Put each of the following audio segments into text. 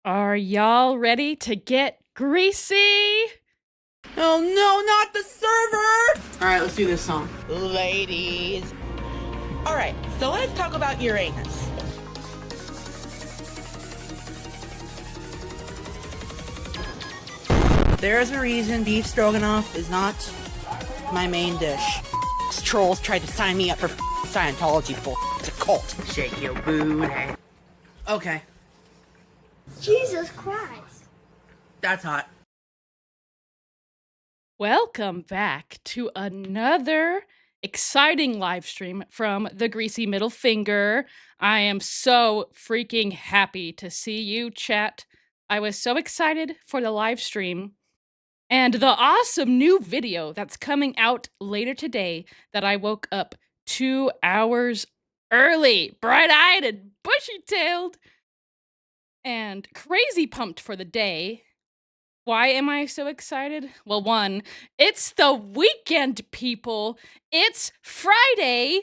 Are y'all ready to get greasy? Oh no, not the server! Alright, let's do this song. Ladies. Alright, so let's talk about Uranus. There's a reason beef stroganoff is not my main dish. These trolls tried to sign me up for Scientology It's a cult. Shake your booty. Okay, Jesus Christ. that's hot. Welcome back to another exciting live stream from the Greasy Middle Finger. I am so freaking happy to see you, chat. I was so excited for the live stream and the awesome new video that's coming out later today that I woke up 2 hours early, bright-eyed and bushy-tailed, and crazy pumped for the day. Why am I so excited? Well, one, it's the weekend, people. It's Friday.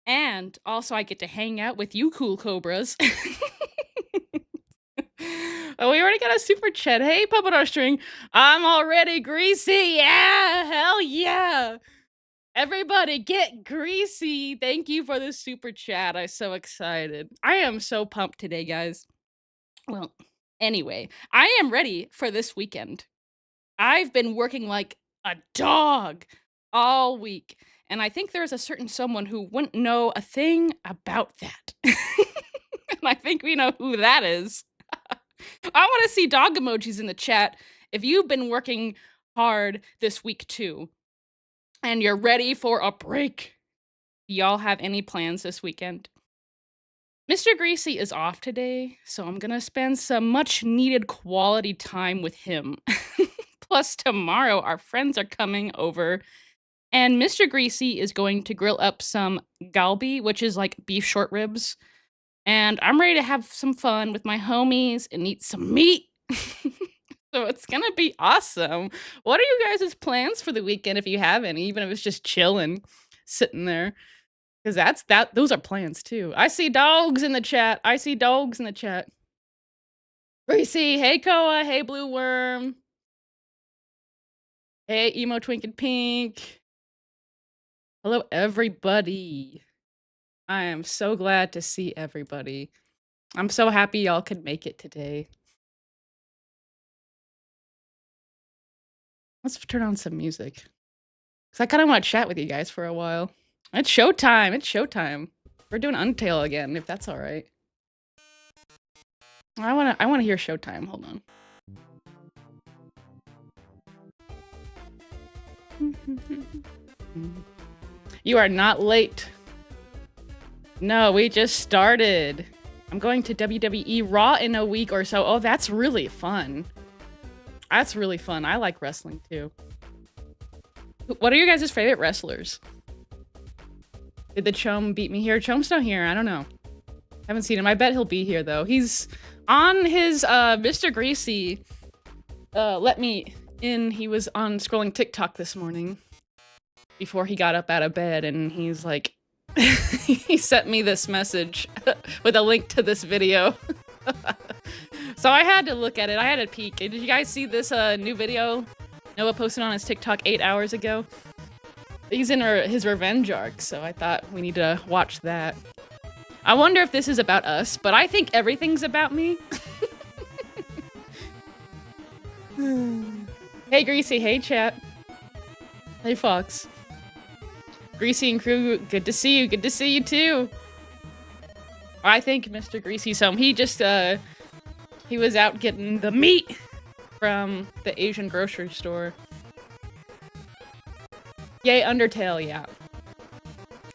And also I get to hang out with you cool cobras. Oh, we already got a super chat. Hey, Puppet R String. I'm already greasy. Yeah, hell yeah. Everybody get greasy. Thank you for the super chat. I'm so excited. I am so pumped today, guys. Well, anyway, I am ready for this weekend. I've been working like a dog all week, and I think there's a certain someone who wouldn't know a thing about that. And I think we know who that is. I want to see dog emojis in the chat if you've been working hard this week too, and you're ready for a break. Do y'all have any plans this weekend? Mr. Greasy is off today, so I'm gonna spend some much needed quality time with him. Plus, tomorrow our friends are coming over, and Mr. Greasy is going to grill up some galbi, which is like beef short ribs. And I'm ready to have some fun with my homies and eat some meat. So it's gonna be awesome. What are you guys' plans for the weekend if you have any, even if it's just chilling, sitting there? Because those are plans too. I see dogs in the chat. Greasy, hey Koa, hey Blue Worm. Hey Emo Twinkin' Pink. Hello everybody. I am so glad to see everybody. I'm so happy y'all could make it today. Let's turn on some music. Because I kind of want to chat with you guys for a while. It's showtime. We're doing Untail again, if that's all right. I want to hear Showtime. Hold on. You are not late. No, we just started. I'm going to WWE Raw in a week or so. Oh, that's really fun. I like wrestling too. What are your guys' favorite wrestlers? Did the Chum beat me here? Chum's not here. I don't know. Haven't seen him. I bet he'll be here though. He's on his Mr. Greasy. Let me in. He was on scrolling TikTok this morning before he got up out of bed, and he's like, he sent me this message with a link to this video. So I had to look at it. I had to peek. Did you guys see this new video Noah posted on his TikTok 8 hours ago? He's in his revenge arc, so I thought we need to watch that. I wonder if this is about us, but I think everything's about me. Hey Greasy, hey chat. Hey Fox. Greasy and crew, good to see you too. I think Mr. Greasy's home. He just he was out getting the meat from the Asian grocery store. Yay, Undertale, yeah.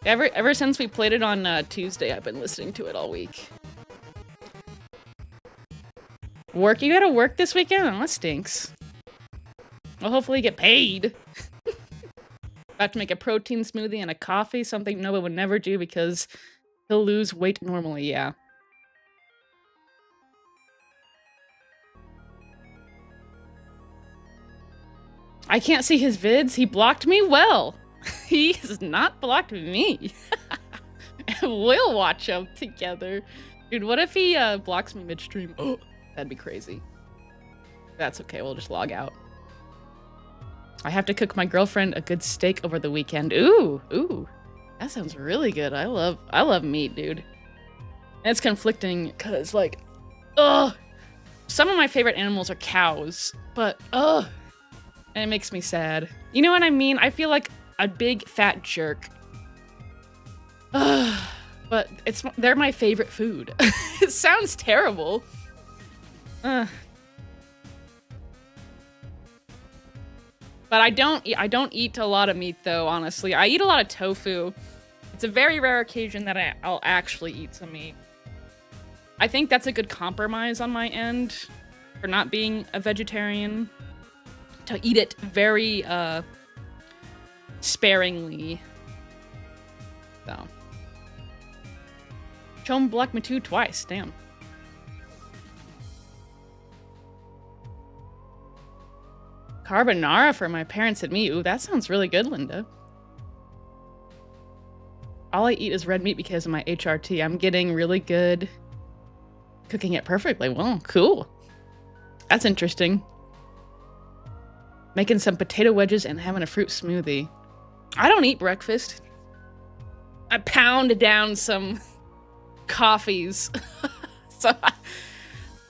Ever since we played it on Tuesday, I've been listening to it all week. Work? You gotta work this weekend? Oh, that stinks. Well, hopefully get paid. About to make a protein smoothie and a coffee, something Noah would never do because he'll lose weight normally, yeah. I can't see his vids. He blocked me well. He has not blocked me. We'll watch them together. Dude, what if he blocks me midstream? Oh, That'd be crazy. That's okay, we'll just log out. I have to cook my girlfriend a good steak over the weekend. Ooh, ooh. That sounds really good. I love meat, dude. And it's conflicting because, like, ugh. Some of my favorite animals are cows, but ugh. And it makes me sad. You know what I mean? I feel like a big fat jerk. Ugh. But they're my favorite food. It sounds terrible. Ugh. But I don't eat a lot of meat though, honestly. I eat a lot of tofu. It's a very rare occasion that I'll actually eat some meat. I think that's a good compromise on my end for not being a vegetarian. To eat it very sparingly. So. Chom blocked me too twice, damn. Carbonara for my parents and me. Ooh, that sounds really good, Linda. All I eat is red meat because of my HRT. I'm getting really good cooking it perfectly. Well, cool. That's interesting. Making some potato wedges and having a fruit smoothie. I don't eat breakfast. I pound down some coffees. So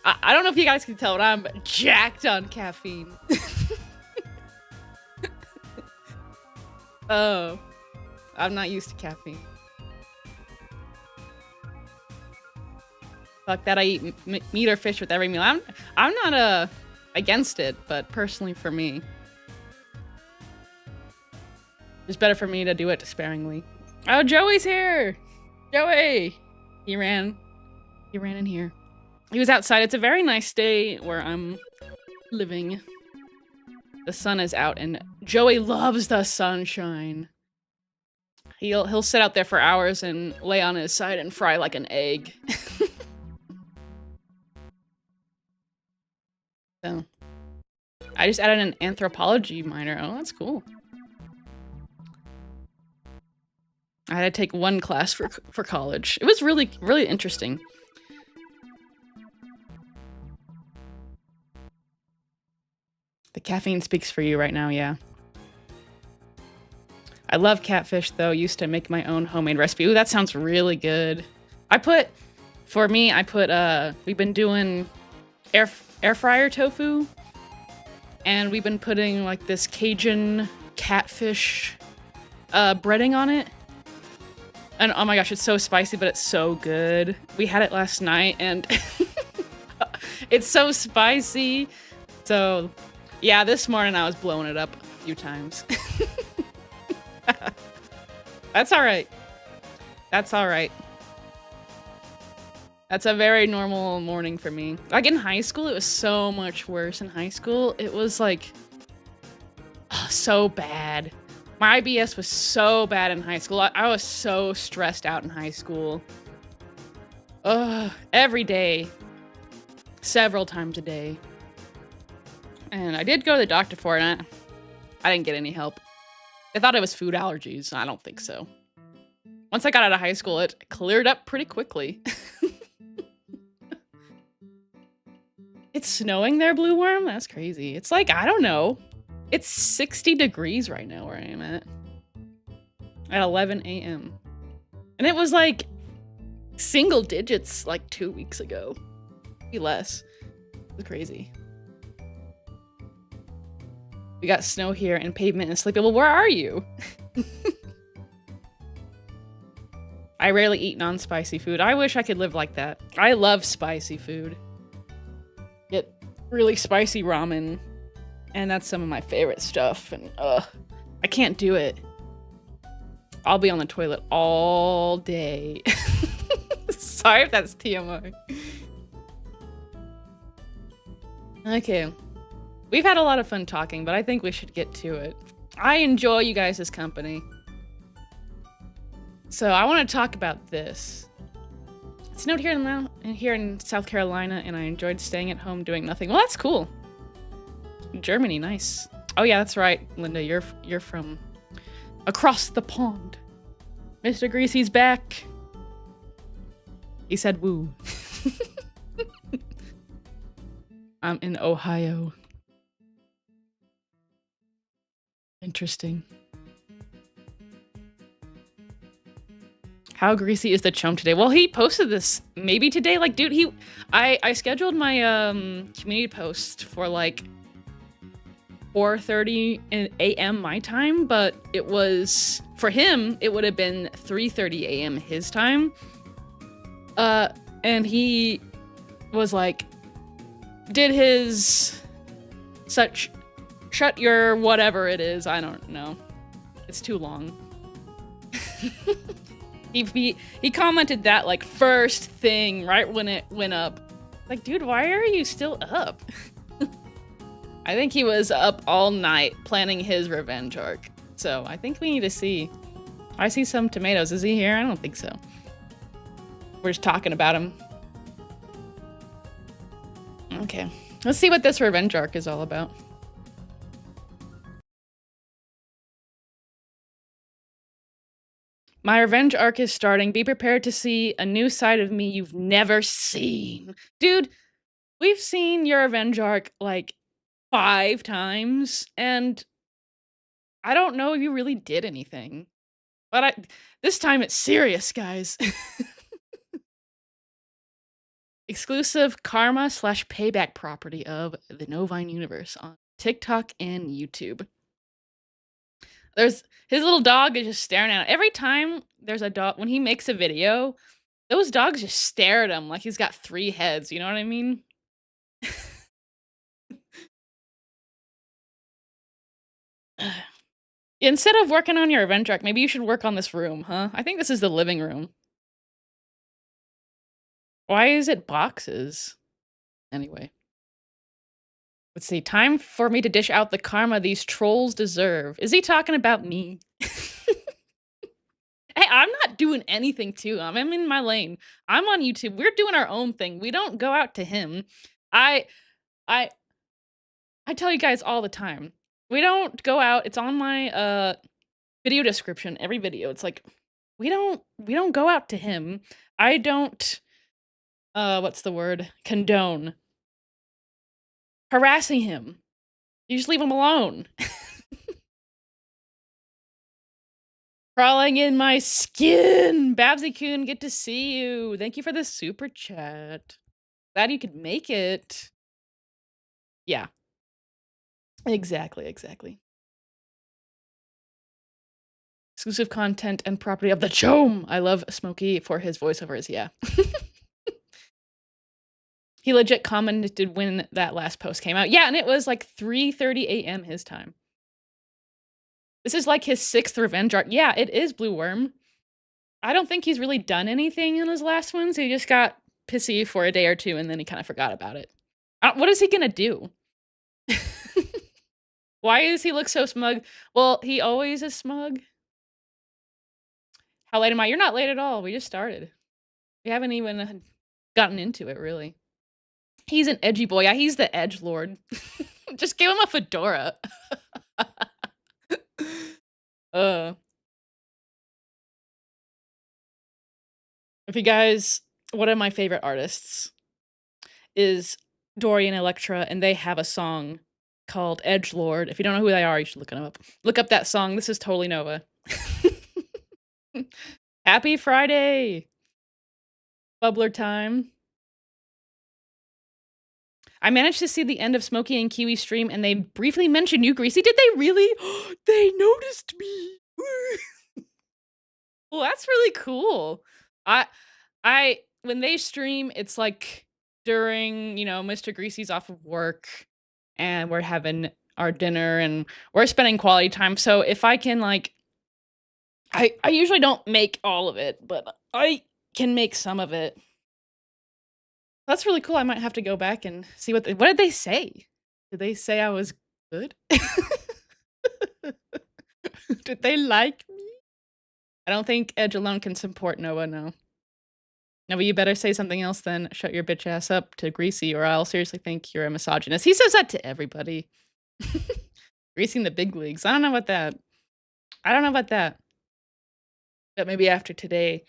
I don't know if you guys can tell, but I'm jacked on caffeine. Oh, I'm not used to caffeine. Fuck that, I eat meat or fish with every meal. I'm not against it, but personally for me, it's better for me to do it sparingly. Oh, Joey's here! Joey! He ran in here. He was outside. It's a very nice day where I'm living. The sun is out and Joey loves the sunshine. He'll sit out there for hours and lay on his side and fry like an egg. So, I just added an anthropology minor. Oh, that's cool. I had to take one class for college. It was really, really interesting. The caffeine speaks for you right now, yeah. I love catfish, though. Used to make my own homemade recipe. Ooh, that sounds really good. We've been doing air fryer tofu. And we've been putting, like, this Cajun catfish breading on it. And oh my gosh, it's so spicy, but it's so good. We had it last night, and it's so spicy. So, yeah, this morning I was blowing it up a few times. That's all right. That's all right. That's a very normal morning for me. Like in high school, it was so much worse. In high school, it was like so bad. My IBS was so bad in high school. I was so stressed out in high school. Ugh, every day. Several times a day. And I did go to the doctor for it, and I didn't get any help. I thought it was food allergies. I don't think so. Once I got out of high school, it cleared up pretty quickly. It's snowing there, Blue Worm? That's crazy. It's like, I don't know. It's 60 degrees right now where I am at 11 a.m. And it was like single digits like 2 weeks ago. Maybe less. It was crazy. We got snow here and pavement and sleepy. Well, where are you? I rarely eat non-spicy food. I wish I could live like that. I love spicy food. Get really spicy ramen. And that's some of my favorite stuff. And I can't do it. I'll be on the toilet all day. Sorry if that's TMI. Okay. We've had a lot of fun talking, but I think we should get to it. I enjoy you guys' company. So I want to talk about this. It snowed here in South Carolina, and I enjoyed staying at home doing nothing. Well, that's cool. Germany, nice. Oh yeah, that's right, Linda. You're from across the pond. Mr. Greasy's back. He said woo. I'm in Ohio. Interesting. How greasy is the chum today? Well, he posted this maybe today. Like, dude, I scheduled my community post for like 4:30 a.m. my time, but it was for him. It would have been 3:30 a.m. his time. And he was like, did his shut your whatever it is. I don't know. It's too long. He commented that like first thing right when it went up. Like, dude, why are you still up? I think he was up all night planning his revenge arc. So I think we need to see. I see some tomatoes. Is he here? I don't think so. We're just talking about him. Okay. Let's see what this revenge arc is all about. My revenge arc is starting. Be prepared to see a new side of me you've never seen. Dude, we've seen your revenge arc like 5 times, and I don't know if you really did anything. But this time it's serious, guys. Exclusive karma/payback property of the Novine universe on TikTok and YouTube. His little dog is just staring at him. Every time there's a dog, when he makes a video, those dogs just stare at him like he's got 3 heads, you know what I mean? Instead of working on your revenge arc, maybe you should work on this room, huh? I think this is the living room. Why is it boxes? Anyway. Let's see. Time for me to dish out the karma these trolls deserve. Is he talking about me? Hey, I'm not doing anything to him. I'm in my lane. I'm on YouTube. We're doing our own thing. We don't go out to him. I tell you guys all the time. We don't go out. It's on my video description. Every video. It's like we don't go out to him. I don't what's the word? Condone harassing him. You just leave him alone. Crawling in my skin. Babsy-kun, good to see you. Thank you for the super chat. Glad you could make it. Yeah. Exactly. Exclusive content and property of the Chome. I love Smokey for his voiceovers, yeah. He legit commented when that last post came out. Yeah, and it was like 3:30 a.m. his time. This is like his 6th revenge arc. Yeah, it is Blue Worm. I don't think he's really done anything in his last ones. He just got pissy for a day or 2, and then he kind of forgot about it. What is he gonna do? Why does he look so smug? Well, he always is smug. How late am I? You're not late at all. We just started. We haven't even gotten into it, really. He's an edgy boy. Yeah, he's the edge lord. Just give him a fedora. If you guys, one of my favorite artists is Dorian Electra, and they have a song called Edgelord. If you don't know who they are, you should look them up. Look up that song. This is totally Nova. Happy Friday! Bubbler time. I managed to see the end of Smokey and Kiwi's stream, and they briefly mentioned you, Greasy. Did they really? They noticed me. Well, that's really cool. When they stream, it's like during, Mr. Greasy's off of work, and we're having our dinner, and we're spending quality time. So if I can, I usually don't make all of it, but I can make some of it. That's really cool. I might have to go back and see what did they say? Did they say I was good? Did they like me? I don't think Edge alone can support Noah, no. Noah, you better say something else than shut your bitch ass up to Greasy, or I'll seriously think you're a misogynist. He says that to everybody. Greasy in the big leagues. I don't know about that. But maybe after today.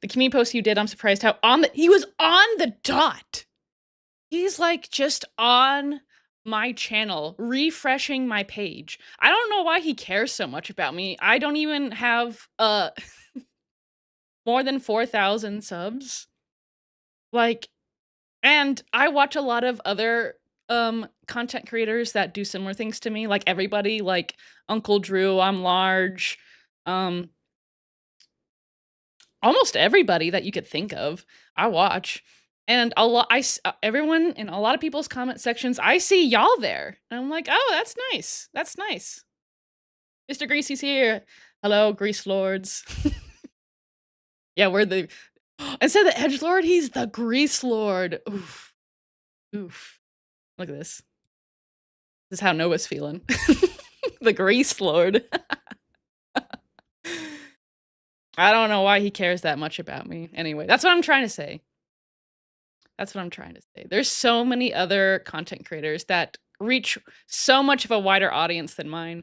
The community post you did, I'm surprised how he was on the dot. He's like just on my channel, refreshing my page. I don't know why he cares so much about me. I don't even have more than 4,000 subs. Like, and I watch a lot of other content creators that do similar things to me, like everybody, like Uncle Drew, I'm Large, almost everybody that you could think of, I watch. And everyone in a lot of people's comment sections, I see y'all there. And I'm like, oh, that's nice. That's nice. Mr. Greasy's here. Hello, Grease Lords. Yeah, we're the instead of the Edge Lord, he's the Grease Lord. Oof. Oof. Look at this. This is how Noah's feeling. The Grease Lord. I don't know why he cares that much about me. Anyway, that's what I'm trying to say. That's what I'm trying to say. There's so many other content creators that reach so much of a wider audience than mine,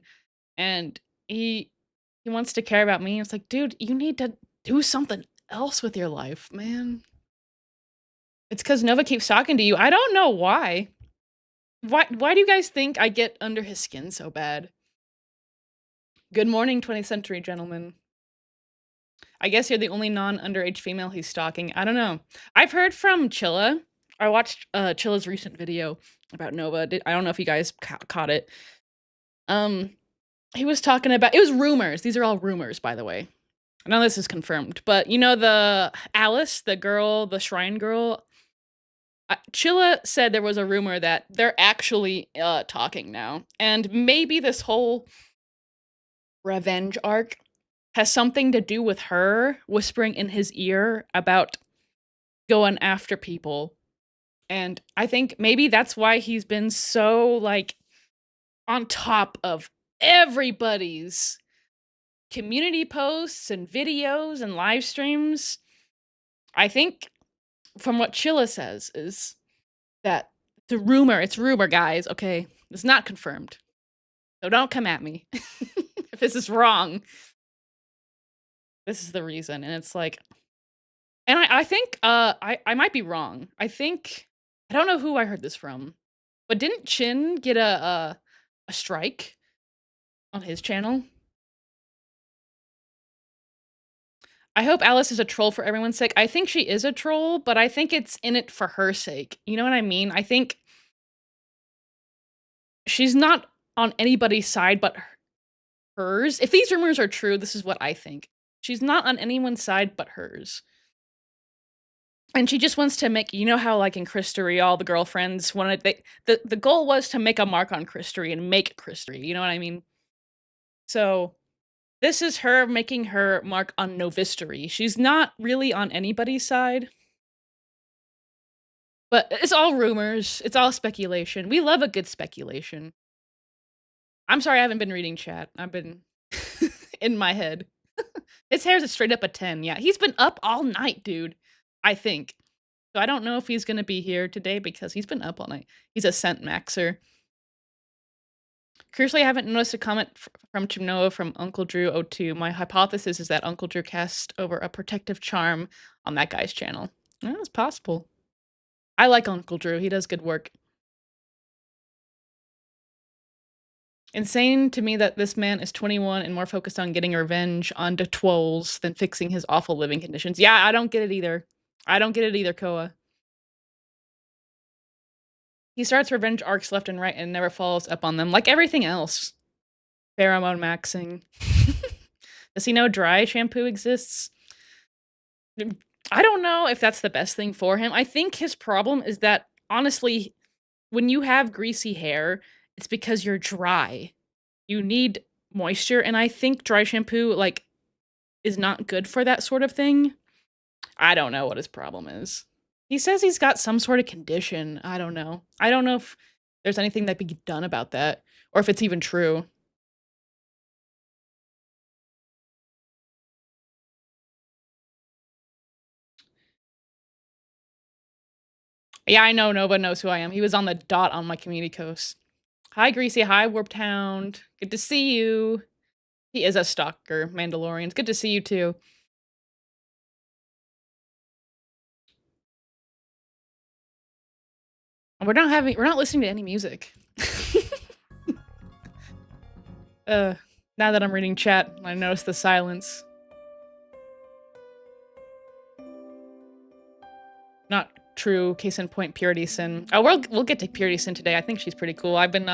and he wants to care about me. It's like, dude, you need to do something else with your life, man. It's because Nova keeps talking to you. I don't know why. Why do you guys think I get under his skin so bad? Good morning, 20th century gentlemen. I guess you're the only non-underage female he's stalking. I don't know. I've heard from Chilla. I watched Chilla's recent video about Nova. I don't know if you guys caught it. He was talking about, it was rumors. These are all rumors, by the way. I know this is confirmed, but you know the Alice, the girl, the shrine girl? Chilla said there was a rumor that they're actually talking now. And maybe this whole revenge arc has something to do with her whispering in his ear about going after people. And I think maybe that's why he's been so, like, on top of everybody's community posts and videos and live streams. I think from what Chilla says is that it's rumor, guys, okay? It's not confirmed. So don't come at me if this is wrong. This is the reason. And it's like, and I think I might be wrong. I don't know who I heard this from, but didn't Chin get a strike on his channel? I hope Alice is a troll for everyone's sake. I think she is a troll, but I think it's in it for her sake. You know what I mean? I think she's not on anybody's side but hers. If these rumors are true, this is what I think. She's not on anyone's side but hers. And she just wants to make, you know how like in Christery, all the girlfriends wanted, the goal was to make a mark on Christery and make Christery, you know what I mean? So this is her making her mark on Novistery. She's not really on anybody's side. But it's all rumors. It's all speculation. We love a good speculation. I'm sorry I haven't been reading chat. I've been in my head. His hair's a straight up a 10. Yeah, he's been up all night, dude. I think. So I don't know if he's going to be here today because he's been up all night. He's a scent maxer. Curiously, I haven't noticed a comment from Chimnoa from Uncle Drew 02. My hypothesis is that Uncle Drew cast over a protective charm on that guy's channel. Well, it's possible. I like Uncle Drew. He does good work. Insane to me that this man is 21 and more focused on getting revenge on the twolls than fixing his awful living conditions. Yeah, I don't get it either. I don't get it either, Koa. He starts revenge arcs left and right and never follows up on them, like everything else. Pheromone maxing. Does he know dry shampoo exists? I don't know if that's the best thing for him. I think his problem is that, honestly, when you have greasy hair, it's because you're dry. You need moisture, and I think dry shampoo, like, is not good for that sort of thing. I don't know what his problem is. He says he's got some sort of condition. I don't know. I don't know if there's anything that can be done about that, or if it's even true. Yeah, I know Nova knows who I am. He was on the dot on my community coast. Hi, Greasy. Hi, Warped Hound. Good to see you. He is a stalker, Mandalorians. Good to see you, too. We're not listening to any music. Now that I'm reading chat, I notice the silence. Not true. Case in point, Purity Sin. Oh, we'll get to Purity Sin today. I think she's pretty cool. I've been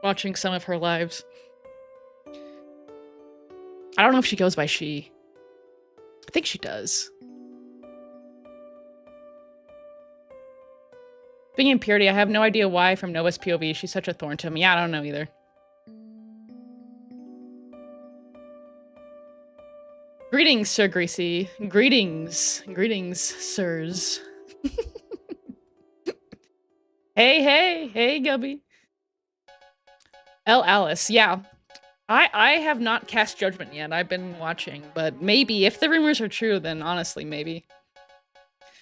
watching some of her lives. I don't know if she goes by she. I think she does. Being in Purity, I have no idea why from Nova's POV she's such a thorn to me. Yeah, I don't know either. Greetings, Sir Greasy. Greetings. Greetings, sirs. Hey, Gubby. L. Alice, yeah. I have not cast judgment yet. I've been watching, but maybe, if the rumors are true, then honestly, maybe.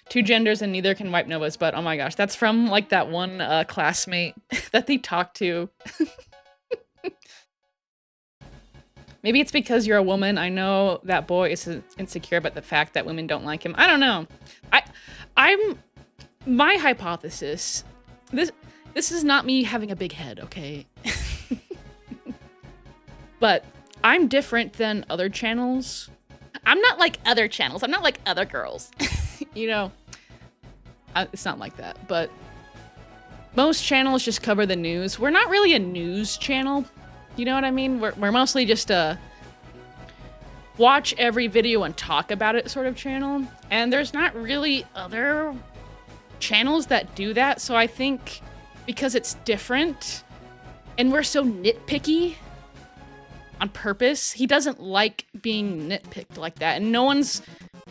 2 genders and neither can wipe Nova's butt. Oh my gosh, that's from, like, that one classmate that they talked to. Maybe it's because you're a woman. I know that boy is insecure about the fact that women don't like him. I don't know. My hypothesis, this is not me having a big head, okay? But I'm different than other channels. I'm not like other channels. I'm not like other girls. You know, it's not like that. But most channels just cover the news. We're not really a news channel. You know what I mean? We're mostly just a watch every video and talk about it sort of channel. And there's not really other channels that do that. So I think because it's different and we're so nitpicky on purpose, he doesn't like being nitpicked like that. And no one's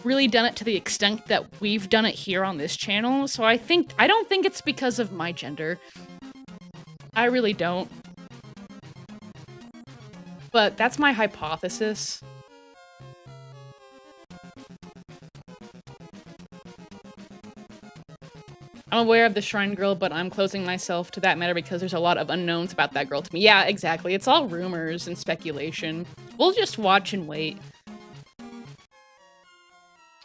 really done it to the extent that we've done it here on this channel. So I don't think it's because of my gender. I really don't. But that's my hypothesis. I'm aware of the Shrine Girl, but I'm closing myself to that matter because there's a lot of unknowns about that girl to me. Yeah, exactly. It's all rumors and speculation. We'll just watch and wait.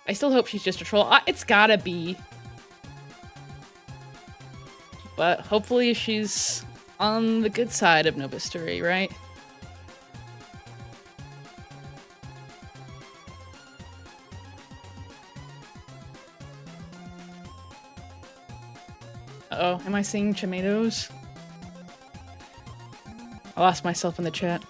I still hope she's just a troll. It's gotta be. But hopefully she's on the good side of Nova's story, right? Uh-oh, am I seeing tomatoes? I lost myself in the chat.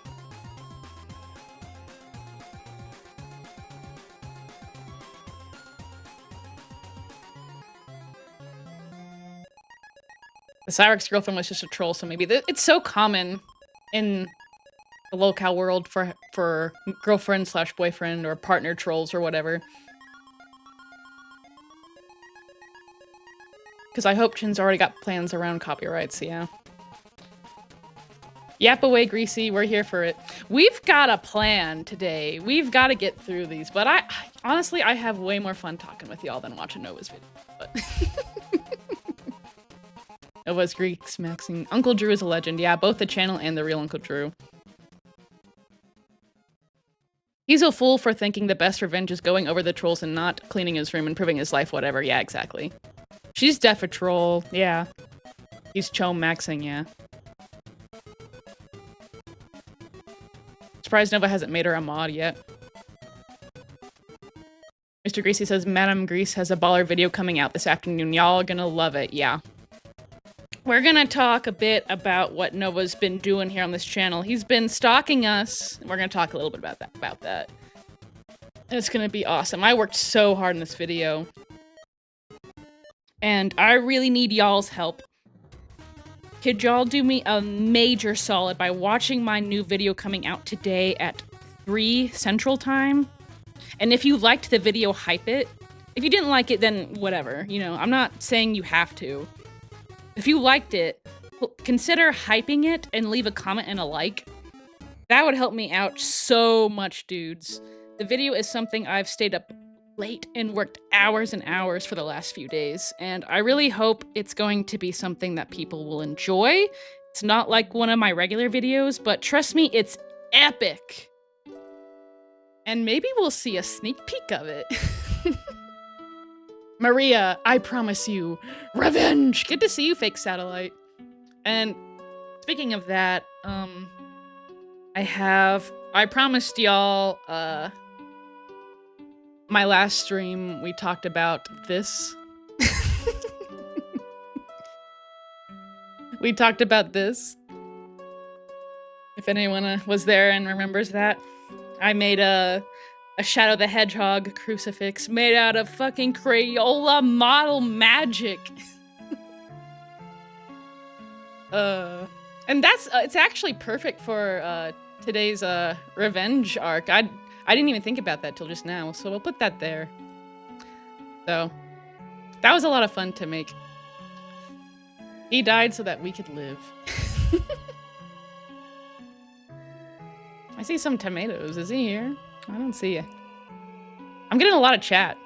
The Cyrix girlfriend was just a troll, so maybe it's so common in the locale world for girlfriend slash boyfriend or partner trolls or whatever. Because I hope Chin's already got plans around copyrights, yeah. Yap away, Greasy. We're here for it. We've got a plan today. We've got to get through these. But honestly, I have way more fun talking with y'all than watching Nova's video. But Nova's Greeks maxing. Uncle Drew is a legend. Yeah, both the channel and the real Uncle Drew. He's a fool for thinking the best revenge is going over the trolls and not cleaning his room, improving his life, whatever. Yeah, exactly. She's def a troll. Yeah. He's chome maxing, yeah. Surprised Nova hasn't made her a mod yet. Mr. Greasy says, Madame Grease has a baller video coming out this afternoon. Y'all are gonna love it, yeah. We're gonna talk a bit about what Nova's been doing here on this channel. He's been stalking us. And we're gonna talk a little bit about that. And it's gonna be awesome. I worked so hard in this video. And I really need y'all's help. Could y'all do me a major solid by watching my new video coming out today at 3 Central Time? And if you liked the video, hype it. If you didn't like it, then whatever. You know, I'm not saying you have to. If you liked it, consider hyping it and leave a comment and a like. That would help me out so much, dudes. The video is something I've stayed up late and worked hours and hours for the last few days, and I really hope it's going to be something that people will enjoy. It's not like one of my regular videos, but trust me, it's epic. And maybe we'll see a sneak peek of it. Maria, I promise you, revenge. Good to see you, fake satellite. And speaking of that, I promised y'all, my last stream, we talked about this. We talked about this. If anyone was there and remembers that. I made a Shadow the Hedgehog crucifix made out of fucking Crayola model magic. And that's, it's actually perfect for, today's, revenge arc. I didn't even think about that till just now, so we'll put that there. So, that was a lot of fun to make. He died so that we could live. I see some tomatoes. Is he here? I don't see you. I'm getting a lot of chat.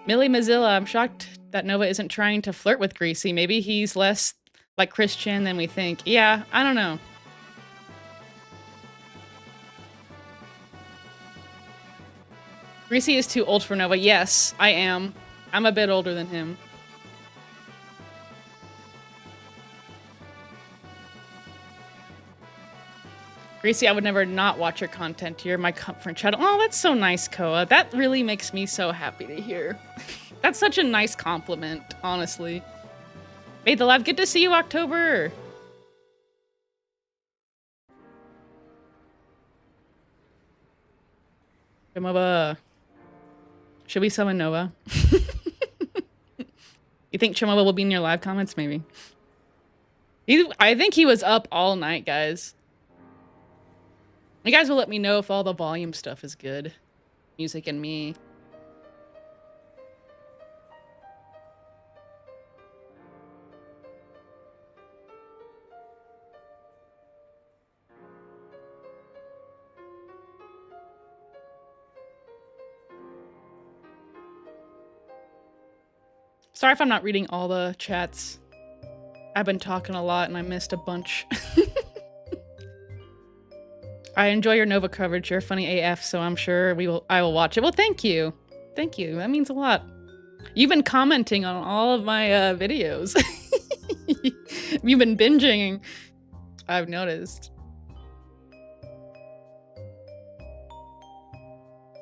Millie Mozilla, I'm shocked that Nova isn't trying to flirt with Greasy. Maybe he's less like Christian than we think. Yeah, I don't know. Greasy is too old for Nova. Yes, I am. I'm a bit older than him. Greasy, I would never not watch your content. You're my comfort channel. Oh, that's so nice, Koa. That really makes me so happy to hear. That's such a nice compliment, honestly. Made the live. Good to see you, October. Chimova. Should we summon Nova? You think Chimova will be in your live comments? Maybe. I think he was up all night, guys. You guys will let me know if all the volume stuff is good. Music and me. Sorry if I'm not reading all the chats. I've been talking a lot and I missed a bunch. I enjoy your Nova coverage. You're funny AF, so I'm sure I will watch it. Well, thank you. Thank you. That means a lot. You've been commenting on all of my videos. You've been binging. I've noticed.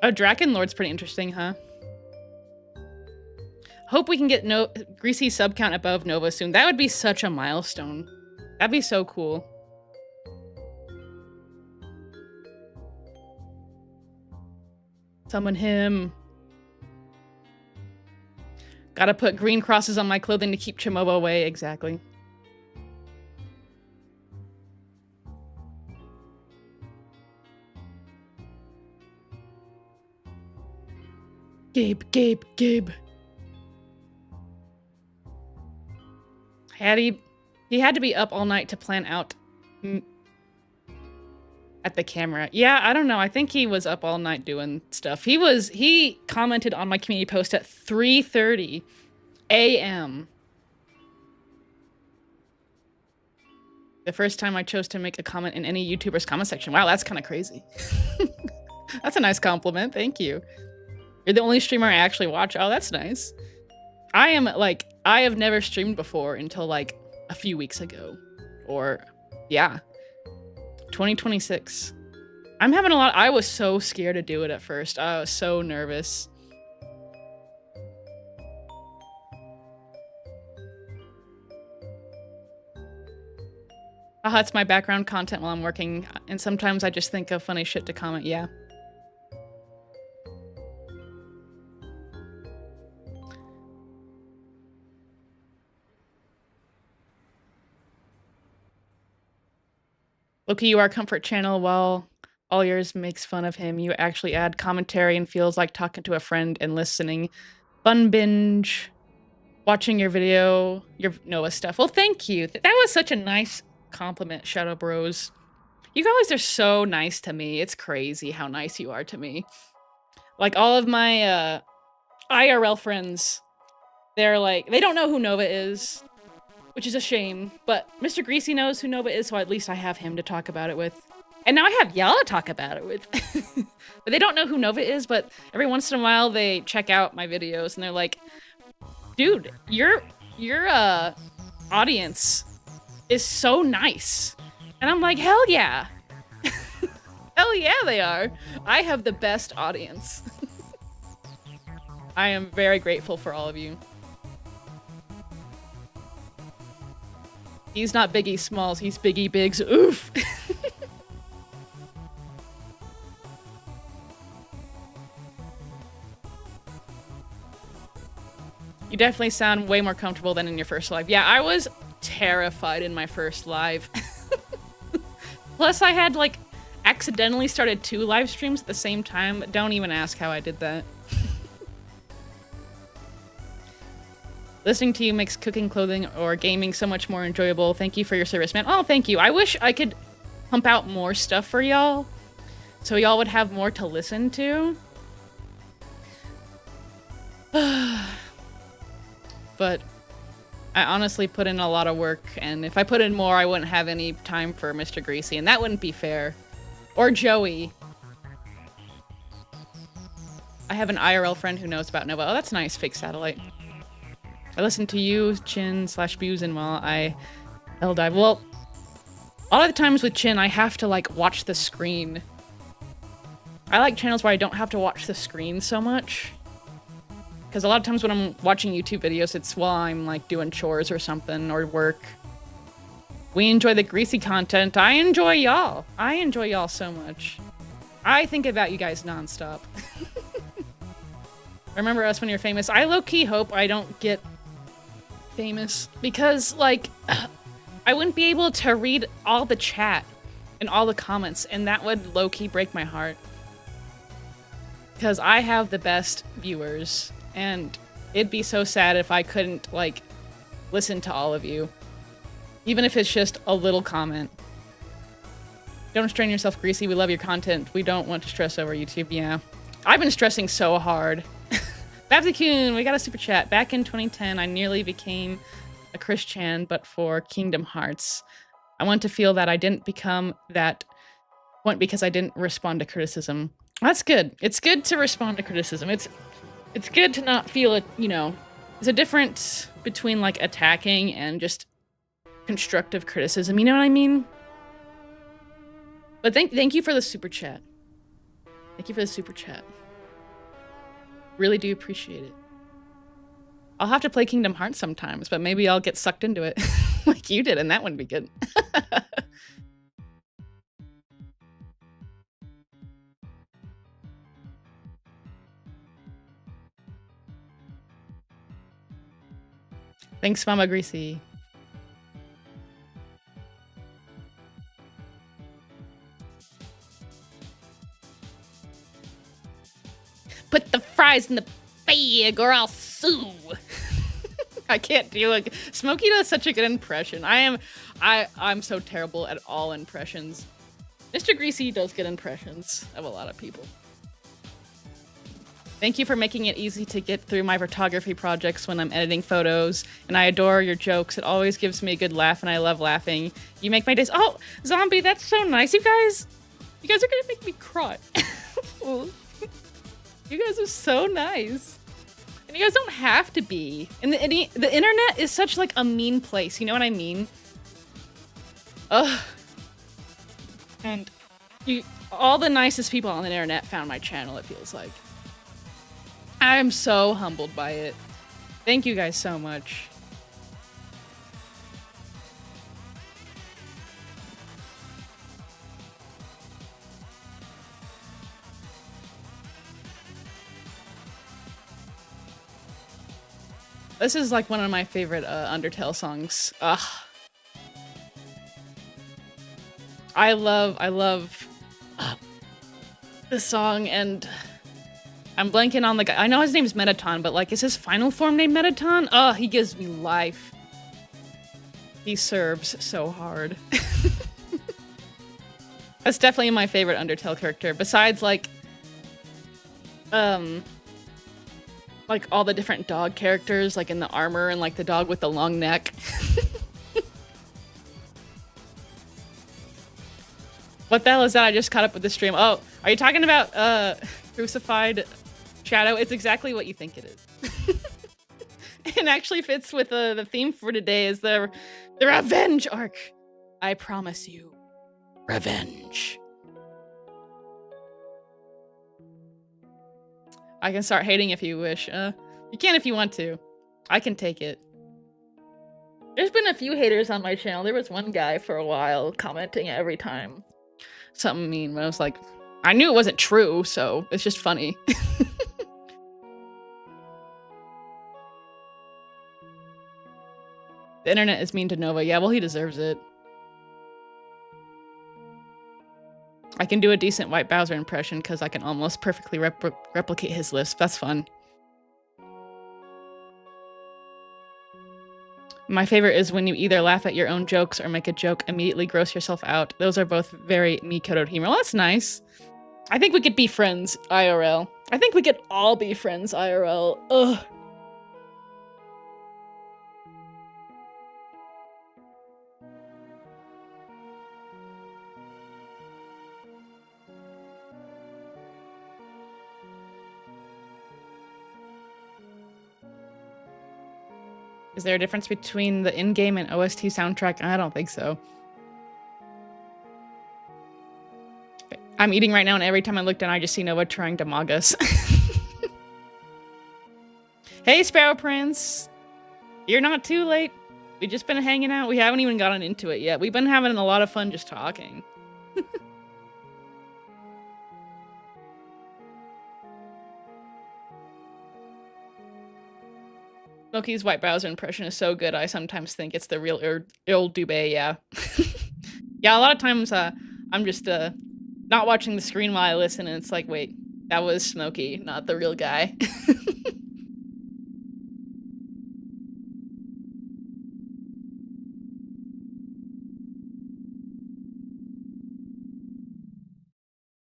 Oh, Drakenlord's pretty interesting, huh? Hope we can get Greasy sub count above Nova soon. That would be such a milestone. That'd be so cool. Summon him. Gotta put green crosses on my clothing to keep Chimova away. Exactly. Gabe. He had to be up all night to plan out at the camera. Yeah, I don't know. I think he was up all night doing stuff. He commented on my community post at 3:30 a.m. The first time I chose to make a comment in any YouTuber's comment section. Wow, that's kind of crazy. That's a nice compliment. Thank you. You're the only streamer I actually watch. Oh, that's nice. I have never streamed before until like a few weeks ago. Or, yeah. 2026. I'm having I was so scared to do it at first. I was so nervous. Haha, it's my background content while I'm working, and sometimes I just think of funny shit to comment, yeah. Loki, you are comfort channel while all yours makes fun of him. You actually add commentary and feels like talking to a friend and listening. Fun binge. Watching your video, your Noah stuff. Well, thank you. That was such a nice compliment, Shadow Bros. You guys are so nice to me. It's crazy how nice you are to me. Like, all of my IRL friends, they're like, they don't know who Nova is. Which is a shame, but Mr. Greasy knows who Nova is, so at least I have him to talk about it with. And now I have y'all to talk about it with. But they don't know who Nova is, but every once in a while they check out my videos and they're like, dude, your audience is so nice. And I'm like, hell yeah. Hell yeah, they are. I have the best audience. I am very grateful for all of you. He's not Biggie Smalls, he's Biggie Biggs. Oof. You definitely sound way more comfortable than in your first live. Yeah, I was terrified in my first live. Plus, I had, like, accidentally started 2 live streams at the same time. Don't even ask how I did that. Listening to you makes cooking, clothing, or gaming so much more enjoyable. Thank you for your service, man. Oh, thank you. I wish I could pump out more stuff for y'all, so y'all would have more to listen to. But I honestly put in a lot of work, and if I put in more, I wouldn't have any time for Mr. Greasy, and that wouldn't be fair. Or Joey. I have an IRL friend who knows about Nova. Oh, that's nice, fake satellite. I listen to you, Chin/Buzin while I L-dive. Well, a lot of the times with Chin, I have to, like, watch the screen. I like channels where I don't have to watch the screen so much. Because a lot of times when I'm watching YouTube videos, it's while I'm, like, doing chores or something, or work. We enjoy the Greasy content. I enjoy y'all. I enjoy y'all so much. I think about you guys nonstop. Remember us when you're famous. I low-key hope I don't get famous because, like, I wouldn't be able to read all the chat and all the comments, and that would low-key break my heart. Because I have the best viewers, and it'd be so sad if I couldn't, like, listen to all of you. Even if it's just a little comment. Don't strain yourself, Greasy. We love your content. We don't want to stress over YouTube. Yeah. I've been stressing so hard. Babsy-kun, we got a super chat. Back in 2010, I nearly became a Christian, but for Kingdom Hearts. I want to feel that I didn't become that point because I didn't respond to criticism. That's good. It's good to respond to criticism. It's good to not feel it, you know. There's a difference between, like, attacking and just constructive criticism, you know what I mean? But thank you for the super chat. Thank you for the super chat. Really do appreciate it. I'll have to play Kingdom Hearts sometimes, but maybe I'll get sucked into it like you did, and that wouldn't be good. Thanks, Mama Greasy. Put the fries in the bag or I'll sue. I can't do it. Smokey does such a good impression. I'm so terrible at all impressions. Mr. Greasy does good impressions of a lot of people. Thank you for making it easy to get through my photography projects when I'm editing photos, and I adore your jokes. It always gives me a good laugh, and I love laughing. You make my days. Oh, Zombie, that's so nice. You guys are gonna make me cry. You guys are so nice. And you guys don't have to be. And the internet is such, like, a mean place. You know what I mean? Ugh. And all the nicest people on the internet found my channel, it feels like. I'm so humbled by it. Thank you guys so much. This is like one of my favorite Undertale songs. Ugh. I love this song, and I'm blanking on the guy. I know his name's Metaton, but, like, is his final form named Metaton? Oh, he gives me life. He serves so hard. That's definitely my favorite Undertale character, besides, like all the different dog characters, like in the armor, and, like, the dog with the long neck. What the hell is that? I just caught up with the stream. Oh, are you talking about Crucified Shadow? It's exactly what you think it is. It actually fits with the theme for today is the revenge arc. I promise you. Revenge. I can start hating if you wish. You can if you want to. I can take it. There's been a few haters on my channel. There was one guy for a while commenting every time something mean, but I was like, I knew it wasn't true, so it's just funny. The internet is mean to Nova. Yeah, well, he deserves it. I can do a decent White Bowser impression because I can almost perfectly replicate his lisp. That's fun. My favorite is when you either laugh at your own jokes or make a joke, immediately gross yourself out. Those are both very me-coded humor. Well, that's nice. I think we could be friends, IRL. I think we could all be friends, IRL. Ugh. Is there a difference between the in-game and OST soundtrack? I don't think so. I'm eating right now, and every time I look down, I just see Nova trying to mog us. Hey, Sparrow Prince! You're not too late. We've just been hanging out. We haven't even gotten into it yet. We've been having a lot of fun just talking. Smokey's White Bowser impression is so good, I sometimes think it's the real Il Dubé, yeah. Yeah, a lot of times I'm just not watching the screen while I listen, and it's like, wait, that was Smokey, not the real guy.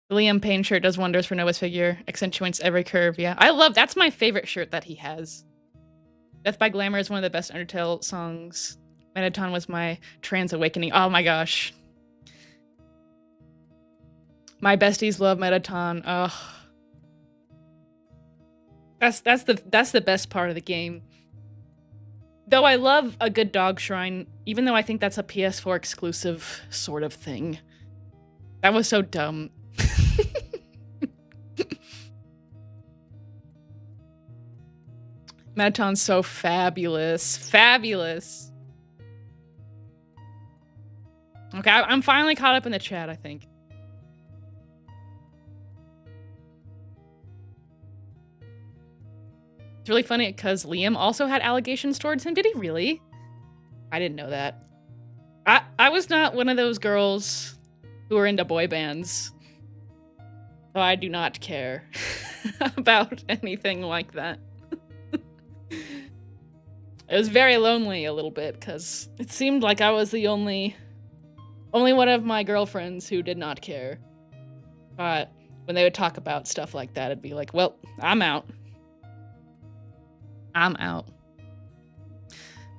The Liam Payne shirt does wonders for Nova's figure, accentuates every curve, yeah. That's my favorite shirt that he has. Death by Glamour is one of the best Undertale songs. Mettaton was my trans awakening. Oh my gosh. My besties love Mettaton. Ugh. That's the best part of the game. Though I love a good dog shrine, even though I think that's a PS4 exclusive sort of thing. That was so dumb. Mettaton's so fabulous. Fabulous. Okay, I'm finally caught up in the chat, I think. It's really funny because Liam also had allegations towards him. Did he really? I didn't know that. I was not one of those girls who are into boy bands. So I do not care about anything like that. It was very lonely a little bit because it seemed like I was the only one of my girlfriends who did not care. But when they would talk about stuff like that, it'd be like, well, I'm out. I'm out.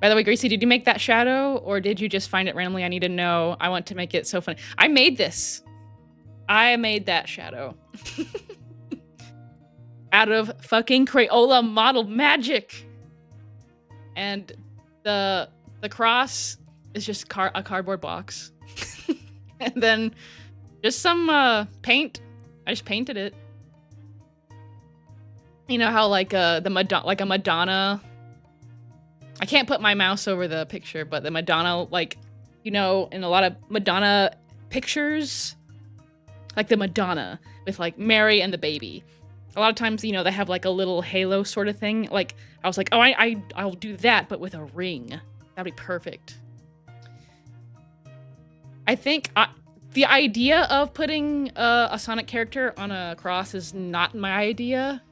By the way, Greasy, did you make that shadow or did you just find it randomly? I need to know. I want to make it so funny. I made this. I made that shadow. Out of fucking Crayola model magic. And the cross is just a cardboard box. And then just some paint. I just painted it. You know how like a Madonna. I can't put my mouse over the picture, but the Madonna, like, you know, in a lot of Madonna pictures, like the Madonna with like Mary and the baby. A lot of times, you know, they have like a little halo sort of thing. Like, I was like, oh, I'll do that, but with a ring. That'd be perfect. I think the idea of putting a Sonic character on a cross is not my idea.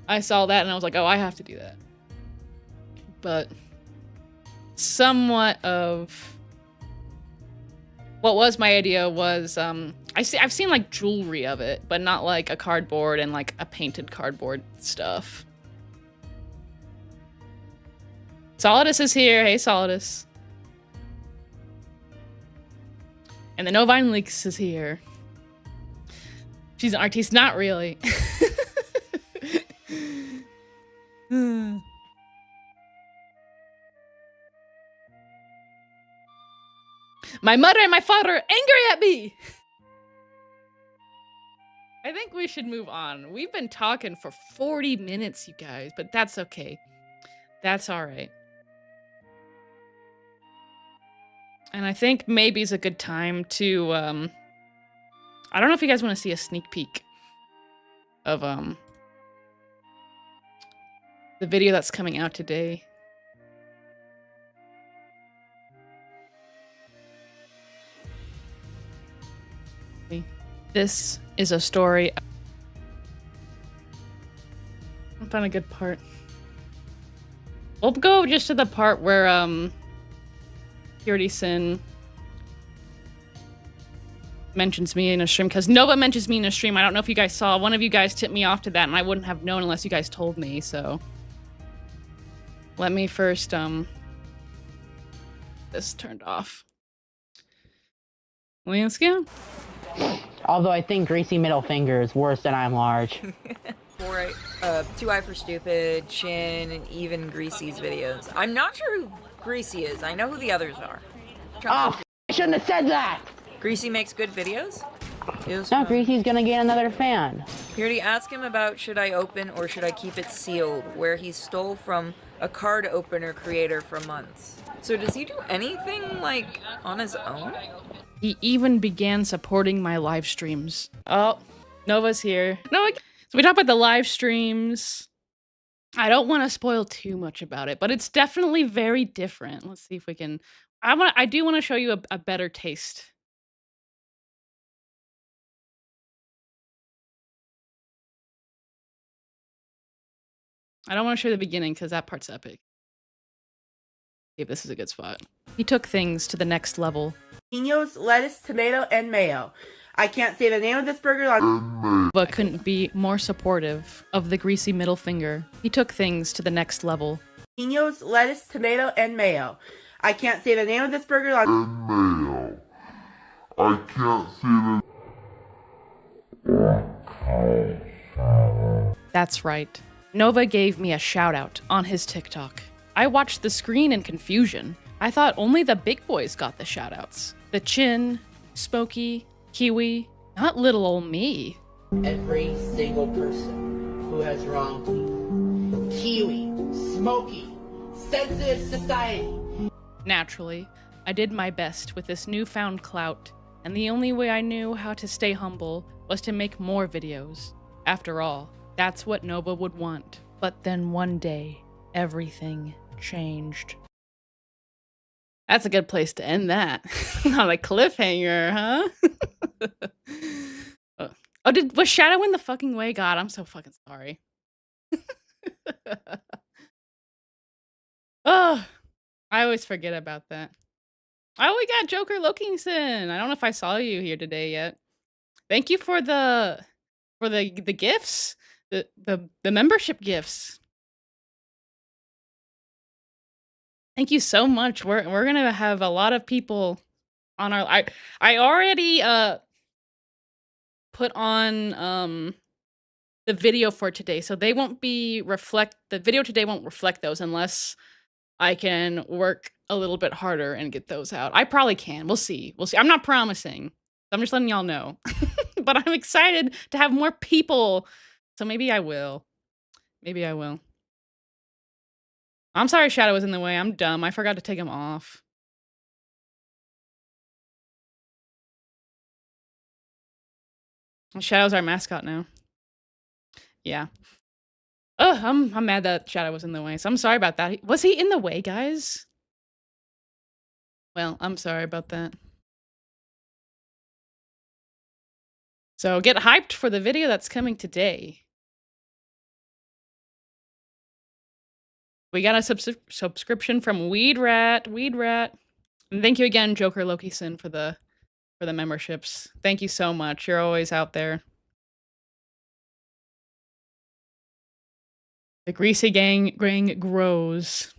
I saw that and I was like, oh, I have to do that. But somewhat of what was my idea was I've seen like jewelry of it, but not like a cardboard and like a painted cardboard stuff. Solidus is here. Hey, Solidus. And the Novine Leaks is here. She's an artiste, not really. My mother and my father are angry at me! I think we should move on. We've been talking for 40 minutes, you guys, but that's okay. That's alright. And I think maybe it's a good time to, I don't know if you guys want to see a sneak peek of, the video that's coming out today. This is a story. I found a good part. We'll go just to the part where, Purity Sin mentions me in a stream, because Nova mentions me in a stream. I don't know if you guys saw. One of you guys tipped me off to that, and I wouldn't have known unless you guys told me, so. Let me first, this turned off. Let's go. Although I think Greasy middle finger is worse than I'm large. 2i for stupid, Chin, and even Greasy's videos. I'm not sure who Greasy is. I know who the others are. Oh, I shouldn't have said that! Greasy makes good videos? Now Greasy's gonna get another fan. Purity, ask him about should I open or should I keep it sealed, where he stole from a card opener creator for months. So does he do anything, like, on his own? He even began supporting my live streams. Oh, Nova's here. No, so we talk about the live streams. I don't want to spoil too much about it, but it's definitely very different. Let's see if we can. I do want to show you a better taste. I don't want to show the beginning because that part's epic. See if this is a good spot. He took things to the next level. Jalapenos, lettuce, tomato, and mayo. I can't say the name of this burger But couldn't be more supportive of the Greasy middle finger. He took things to the next level. Jalapenos, lettuce, tomato, and mayo. I can't say the name of this burger mayo. I can't say the... That's right. Nova gave me a shout out on his TikTok. I watched the screen in confusion. I thought only the big boys got the shout outs. The Chin, Smokey, Kiwi, not little ol' me. Every single person who has wronged me. Kiwi, Smokey, sensitive society. Naturally, I did my best with this newfound clout, and the only way I knew how to stay humble was to make more videos. After all, that's what Nova would want. But then one day, everything changed. That's a good place to end that. On a cliffhanger, huh? Was Shadow in the fucking way? God, I'm so fucking sorry. Oh, I always forget about that. Oh, we got Joker Lokinson. I don't know if I saw you here today yet. Thank you for the gifts, the membership gifts. Thank you so much. We're gonna have a lot of people on our. I already put on the video for today, so they won't be the video today won't reflect those unless I can work a little bit harder and get those out. I probably can. We'll see. We'll see. I'm not promising. I'm just letting y'all know. But I'm excited to have more people. So maybe I will. Maybe I will. I'm sorry Shadow was in the way. I'm dumb. I forgot to take him off. Shadow's our mascot now. Yeah. Ugh, I'm mad that Shadow was in the way. So I'm sorry about that. Was he in the way, guys? Well, I'm sorry about that. So get hyped for the video that's coming today. We got a subscription from Weed Rat. And thank you again, Joker Loki-san, for the memberships. Thank you so much. You're always out there. The Greasy gang grows.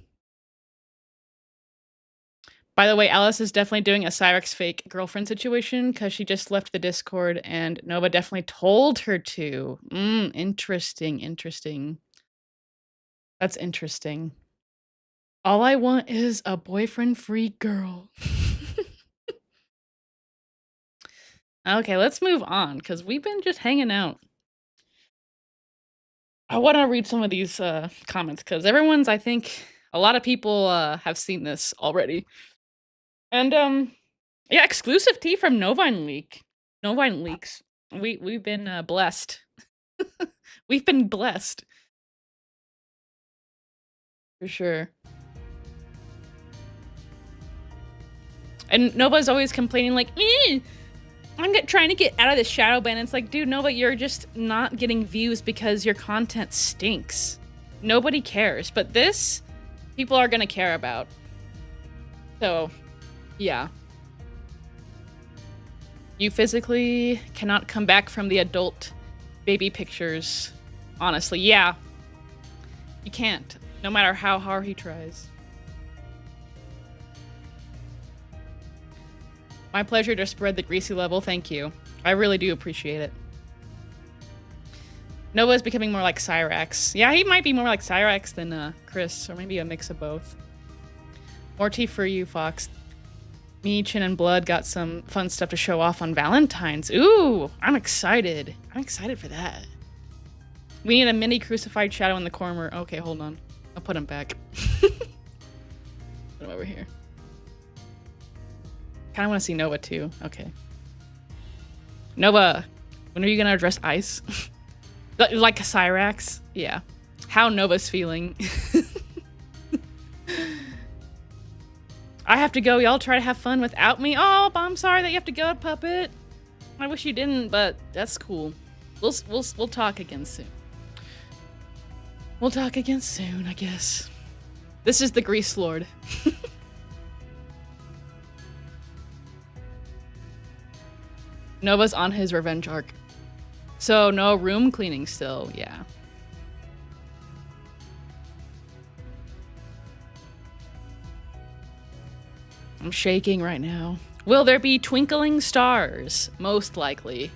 By the way, Alice is definitely doing a Cyrex fake girlfriend situation because she just left the Discord and Nova definitely told her to. Interesting, interesting. That's interesting. All I want is a boyfriend-free girl. Okay, let's move on because we've been just hanging out. I want to read some of these comments because everyone's, I think, a lot of people have seen this already. And yeah, exclusive tea from Novine Leak. Novine Leaks. We've been blessed. We've been blessed. For sure. And Nova's always complaining like, I'm trying to get out of this shadow ban. It's like, dude, Nova, you're just not getting views because your content stinks. Nobody cares. But this, people are gonna care about. So, yeah. You physically cannot come back from the adult baby pictures. Honestly, yeah. You can't, no matter how hard he tries. My pleasure to spread the Greasy level, thank you. I really do appreciate it. Nova's becoming more like Cyrax. Yeah, he might be more like Cyrax than Chris, or maybe a mix of both. More tea for you, Fox. Me, Chin, and Blood got some fun stuff to show off on Valentine's. Ooh, I'm excited. I'm excited for that. We need a mini crucified shadow in the corner. Okay, hold on. I'll put him back. Put him over here. Kind of want to see Nova too. Okay. Nova, when are you gonna address Ice? Like a Cyrax? Yeah. How Nova's feeling. I have to go. Y'all try to have fun without me. Oh, I'm sorry that you have to go, Puppet. I wish you didn't, but that's cool. We'll talk again soon. We'll talk again soon, I guess. This is the Grease Lord. Nova's on his revenge arc. So no room cleaning still, yeah. I'm shaking right now. Will there be twinkling stars? Most likely.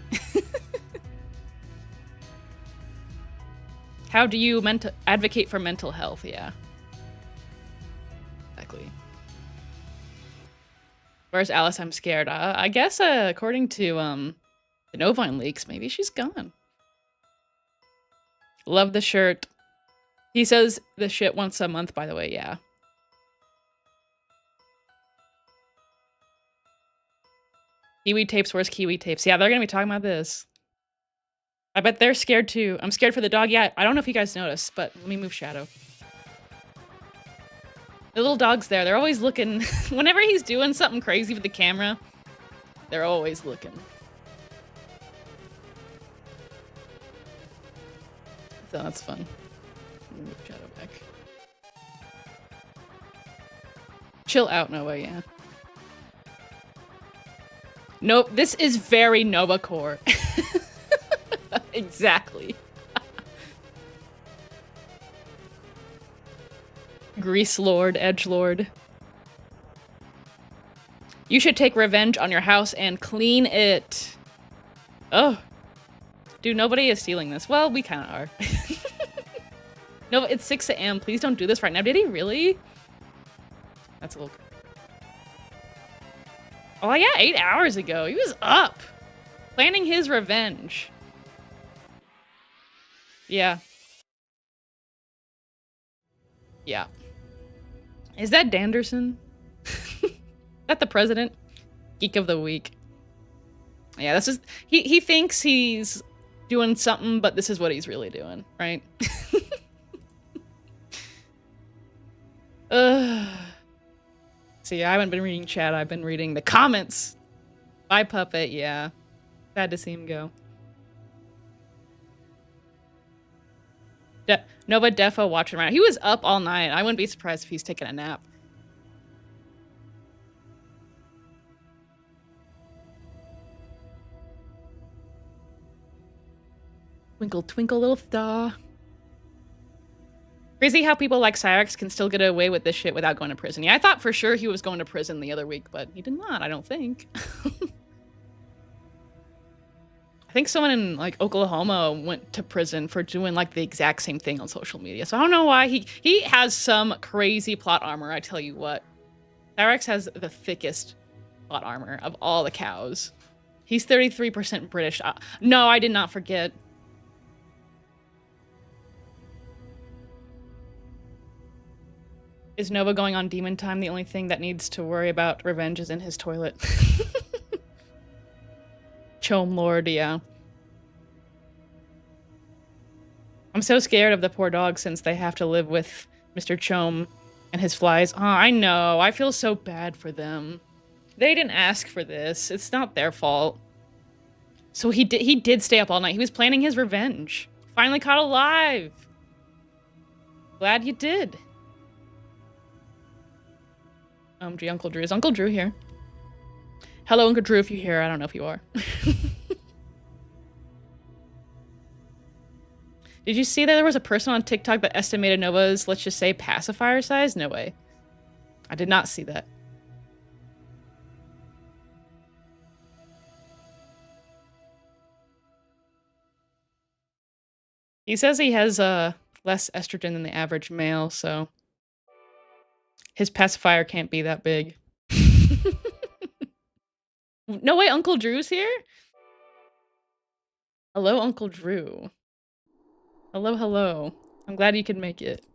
How do you advocate for mental health? Yeah. Exactly. Where's Alice? I'm scared. I guess according to the Novine leaks, maybe she's gone. Love the shirt. He says the shit once a month, by the way, yeah. Kiwi tapes, where's Kiwi tapes? Yeah, they're gonna be talking about this. I bet they're scared too. I'm scared for the dog. Yeah, I don't know if you guys noticed, but let me move Shadow. The little dog's there. They're always looking. Whenever he's doing something crazy with the camera, they're always looking. So that's fun. Let me move Shadow back. Chill out, Nova, yeah. Nope, this is very Nova core. Exactly. Grease Lord, Edge Lord. You should take revenge on your house and clean it. Oh. Dude, nobody is stealing this. Well, we kind of are. No, it's 6 a.m. Please don't do this right now. Did he really? That's a little... Oh, yeah, 8 hours ago. He was up. Planning his revenge. Yeah. Yeah. Is that Danderson? Is that the president? Geek of the week. Yeah, this is... He thinks he's doing something, but this is what he's really doing, right? See, I haven't been reading chat. I've been reading the comments. Bye, Puppet. Yeah. Sad to see him go. Nova Defo watching around. He was up all night. I wouldn't be surprised if he's taking a nap. Twinkle, twinkle, little star. Crazy how people like Cyrex can still get away with this shit without going to prison. Yeah, I thought for sure he was going to prison the other week, but he did not, I don't think. I think someone in like Oklahoma went to prison for doing like the exact same thing on social media. So I don't know why he has some crazy plot armor, I tell you what. Cyrex has the thickest plot armor of all the cows. He's 33% British. No, I did not forget. Is Nova going on demon time? The only thing that needs to worry about revenge is in his toilet. Chome Lord, yeah. I'm so scared of the poor dog since they have to live with Mr. Chome and his flies. Oh, I know. I feel so bad for them. They didn't ask for this. It's not their fault. So he did stay up all night. He was planning his revenge. Finally caught alive. Glad you did. Gee, Uncle Drew. Is Uncle Drew here? Hello, Uncle Drew, if you're here. I don't know if you are. Did you see that there was a person on TikTok that estimated Nova's, let's just say, pacifier size? No way. I did not see that. He says he has less estrogen than the average male, so his pacifier can't be that big. No way, Uncle Drew's here? Hello, Uncle Drew. Hello, hello. I'm glad you could make it.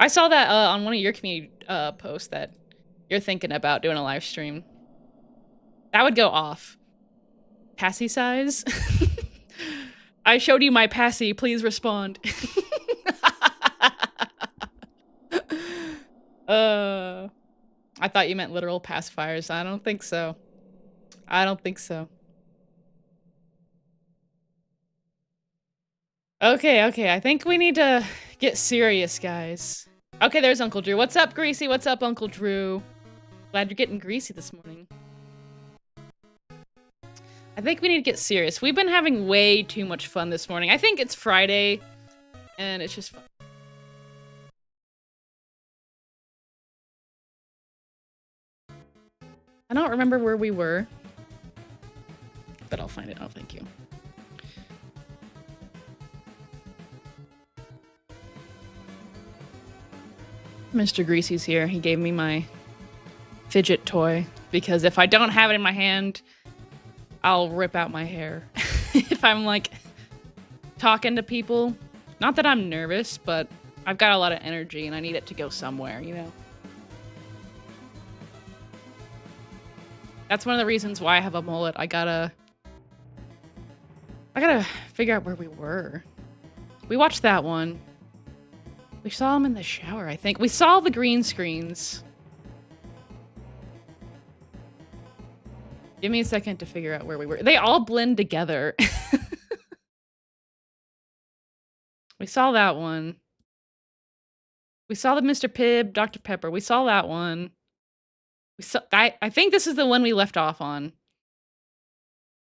I saw that on one of your community posts that you're thinking about doing a live stream. That would go off. Passy size? I showed you my passy. Please respond. I thought you meant literal pacifiers. I don't think so. I don't think so. Okay, okay. I think we need to get serious, guys. Okay, there's Uncle Drew. What's up, Greasy? What's up, Uncle Drew? Glad you're getting greasy this morning. I think we need to get serious. We've been having way too much fun this morning. I think it's Friday, and it's just fun. I don't remember where we were, but I'll find it. Oh, thank you. Mr. Greasy's here. He gave me my fidget toy because if I don't have it in my hand, I'll rip out my hair. If I'm like talking to people, not that I'm nervous, but I've got a lot of energy and I need it to go somewhere, you know? That's one of the reasons why I have a mullet. I gotta figure out where we were. We watched that one. We saw him in the shower, I think. We saw the green screens. Give me a second to figure out where we were. They all blend together. We saw that one. We saw the Mr. Pibb, Dr. Pepper. We saw that one. We saw. I think this is the one we left off on.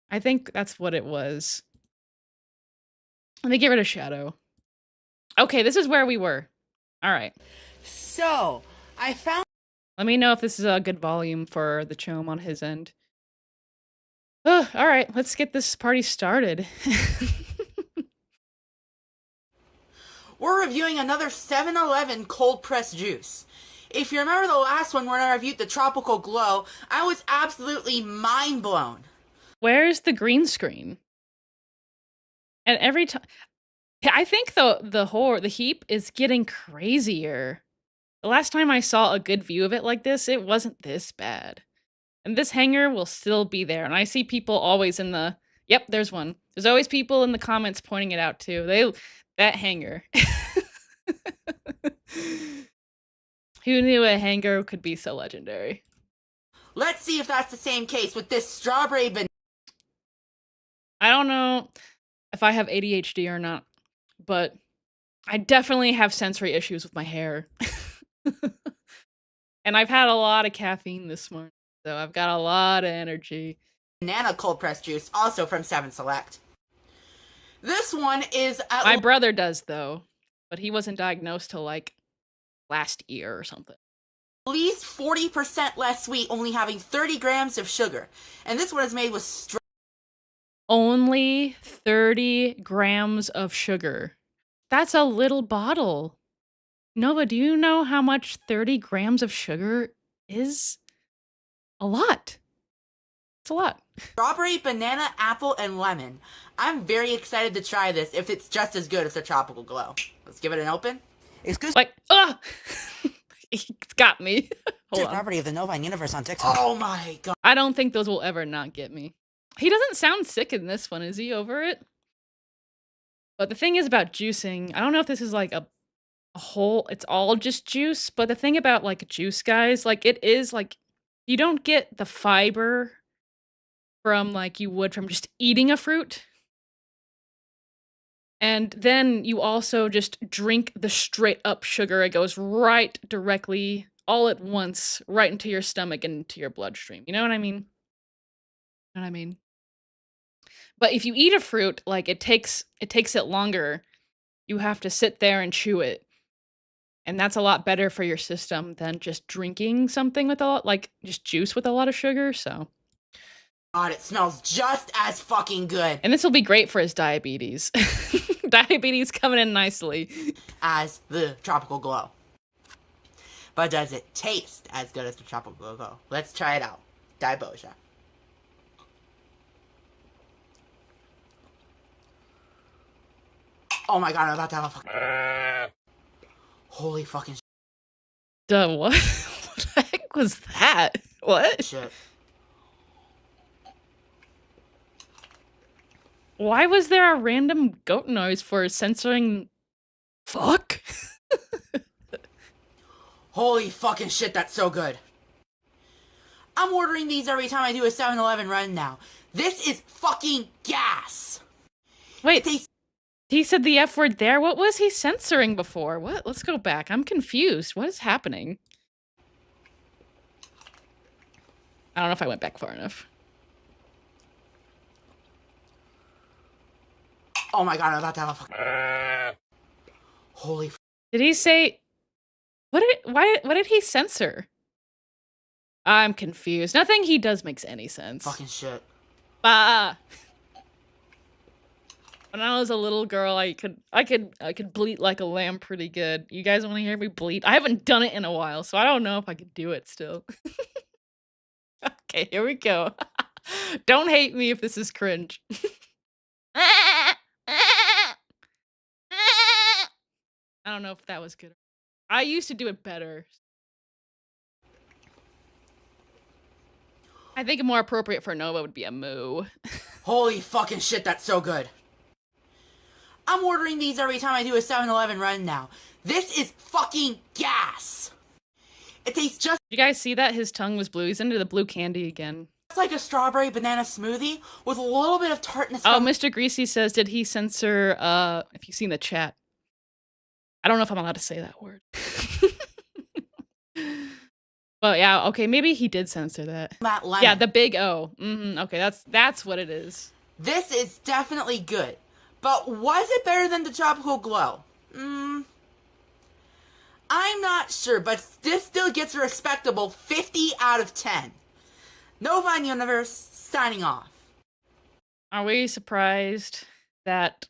I think that's what it was. Let me get rid of Shadow. Okay, this is where we were. All right. So, I found... Let me know if this is a good volume for the Chome on his end. All right, let's get this party started. We're reviewing another 7-Eleven cold pressed juice. If you remember the last one where I reviewed the Tropical Glow, I was absolutely mind blown. Where's the green screen? And every time, I think the heap is getting crazier. The last time I saw a good view of it like this, it wasn't this bad. And this hanger will still be there. And I see people always in the... Yep, there's one. There's always people in the comments pointing it out too. That hanger. Who knew a hanger could be so legendary? Let's see if that's the same case with this strawberry banana. I don't know if I have ADHD or not, but I definitely have sensory issues with my hair. And I've had a lot of caffeine this morning. So I've got a lot of energy. Banana cold pressed juice, also from 7 Select. This one is... My brother does, though. but he wasn't diagnosed till like last year or something. At least 40% less sweet, only having 30 grams of sugar. And this one is made with Only 30 grams of sugar. That's a little bottle. Nova, do you know how much 30 grams of sugar is? A lot. It's a lot. strawberry, banana, apple, and lemon. I'm very excited to try this if it's just as good as the Tropical Glow. Let's give it an open. Exclusive Like, ugh! It's got me. Hold on. property of the Novine universe on TikTok. Oh my god. I don't think those will ever not get me. He doesn't sound sick in this one. Is he over it? But the thing is about juicing, I don't know if this is like a whole, it's all just juice, but the thing about like juice, guys, like it is like, you don't get the fiber from like you would from just eating a fruit. And then you also just drink the straight up sugar. It goes right directly, all at once, right into your stomach and into your bloodstream. You know what I mean? You know what I mean? But if you eat a fruit, like it takes it longer. You have to sit there and chew it. And that's a lot better for your system than just drinking something with a lot, like just juice with a lot of sugar, so. God, it smells just as fucking good And this will be great for his diabetes. Diabetes coming in nicely. as the Tropical Glow. But does it taste as good as the Tropical Glow? Let's try it out. Diboja. Oh my god, I'm about to have a fucking... Holy fucking Duh, what? What the heck was that? What? shit. Why was there a random goat noise for censoring? Fuck? Holy fucking shit, that's so good. I'm ordering these every time I do a 7-Eleven run now. This is fucking gas. Wait, They he said the F word there? What was he censoring before? What? Let's go back. I'm confused. What is happening? I don't know if I went back far enough. Oh my god, I'm about to have a fucking... Holy Did he say... What did he censor? I'm confused. Nothing he does makes any sense. fucking shit. Ah. When I was a little girl, I could bleat like a lamb pretty good. You guys want to hear me bleat? I haven't done it in a while, so I don't know if I could do it still. Okay, here we go. Don't hate me if this is cringe. I don't know if that was good. I used to do it better. I think more appropriate for Nova would be a moo. Holy fucking shit, that's so good. I'm ordering these every time I do a 7-Eleven run now. This is fucking gas. It tastes just Did you guys see that? His tongue was blue. He's into the blue candy again. like a strawberry banana smoothie with a little bit of tartness. Oh, from- Mr. Greasy says, did he censor, if you've seen the chat? I don't know if I'm allowed to say that word. But yeah, okay, maybe he did censor that. that lemon. Yeah, the big O. Okay, that's what it is. This is definitely good. But was it better than the Tropical Glow? I'm not sure, but this still gets a respectable 50 out of 10. Novine Universe, signing off. Are we surprised that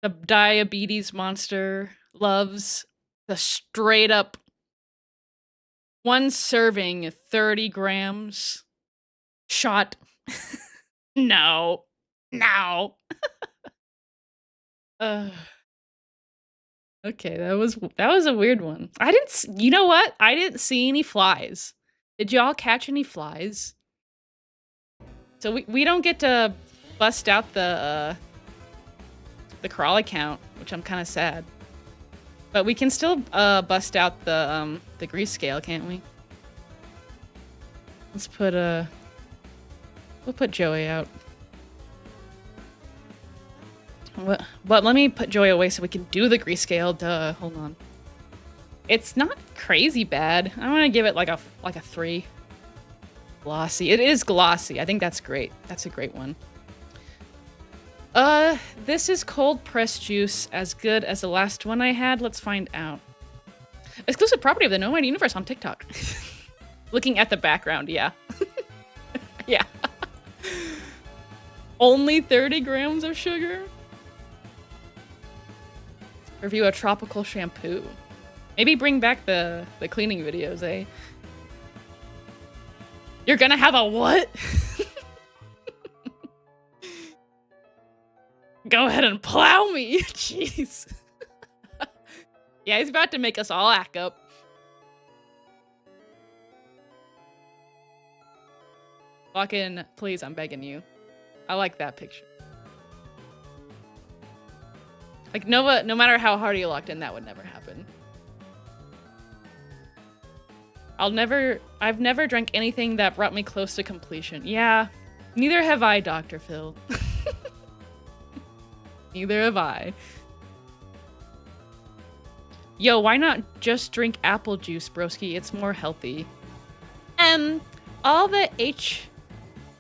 the diabetes monster loves the straight up one serving 30 grams shot? No. No. Okay, that was a weird one. You know what? I didn't see any flies. Did y'all catch any flies? So we don't get to bust out the crawl count, which I'm kind of sad. But we can still bust out the grease scale, can't we? Let's put we'll put Joey out. But let me put Joey away so we can do the grease scale. Duh, hold on. It's not crazy bad. I'm gonna give it like a 3. Glossy. It is glossy. I think that's great. That's a great one. This is cold pressed juice, as good as the last one I had. Let's find out. Exclusive property of the No Mind Universe on TikTok. Looking at the background, yeah. Yeah. Only 30 grams of sugar? Review a tropical shampoo. Maybe bring back the cleaning videos, eh? You're gonna have a what? Go ahead and plow me. Jeez. Yeah, he's about to make us all act up. Walk in, please, I'm begging you. I like that picture. Like, Nova, no matter how hard you locked in, that would never happen. I've never drank anything that brought me close to completion. Yeah, neither have I, Dr. Phil. Neither have I. Yo, why not just drink apple juice, broski? It's more healthy. All the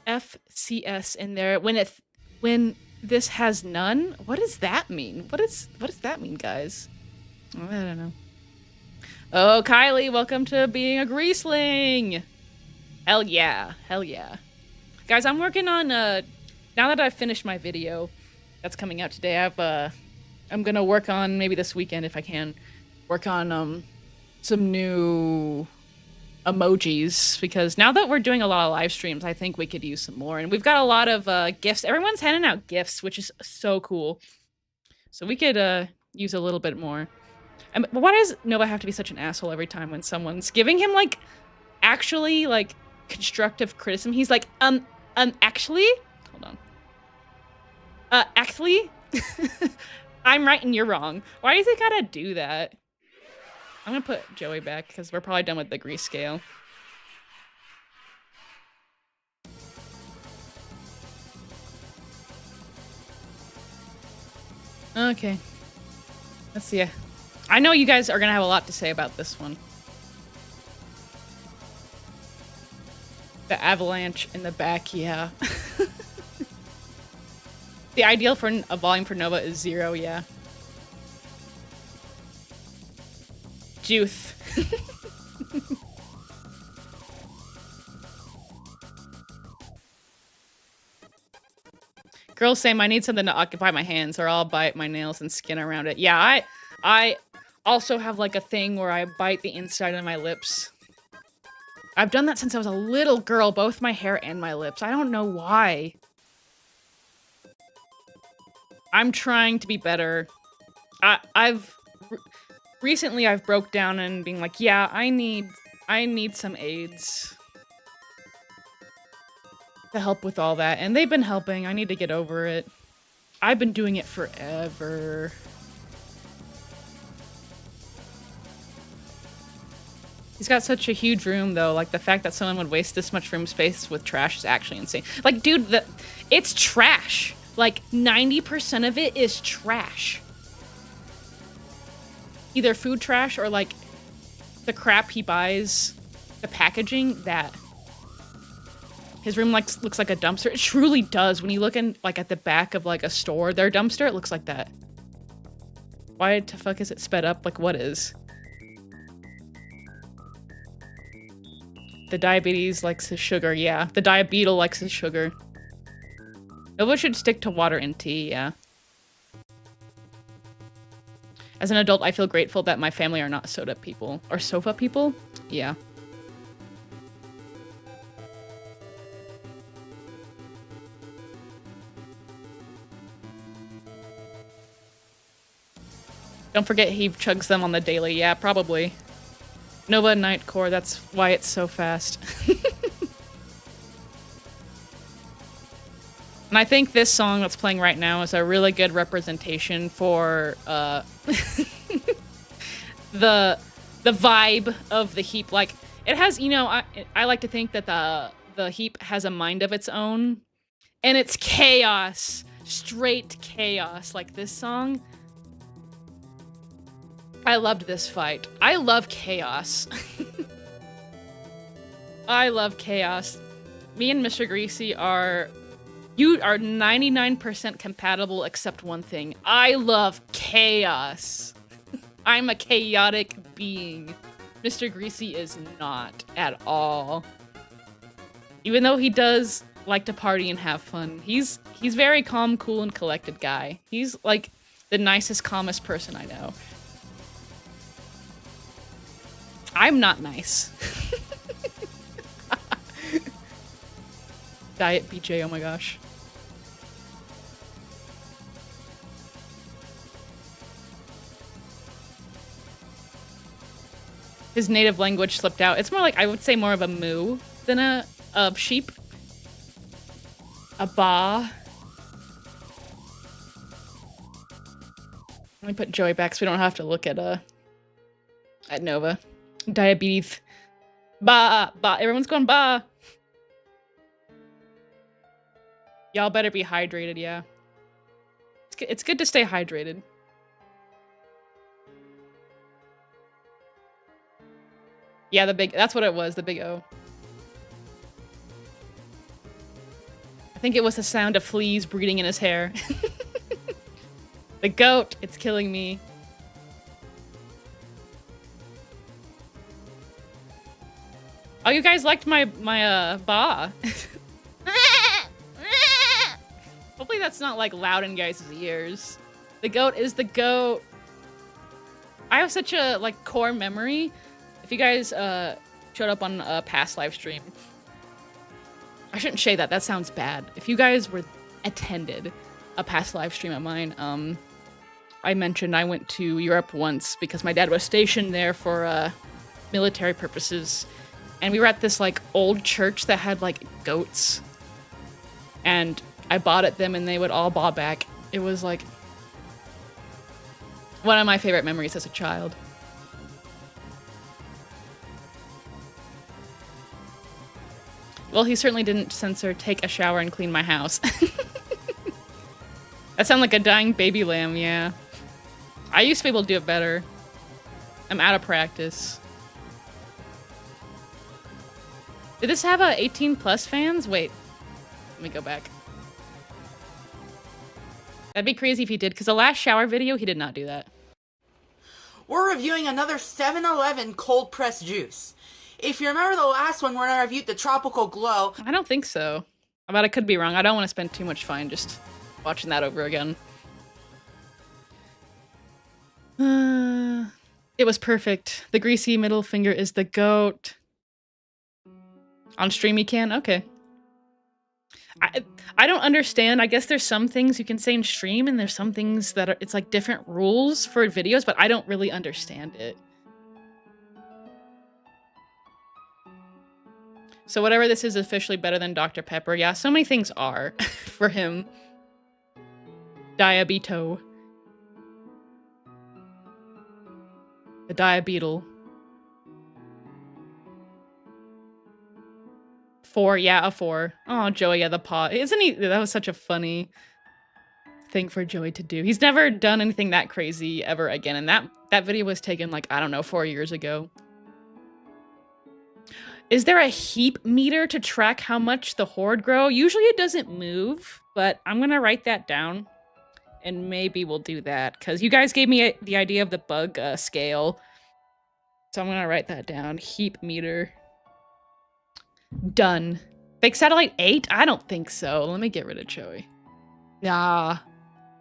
HFCS in there, when this has none? What does that mean? What does that mean, guys? I don't know. Oh, Kylie, welcome to being a greaseling. Hell yeah. Hell yeah. Guys, I'm working on now that I've finished my video that's coming out today, I'm gonna work on, maybe this weekend if I can, work on some new emojis, because now that we're doing a lot of live streams, I think we could use some more. And we've got a lot of gifts. Everyone's handing out gifts, which is so cool. So we could use a little bit more. But why does Nova have to be such an asshole every time when someone's giving him, like, actually, like, constructive criticism? He's like, actually? Hold on. Actually? I'm right and you're wrong. Why does he gotta do that? I'm gonna put Joey back, because we're probably done with the grease scale. Okay. Let's see. I know you guys are gonna have a lot to say about this one. The avalanche in the back, yeah. The ideal for a volume for Nova is 0, yeah. Juice. Girls say I need something to occupy my hands or I'll bite my nails and skin around it. Yeah, I also have like a thing where I bite the inside of my lips. I've done that since I was a little girl, both my hair and my lips. I don't know why. I'm trying to be better. Recently I've broke down and being like, yeah, I need some aids to help with all that, and they've been helping. I need to get over it. I've been doing it forever. He's got such a huge room, though. Like, the fact that someone would waste this much room space with trash is actually insane. Like, dude, it's trash. Like, 90% of it is trash. Either food trash or, like, the crap he buys, the packaging, that. His room, like, looks like a dumpster. It truly does. When you look in, like, at the back of, like, a store, their dumpster, it looks like that. Why the fuck is it sped up? Like, what is? The diabetes likes his sugar, yeah. The diabeetle likes his sugar. Nova should stick to water and tea, yeah. As an adult, I feel grateful that my family are not soda people. Or sofa people? Yeah. Don't forget he chugs them on the daily. Yeah, probably. Nova Nightcore, that's why it's so fast. And I think this song that's playing right now is a really good representation for the vibe of the heap. Like, it has, you know, I like to think that the heap has a mind of its own, and it's chaos, straight chaos. Like this song, I loved this fight. I love chaos. I love chaos. Me and Mr. Greasy are You are 99% compatible except one thing. I love chaos. I'm a chaotic being. Mr. Greasy is not at all. Even though he does like to party and have fun, he's very calm, cool, and collected guy. He's like the nicest, calmest person I know. I'm not nice. Diet BJ, oh my gosh. His native language slipped out. It's more like, I would say more of a moo than a sheep. A ba. Let me put Joey back so we don't have to look at Nova. Diabetes. Ba, ba. Everyone's going ba. Y'all better be hydrated, yeah. It's good to stay hydrated. Yeah, that's what it was, the big O. I think it was the sound of fleas breeding in his hair. The goat, it's killing me. Oh, you guys liked my ba. Hopefully that's not like loud in guys' ears. The goat is the goat. I have such a like core memory. If you guys showed up on a past live stream, I shouldn't say that. That sounds bad. If you guys attended a past live stream of mine, I mentioned I went to Europe once because my dad was stationed there for military purposes, and we were at this like old church that had like goats, and I bought at them and they would all baw back. It was like one of my favorite memories as a child. Well, he certainly didn't censor take a shower and clean my house. That sounded like a dying baby lamb, yeah. I used to be able to do it better. I'm out of practice. Did this have 18 plus fans? Wait, let me go back. That'd be crazy if he did, because the last shower video, he did not do that. We're reviewing another 7-Eleven cold pressed juice. If you remember the last one where I reviewed the Tropical Glow... I don't think so. But I could be wrong. I don't want to spend too much time just watching that over again. It was perfect. The greasy middle finger is the goat. On stream you can? Okay. I don't understand. I guess there's some things you can say in stream and there's some things that it's like different rules for videos, but I don't really understand it. So whatever this is officially better than Dr. Pepper. Yeah, so many things are for him. Diabeto. The diabetal. 4, yeah, a 4. Oh, Joey, yeah, the paw. Isn't he? That was such a funny thing for Joey to do. He's never done anything that crazy ever again. And that video was taken like, I don't know, 4 years ago. Is there a heap meter to track how much the horde grow? Usually it doesn't move, but I'm going to write that down. And maybe we'll do that. Because you guys gave me the idea of the bug scale. So I'm going to write that down. Heap meter. Done. Fake Satellite 8? I don't think so. Let me get rid of Joey. Nah.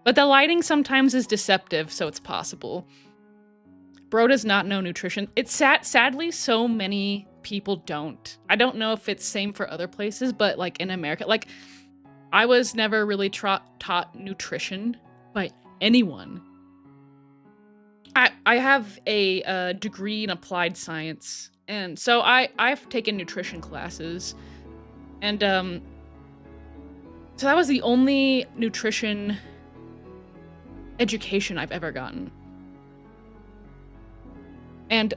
But the lighting sometimes is deceptive, so it's possible. Bro does not know nutrition. It's sadly, so many people don't. I don't know if it's same for other places, but like in America, like I was never really taught nutrition by anyone. I have a degree in applied science, and so I've taken nutrition classes, and so that was the only nutrition education I've ever gotten. And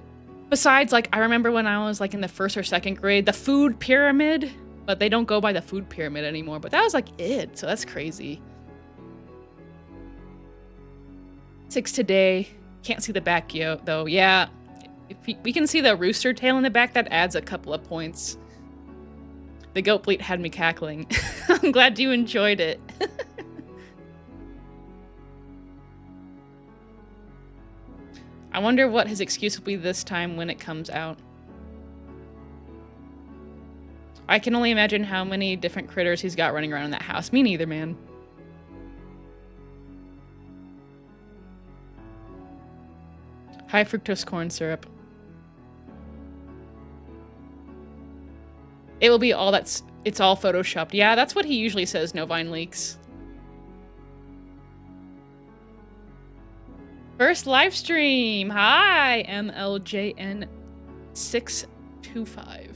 besides, like, I remember when I was like in the 1st or 2nd grade, the food pyramid, but they don't go by the food pyramid anymore, but that was like it, so that's crazy. 6 today. Can't see the back though. Yeah, if we can see the rooster tail in the back, that adds a couple of points. The goat bleat had me cackling. I'm glad you enjoyed it. I wonder what his excuse will be this time when it comes out. I can only imagine how many different critters he's got running around in that house. Me neither, man. High fructose corn syrup. It will be all it's all photoshopped. Yeah, that's what he usually says, no Vine leaks. First live stream. Hi, MLJN625.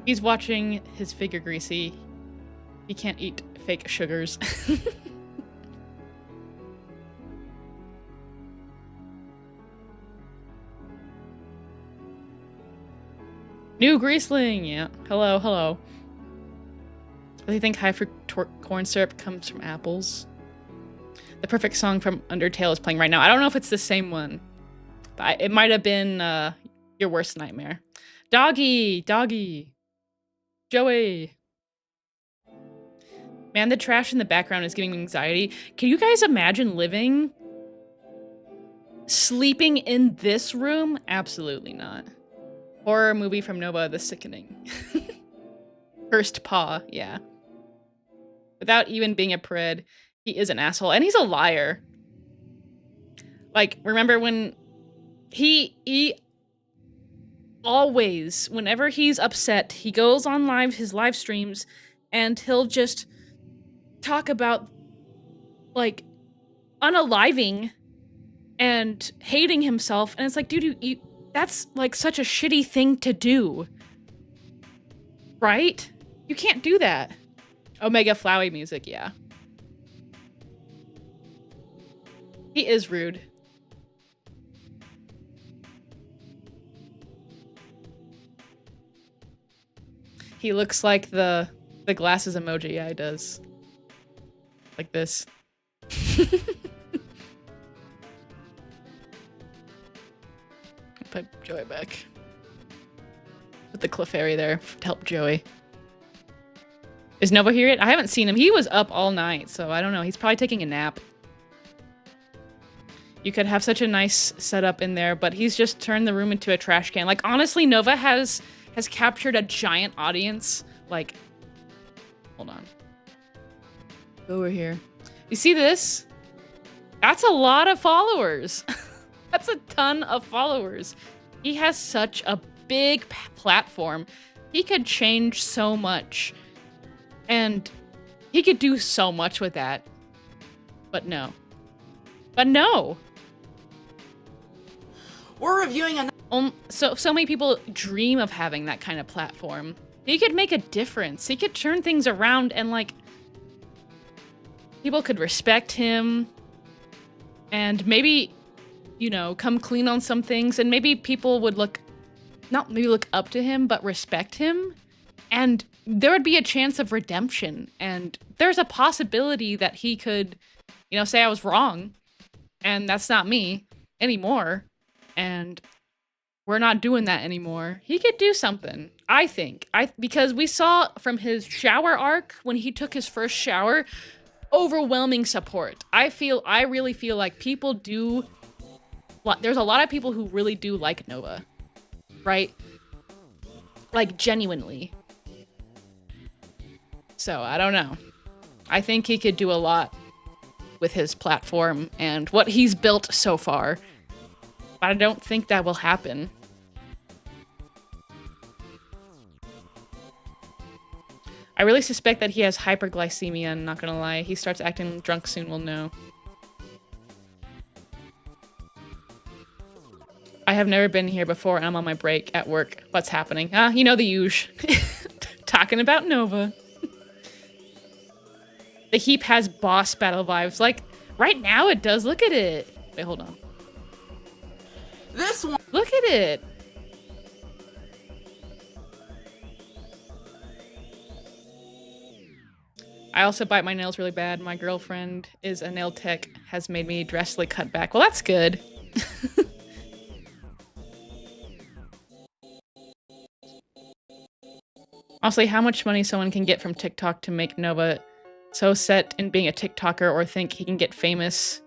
He's watching his figure, Greasy. He can't eat fake sugars. New Greasling! Yeah. Hello, hello. Do you think high fructose corn syrup comes from apples? The perfect song from Undertale is playing right now. I don't know if it's the same one. But it might have been Your Worst Nightmare. Doggy! Doggy! Joey! Man, the trash in the background is giving me anxiety. Can you guys imagine sleeping in this room? Absolutely not. Horror movie from Nova, The Sickening. Cursed Paw, yeah. Without even being a pred, he is an asshole. And he's a liar. Like, remember when he always, whenever he's upset, he goes on his live streams, and he'll just talk about, like, unaliving and hating himself. And it's like, dude, that's, like, such a shitty thing to do. Right? You can't do that. Omega Flowey music, yeah. He is rude. He looks like the glasses emoji. Yeah, he does. Like this. Put Joey back. Put the Clefairy there to help Joey. Is Nova here yet? I haven't seen him. He was up all night, so I don't know. He's probably taking a nap. You could have such a nice setup in there, but he's just turned the room into a trash can. Like, honestly, Nova has captured a giant audience. Like, hold on. Over here. You see this? That's a lot of followers. That's a ton of followers. He has such a big platform. He could change so much. And he could do so much with that. But no. But no. We're reviewing a so many people dream of having that kind of platform. He could make a difference. He could turn things around and, like, people could respect him and maybe, you know, come clean on some things, and maybe people would not maybe look up to him, but respect him, and there would be a chance of redemption, and there's a possibility that he could, you know, say I was wrong and that's not me anymore, and we're not doing that anymore. He could do something, I think. Because we saw from his shower arc, when he took his first shower, overwhelming support. I really feel like people do... There's a lot of people who really do like Nova. Right? Like, genuinely. So, I don't know. I think he could do a lot with his platform and what he's built so far. But I don't think that will happen. I really suspect that he has hyperglycemia, I'm not gonna lie. He starts acting drunk soon, we'll know. I have never been here before and I'm on my break at work. What's happening? You know the usual. Talking about Nova. The heap has boss battle vibes. Like, right now it does. Look at it. Wait, hold on. This one. Look at it. I also bite my nails really bad. My girlfriend is a nail tech, has made me drastically cut back. Well, that's good. Honestly, how much money someone can get from TikTok to make Nova so set in being a TikToker or think he can get famous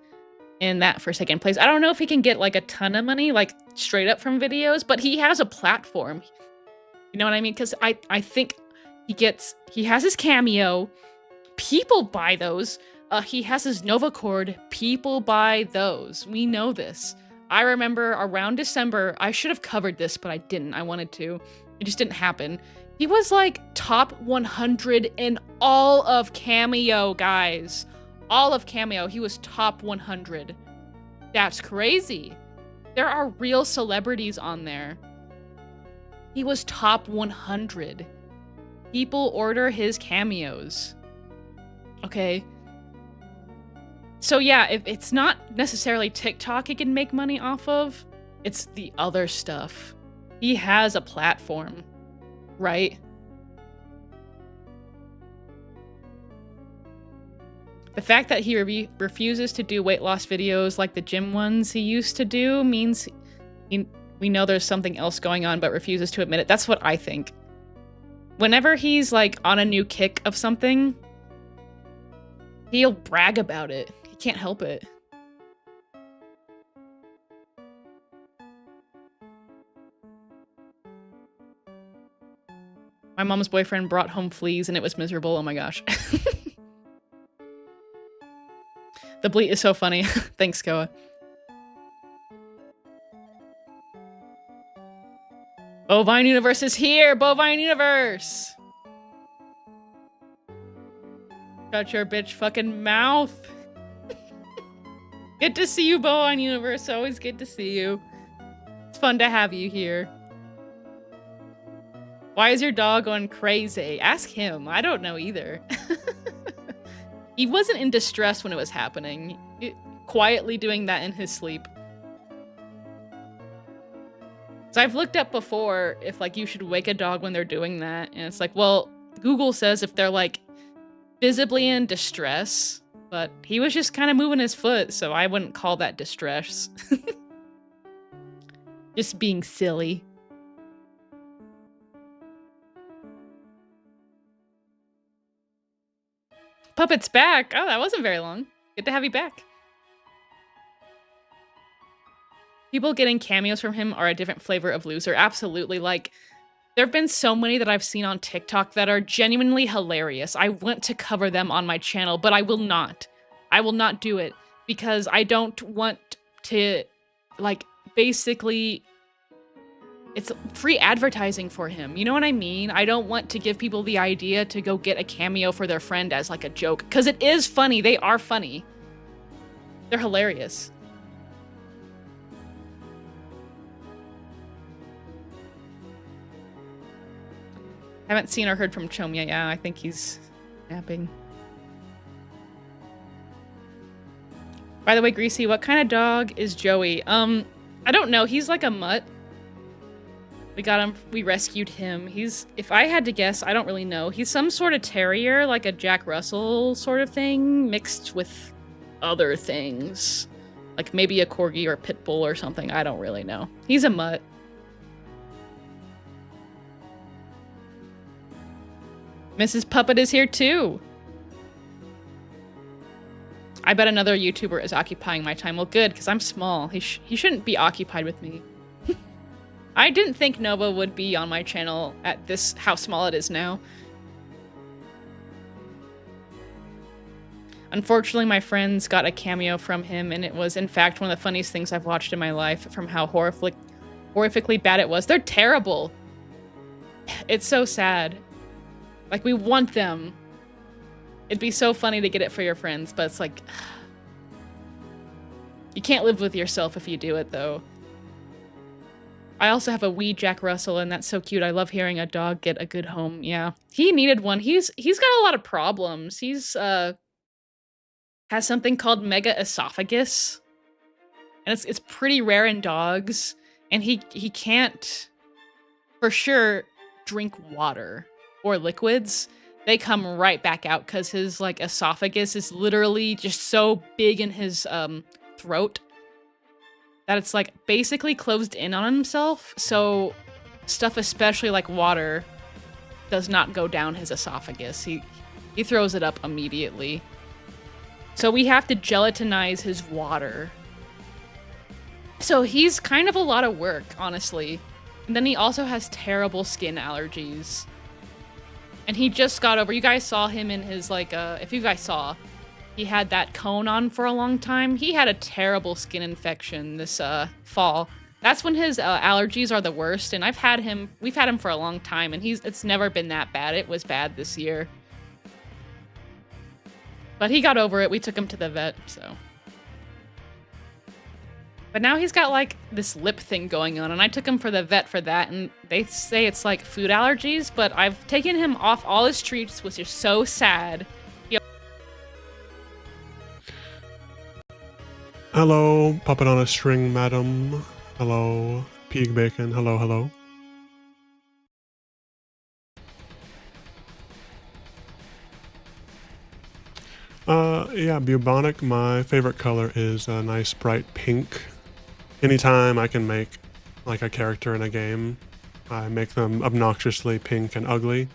in that for second place. I don't know if he can get like a ton of money, like straight up from videos, but he has a platform. You know what I mean? Because I think he has his Cameo. People buy those. He has his Nova Cord. People buy those. We know this. I remember around December, I should have covered this, but I didn't. I wanted to. It just didn't happen. He was like top 100 in all of Cameo, guys. All of Cameo, he was top 100. That's crazy. There are real celebrities on there. He was top 100. People order his cameos. Okay. So yeah, if it's not necessarily TikTok he can make money off of, it's the other stuff. He has a platform, right? The fact that he refuses to do weight loss videos like the gym ones he used to do means we know there's something else going on, but refuses to admit it. That's what I think. Whenever he's like on a new kick of something, he'll brag about it. He can't help it. My mom's boyfriend brought home fleas and it was miserable. Oh my gosh. The bleat is so funny. Thanks, Koa. Bovine Universe is here! Bovine Universe! Shut your bitch fucking mouth. Good to see you, Bovine Universe. Always good to see you. It's fun to have you here. Why is your dog going crazy? Ask him. I don't know either. He wasn't in distress when it was happening. Quietly doing that in his sleep. So I've looked up before if like you should wake a dog when they're doing that. And it's like, well, Google says if they're like visibly in distress, but he was just kind of moving his foot, so I wouldn't call that distress. Just being silly. Puppet's back. Oh, that wasn't very long. Good to have you back. People getting cameos from him are a different flavor of loser. Absolutely. Like, there have been so many that I've seen on TikTok that are genuinely hilarious. I want to cover them on my channel, but I will not. I will not do it because I don't want to, like, basically... It's free advertising for him. You know what I mean? I don't want to give people the idea to go get a cameo for their friend as like a joke. Because it is funny. They are funny. They're hilarious. Haven't seen or heard from Chom yet. Yeah, I think he's napping. By the way, Greasy, what kind of dog is Joey? I don't know. He's like a mutt. We got him, we rescued him. He's, if I had to guess, I don't really know. He's some sort of terrier, like a Jack Russell sort of thing, mixed with other things. Like maybe a corgi or a pit bull or something, I don't really know. He's a mutt. Mrs. Puppet is here too. I bet another YouTuber is occupying my time. Well, good, because I'm small. He shouldn't be occupied with me. I didn't think Nova would be on my channel at this, how small it is now. Unfortunately, my friends got a cameo from him, and it was, in fact, one of the funniest things I've watched in my life from how horrifically bad it was. They're terrible. It's so sad. Like, we want them. It'd be so funny to get it for your friends, but it's like... You can't live with yourself if you do it, though. I also have a wee Jack Russell, and that's so cute. I love hearing a dog get a good home. Yeah. He needed one. He's got a lot of problems. He's, has something called mega esophagus. And it's pretty rare in dogs. And he can't, for sure, drink water or liquids. they come right back out because his like esophagus is literally just so big in his throat that it's like basically closed in on himself. So stuff, especially like water, does not go down his esophagus. He throws it up immediately. So we have to gelatinize his water. So he's kind of a lot of work, honestly. And then he also has terrible skin allergies. And he just got over, you guys saw him in his like, if you guys saw, he had that cone on for a long time. He had a terrible skin infection this fall. That's when his allergies are the worst. And we've had him for a long time, and it's never been that bad. It was bad this year. But he got over it. We took him to the vet, so. But now he's got like this lip thing going on, and I took him for the vet for that, and they say it's like food allergies, but I've taken him off all his treats, which is so sad. Hello, puppet on a string, madam. Hello, pig bacon. Hello, hello. Yeah, bubonic. My favorite color is a nice bright pink. Anytime I can make like a character in a game, I make them obnoxiously pink and ugly.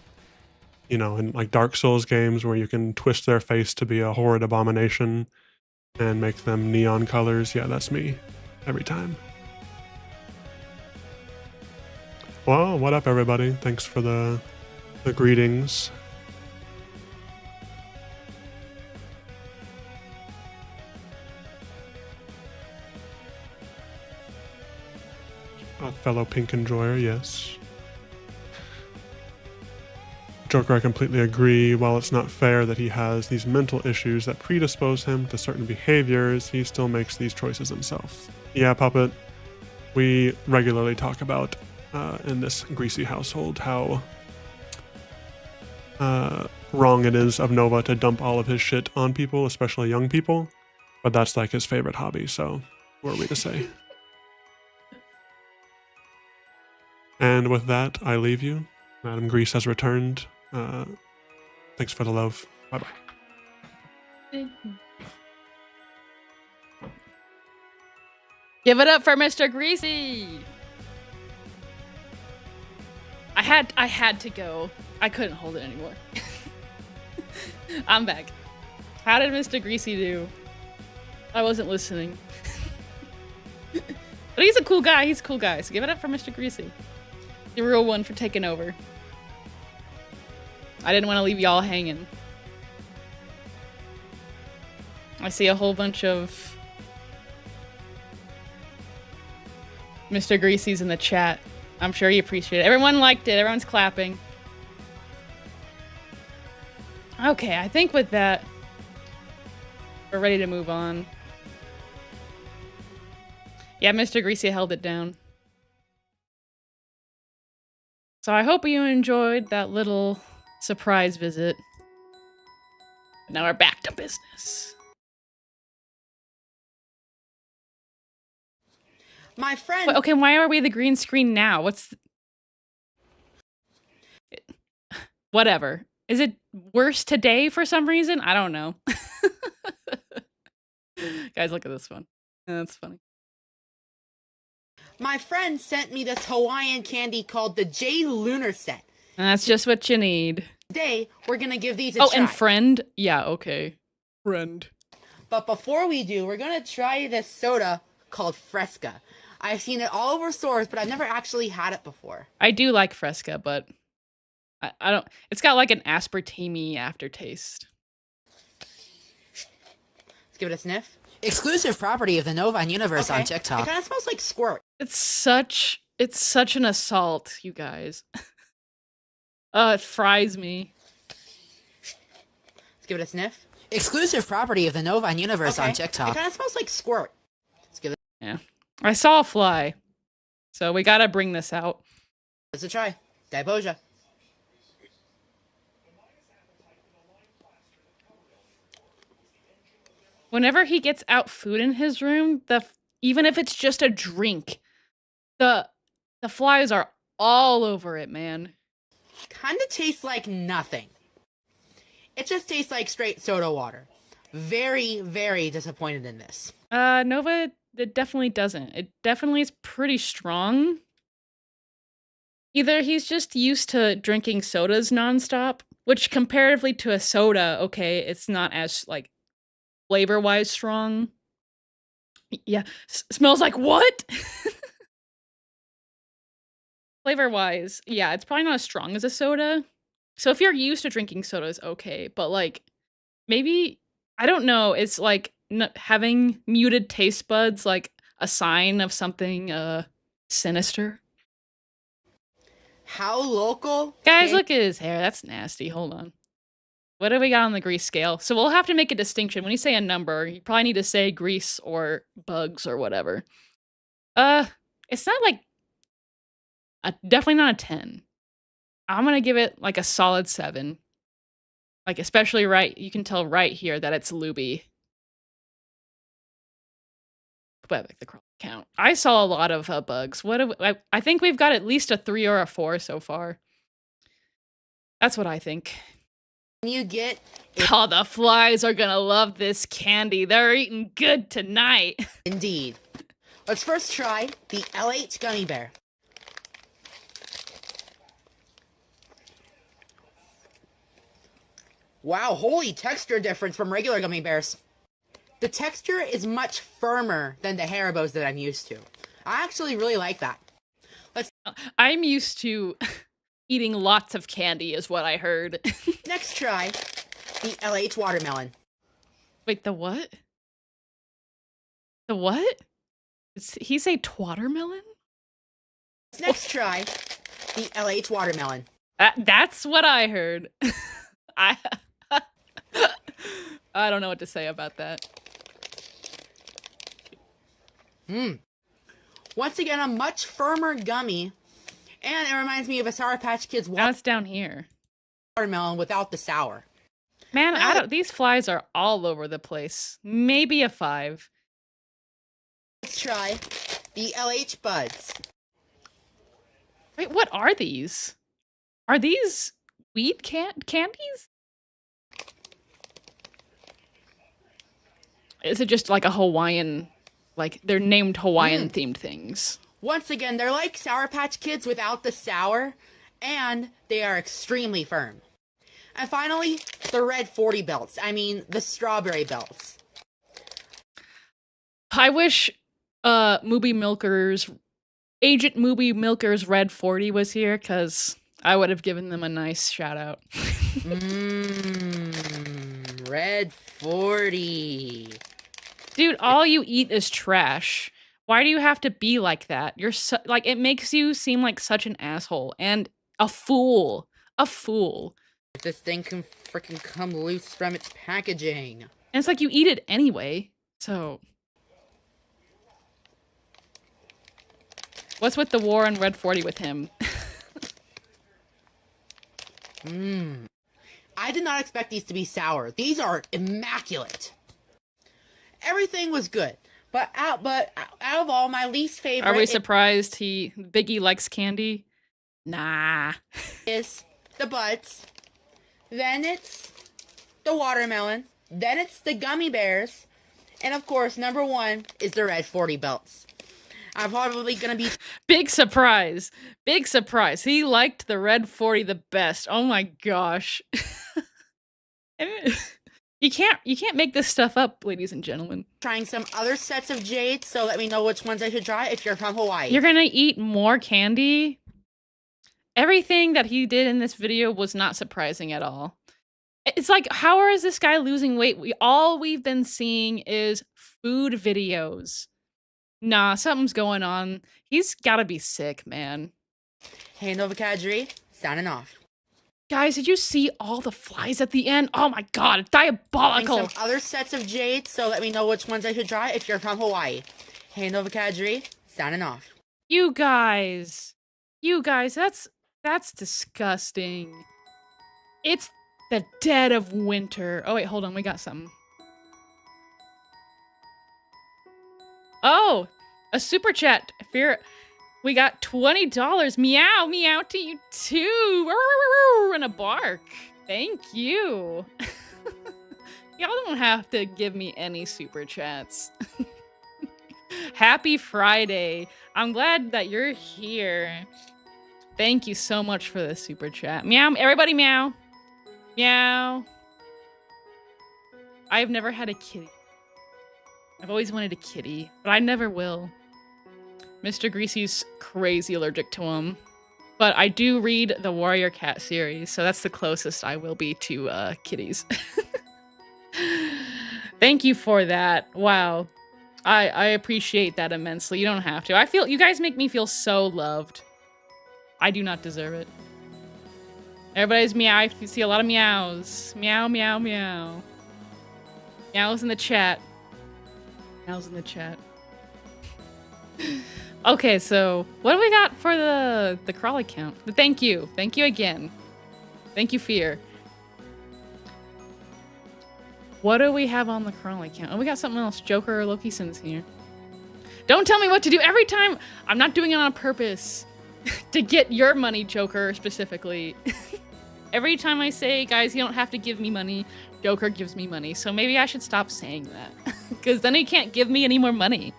You know, in like Dark Souls games where you can twist their face to be a horrid abomination and make them neon colors. Yeah, that's me every time. Well, what up, everybody? Thanks for the greetings. A fellow pink enjoyer, yes. Joker, I completely agree. While it's not fair that he has these mental issues that predispose him to certain behaviors, he still makes these choices himself. Yeah, Puppet, we regularly talk about in this Greasy household how wrong it is of Nova to dump all of his shit on people, especially young people. But that's like his favorite hobby, so what are we to say? And with that, I leave you. Madam Grease has returned. Thanks for the love. Bye-bye. Give it up for Mr. Greasy! I had to go. I couldn't hold it anymore. I'm back. How did Mr. Greasy do? I wasn't listening. But he's a cool guy. He's a cool guy. So give it up for Mr. Greasy. The real one for taking over. I didn't want to leave y'all hanging. I see a whole bunch of Mr. Greasy's in the chat. I'm sure you appreciate it. Everyone liked it. Everyone's clapping. Okay, I think with that, we're ready to move on. Yeah, Mr. Greasy held it down. So I hope you enjoyed that little surprise visit. Now we're back to business. My friend. Wait, okay, why are we the green screen now? Whatever. Is it worse today for some reason? I don't know. Guys, look at this one. That's funny. My friend sent me this Hawaiian candy called the J Lunar Set. And that's just what you need. Today, we're gonna give these a try. Oh, and friend? Yeah, okay. Friend. But before we do, we're gonna try this soda called Fresca. I've seen it all over stores, but I've never actually had it before. I do like Fresca, but I don't. It's got like an aspartame aftertaste. Let's give it a sniff. Exclusive property of the Novine universe on TikTok. It kind of smells like squirt. It's such an assault, you guys. It fries me. Let's give it a sniff. Exclusive property of the Novine universe on TikTok. It kind of smells like squirt. Let's give it. Yeah, I saw a fly, so we gotta bring this out. Let's try. Daiboja. Whenever he gets out food in his room, even if it's just a drink, the flies are all over it, man. Kind of tastes like nothing. It just tastes like straight soda water. Very, very disappointed in this. Nova, it definitely doesn't. It definitely is pretty strong. Either he's just used to drinking sodas nonstop, which comparatively to a soda, okay, it's not as, like, flavor-wise strong. Yeah, smells like what? Flavor-wise, yeah, it's probably not as strong as a soda. So if you're used to drinking sodas, okay, but, like, maybe, I don't know, it's like having muted taste buds, like, a sign of something, sinister? How local? Guys, can- look at his hair, that's nasty, hold on. What do we got on the grease scale? So we'll have to make a distinction. When you say a number, you probably need to say grease or bugs or whatever. It's not like definitely not a 10. I'm gonna give it like a solid 7. Like, especially right, you can tell right here that it's looby. But like the crawl count. I saw a lot of bugs. What have, I think we've got at least a 3 or a 4 so far. That's what I think. you get Oh, the flies are gonna love this candy. They're eating good tonight. indeed. Let's first try the L8 gummy bear. Wow, holy texture difference from regular gummy bears. The texture is much firmer than the Haribos that I'm used to. I actually really like that. I'm used to eating lots of candy, is what I heard. Next try the L8 watermelon. Wait, the what? The what? He say twatermelon? Next try the L8 watermelon. That's what I heard. I I don't know what to say about that. Once again, a much firmer gummy, and it reminds me of a Sour Patch Kids Now it's down here. watermelon without the sour. Man, I don't, these flies are all over the place. Maybe a 5. Let's try the LH buds. Wait, what are these? Are these weed candies? Is it just like a Hawaiian, like they're named Hawaiian themed things? Once again, they're like Sour Patch Kids without the sour, and they are extremely firm. And finally, the red 40 belts. I mean, the strawberry belts. I wish Mooby Milker's Agent Mooby Milker's Red 40 was here, because I would have given them a nice shout out. Red 40. Dude, all you eat is trash. Why do you have to be like that? You're like, it makes you seem like such an asshole and a fool. A fool. This thing can freaking come loose from its packaging. And it's like you eat it anyway. So what's with the war on Red 40 with him? I did not expect these to be sour. These are immaculate. Everything was good. But out of all, my least favorite Are we surprised Biggie likes candy? Nah. is the buds. Then it's the watermelon. Then it's the gummy bears. And of course, number 1 is the red 40 belts. I'm probably gonna be Big surprise. Big surprise. He liked the Red 40 the best. Oh my gosh. You can't make this stuff up, ladies and gentlemen. trying some other sets of jades, so let me know which ones I should try if you're from Hawaii. You're gonna eat more candy? Everything that he did in this video was not surprising at all. It's like, how is this guy losing weight? All we've been seeing is food videos. Nah, something's going on. He's gotta be sick, man. Hey, Nova Kadri, signing off. Guys, did you see all the flies at the end? Oh my god, it's Trying diabolical! some other sets of jades, so let me know which ones I should try if you're from Hawaii. Hey, Nova Kadri, signing off. You guys, that's disgusting. It's the dead of winter. Oh wait, hold on, we got something. Oh, a super chat. We got $20. Meow, meow to you too. And a bark. Thank you. Y'all don't have to give me any super chats. Happy Friday. I'm glad that you're here. Thank you so much for the super chat. Meow. Everybody meow. Meow. I've never had a kitty. I've always wanted a kitty, but I never will. Mr. Greasy's crazy allergic to them. But I do read the Warrior Cat series, so that's the closest I will be to kitties. Thank you for that. Wow. I appreciate that immensely. You don't have to. I feel you guys make me feel so loved. I do not deserve it. Everybody's meow. I see a lot of meows. Meow, meow, meow. Meows in the chat. Meows in the chat. Okay, so what do we got for the crawl account? Thank you. Thank you again. Thank you, Fear. What do we have on the crawl account? Oh, we got something else. Joker or Loki Sin's here. Don't tell me what to do every time. I'm not doing it on purpose. To get your money, Joker, specifically. Every time I say, guys, you don't have to give me money, Joker gives me money. So maybe I should stop saying that. Because then he can't give me any more money.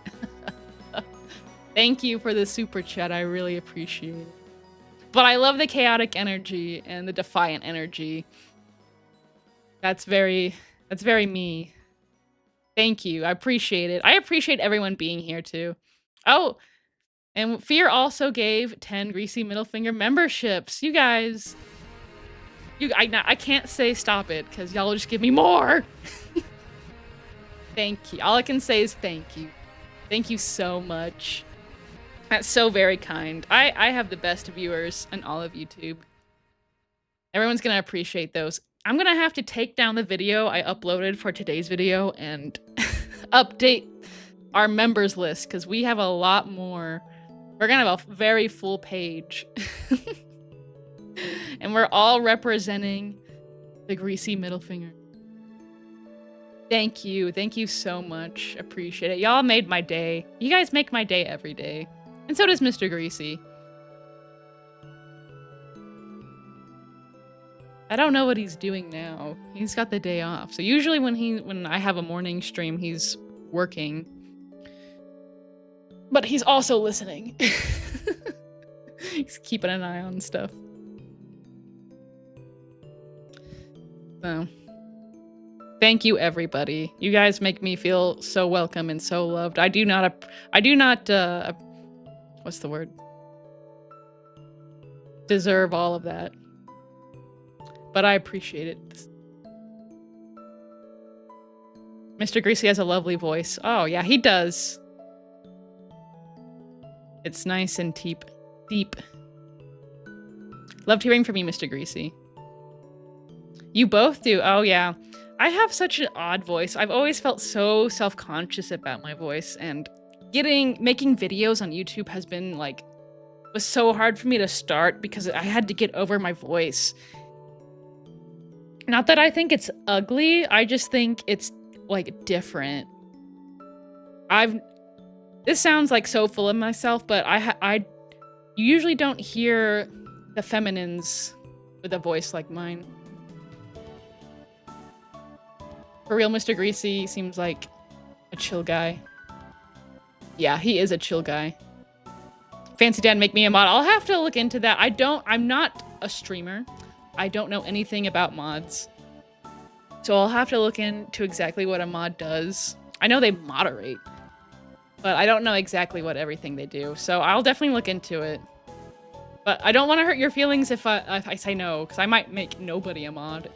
Thank you for the super chat. I really appreciate it. But I love the chaotic energy and the defiant energy. That's very me. Thank you. I appreciate it. I appreciate everyone being here too. Oh, and Fear also gave 10 Greasy Middle Finger memberships. You guys, I can't say stop it because y'all will just give me more. Thank you. All I can say is thank you. Thank you so much. That's so very kind. I have the best viewers in all of YouTube. Everyone's gonna appreciate those. I'm gonna have to take down the video I uploaded for today's video and update our members list because we have a lot more. We're gonna have a very full page. And we're all representing the Greasy Middle Finger. Thank you. Thank you so much. Appreciate it. Y'all made my day. You guys make my day every day. And so does Mr. Greasy. I don't know what he's doing now. He's got the day off. So usually when I have a morning stream, he's working. But he's also listening. He's keeping an eye on stuff. So, thank you everybody. You guys make me feel so welcome and so loved. I do not what's the word? Deserve all of that. But I appreciate it. Mr. Greasy has a lovely voice. Oh, yeah, he does. It's nice and deep. Loved hearing from you, Mr. Greasy. You both do. Oh, yeah. I have such an odd voice. I've always felt so self-conscious about my voice, and making videos on YouTube has been was so hard for me to start because I had to get over my voice. Not that I think it's ugly, I just think it's different. This sounds so full of myself, but you usually don't hear the feminines with a voice like mine. For real, Mr. Greasy seems like a chill guy. Yeah, he is a chill guy. Fancy Dan, make me a mod. I'll have to look into that. I'm not a streamer. I don't know anything about mods. So I'll have to look into exactly what a mod does. I know they moderate, but I don't know exactly what everything they do. So I'll definitely look into it. But I don't want to hurt your feelings if I say no, because I might make nobody a mod.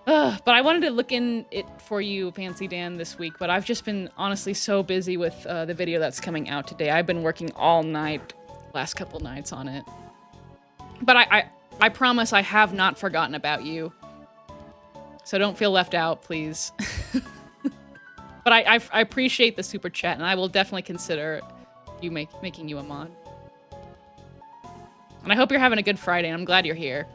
But I wanted to look in it for you, Fancy Dan, this week, but I've just been honestly so busy with the video that's coming out today. I've been working all night, last couple nights on it. But I promise I have not forgotten about you. So don't feel left out, please. But I appreciate the super chat, and I will definitely consider making you a mod. And I hope you're having a good Friday, and I'm glad you're here.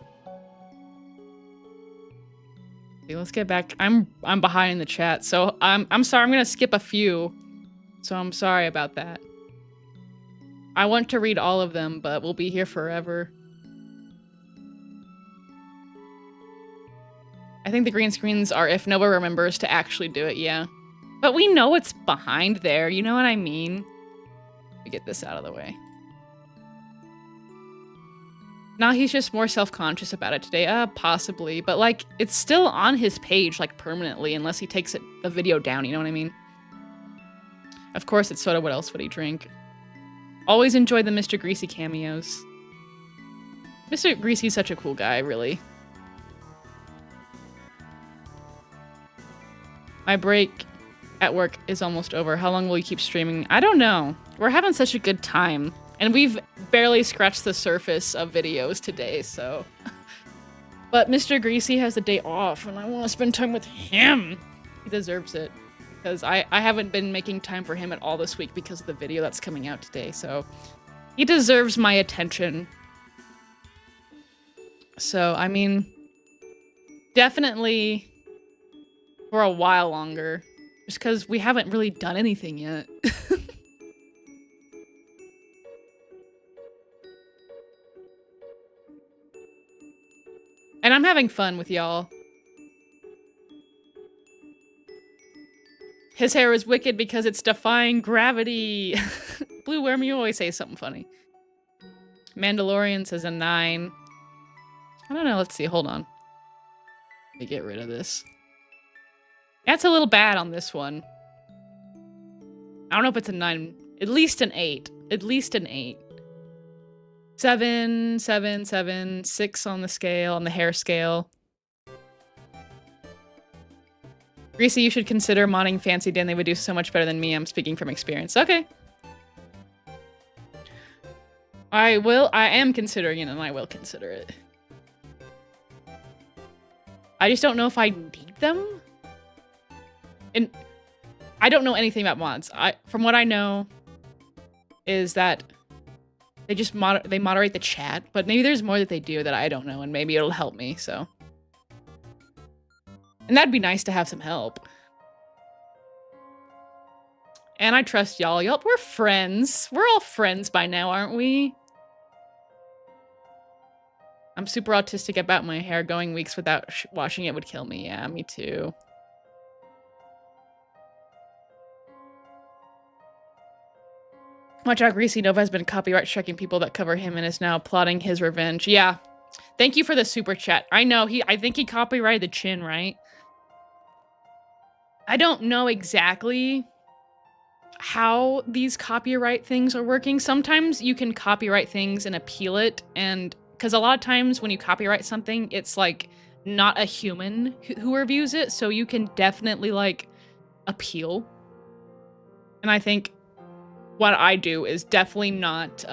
Okay, let's get back. I'm behind in the chat, so I'm sorry. I'm gonna skip a few, so I'm sorry about that. I want to read all of them, but we'll be here forever. I think the green screens are if Nova remembers to actually do it, yeah. But we know it's behind there, you know what I mean? Let me get this out of the way. Now he's just more self-conscious about it today. Possibly. But, like, it's still on his page, like, permanently, unless he takes the video down, you know what I mean? Of course, it's soda. What else would he drink? Always enjoy the Mr. Greasy cameos. Mr. Greasy's such a cool guy, really. My break at work is almost over. How long will you keep streaming? I don't know. We're having such a good time. And we've barely scratched the surface of videos today, so... But Mr. Greasy has the day off, and I want to spend time with him. He deserves it. Because I haven't been making time for him at all this week because of the video that's coming out today, so... He deserves my attention. So, I mean... Definitely... For a while longer. Just because we haven't really done anything yet. And I'm having fun with y'all. His hair is wicked because it's defying gravity. Blue Worm, you always say something funny. Mandalorian says a 9. I don't know, let's see, hold on. Let me get rid of this. That's a little bad on this one. I don't know if it's a 9. At least an 8. At least an 8. 7, 7, 7, 6 on the scale, on the hair scale. Greasy, you should consider modding Fancy Dan. They would do so much better than me. I'm speaking from experience. Okay. I am considering it, and I will consider it. I just don't know if I need them. And I don't know anything about mods. From what I know is that they just moderate the chat, but maybe there's more that they do that I don't know, and maybe it'll help me, so. And that'd be nice to have some help. And I trust y'all. Y'all, we're friends. We're all friends by now, aren't we? I'm super autistic about my hair. Going weeks without washing it would kill me. Yeah, me too. Watch out, Greasy. Nova has been copyright striking people that cover him and is now plotting his revenge. Yeah. Thank you for the super chat. I know, I think he copyrighted the chin, right? I don't know exactly how these copyright things are working. Sometimes you can copyright things and appeal it, and because a lot of times when you copyright something, it's like not a human who reviews it, so you can definitely like appeal. And I think what I do is definitely not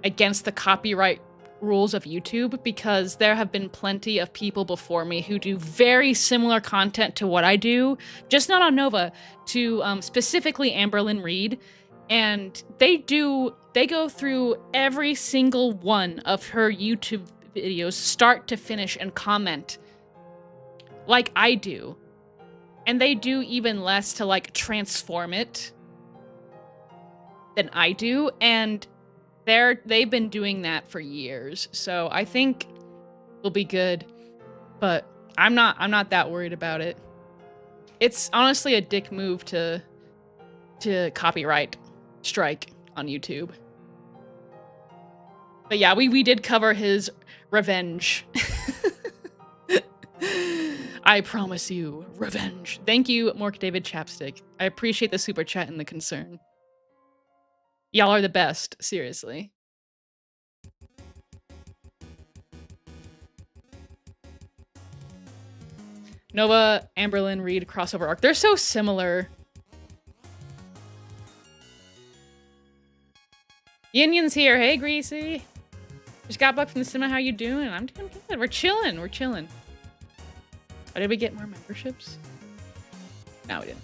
against the copyright rules of YouTube, because there have been plenty of people before me who do very similar content to what I do, just not on Nova, to specifically Amberlynn Reed, and they go through every single one of her YouTube videos, start to finish, and comment like I do. And they do even less to like transform it than I do, and they've been doing that for years, so I think we'll be good. But I'm not that worried about it. It's honestly a dick move to copyright strike on YouTube. But yeah, we did cover his revenge. I promise you, revenge. Thank you, Mork David Chapstick. I appreciate the super chat and the concern. Y'all are the best, seriously. Nova, Amberlynn Reed crossover arc. They're so similar. Yin Yin's here. Hey, Greasy. Just got back from the cinema. How you doing? I'm doing good. We're chilling. We're chilling. Oh, did we get more memberships? No, we didn't.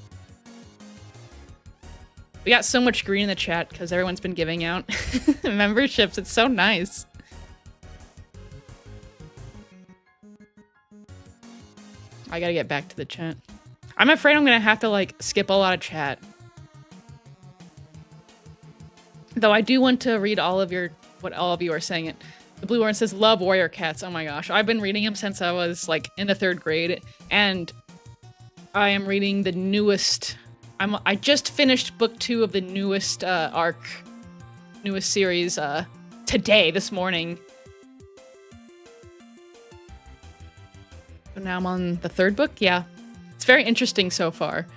We got so much green in the chat because everyone's been giving out memberships. It's so nice. I gotta get back to the chat. I'm afraid I'm gonna have to like skip a lot of chat. Though I do want to read all of what all of you are saying. The blue one says, love warrior cats. Oh my gosh. I've been reading them since I was like in the 3rd grade. And I am reading the newest. I just finished book 2 of the newest newest series today, this morning. So now I'm on the 3rd book. Yeah. It's very interesting so far.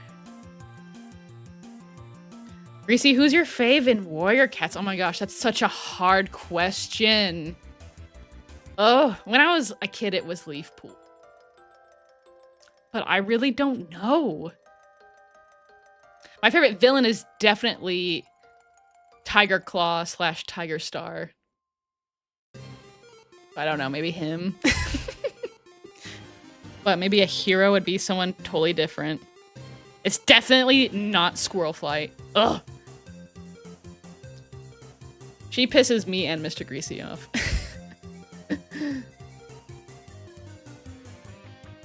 Greasy, who's your fave in warrior cats? Oh my gosh, that's such a hard question. Oh, when I was a kid, it was Leaf Pool. But I really don't know. My favorite villain is definitely Tiger Claw / Tiger Star. I don't know, maybe him. But maybe a hero would be someone totally different. It's definitely not Squirrel Flight. Ugh. She pisses me and Mr. Greasy off.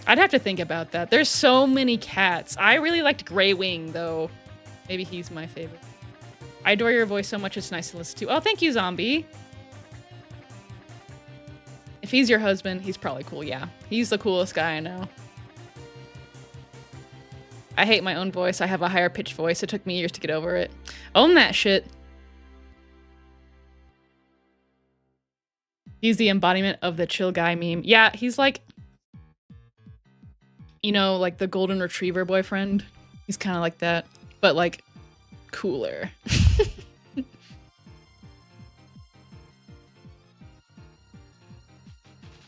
I'd have to think about that. There's so many cats. I really liked Grey Wing, though. Maybe he's my favorite. I adore your voice so much. It's nice to listen to. Oh, thank you, Zombie. If he's your husband, he's probably cool. Yeah, he's the coolest guy I know. I hate my own voice. I have a higher pitched voice. It took me years to get over it. Own that shit. He's the embodiment of the chill guy meme. Yeah, he's like, you know, like the golden retriever boyfriend. He's kind of like that, but like cooler.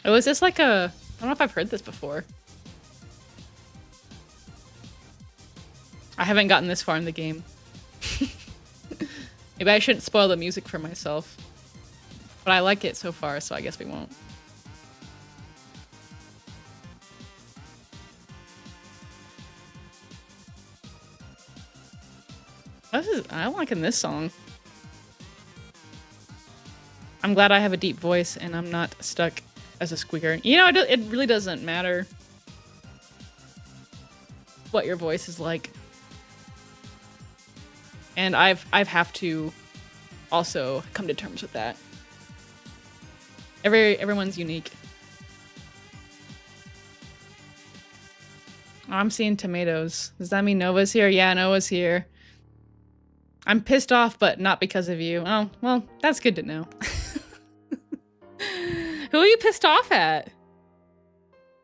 Oh, is this like a... I don't know if I've heard this before. I haven't gotten this far in the game. Maybe I shouldn't spoil the music for myself. But I like it so far, so I guess we won't. I'm liking this song. I'm glad I have a deep voice and I'm not stuck as a squeaker. You know, it really doesn't matter what your voice is like. And I've have to also come to terms with that. Everyone's unique. Oh, I'm seeing tomatoes. Does that mean Nova's here? Yeah, Nova's here. I'm pissed off, but not because of you. Oh, well, that's good to know. Who are you pissed off at?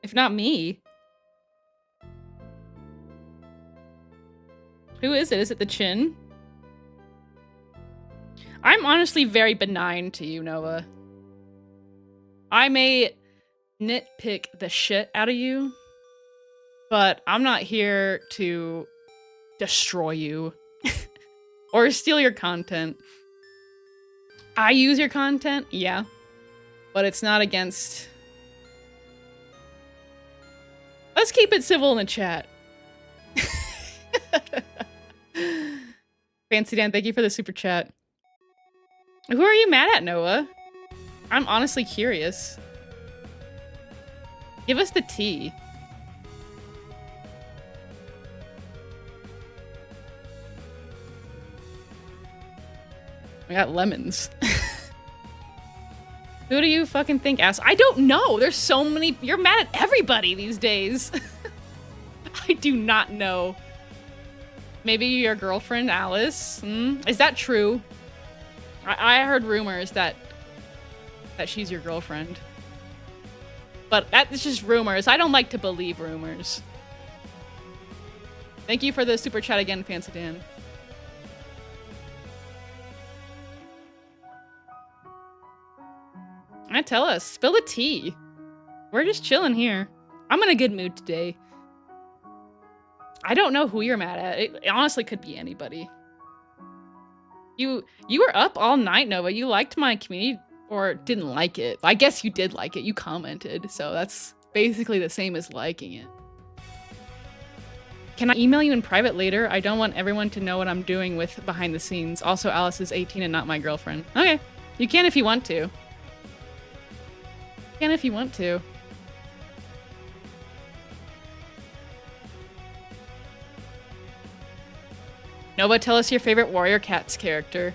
If not me. Who is it? Is it the chin? I'm honestly very benign to you, Nova. I may nitpick the shit out of you, but I'm not here to destroy you or steal your content. I use your content, yeah, but it's not against... Let's keep it civil in the chat. Fancy Dan, thank you for the super chat. Who are you mad at, Noah? I'm honestly curious. Give us the tea. We got lemons. Who do you fucking think ass? I don't know. There's so many. You're mad at everybody these days. I do not know. Maybe your girlfriend, Alice? Is that true? I heard rumors that she's your girlfriend. But that's just rumors. I don't like to believe rumors. Thank you for the super chat again, Fancy Dan. Tell us. Spill the tea. We're just chilling here. I'm in a good mood today. I don't know who you're mad at. It honestly could be anybody. You were up all night, Nova. You liked my community, or didn't like it. I guess you did like it. You commented, so that's basically the same as liking it. Can I email you in private later? I don't want everyone to know what I'm doing with behind the scenes. Also, Alice is 18 and not my girlfriend. Okay, you can if you want to. You can if you want to. Nova, tell us your favorite Warrior Cats character.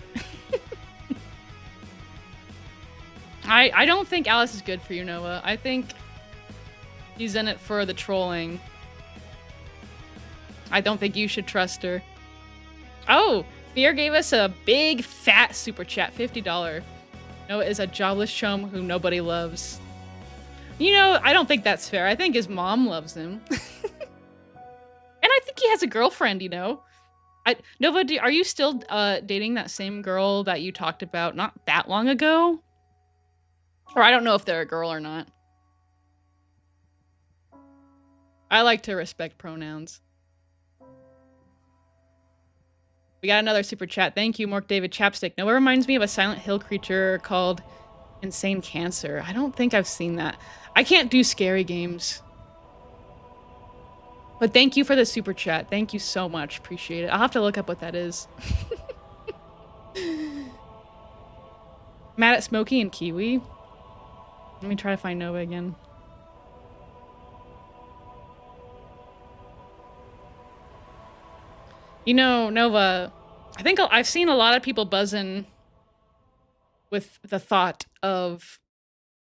I don't think Alice is good for you, Noah. I think he's in it for the trolling. I don't think you should trust her. Oh, Fear gave us a big fat super chat, $50. Noah is a jobless chum who nobody loves. You know, I don't think that's fair. I think his mom loves him. And I think he has a girlfriend, you know. Nova, are you still dating that same girl that you talked about not that long ago? Or I don't know if they're a girl or not. I like to respect pronouns. We got another super chat. Thank you, Mork David Chapstick. Noah reminds me of a Silent Hill creature called Insane Cancer. I don't think I've seen that. I can't do scary games. But thank you for the super chat. Thank you so much. Appreciate it. I'll have to look up what that is. Mad at Smokey and Kiwi. Let me try to find Nova again. You know, Nova, I think I've seen a lot of people buzzing with the thought of,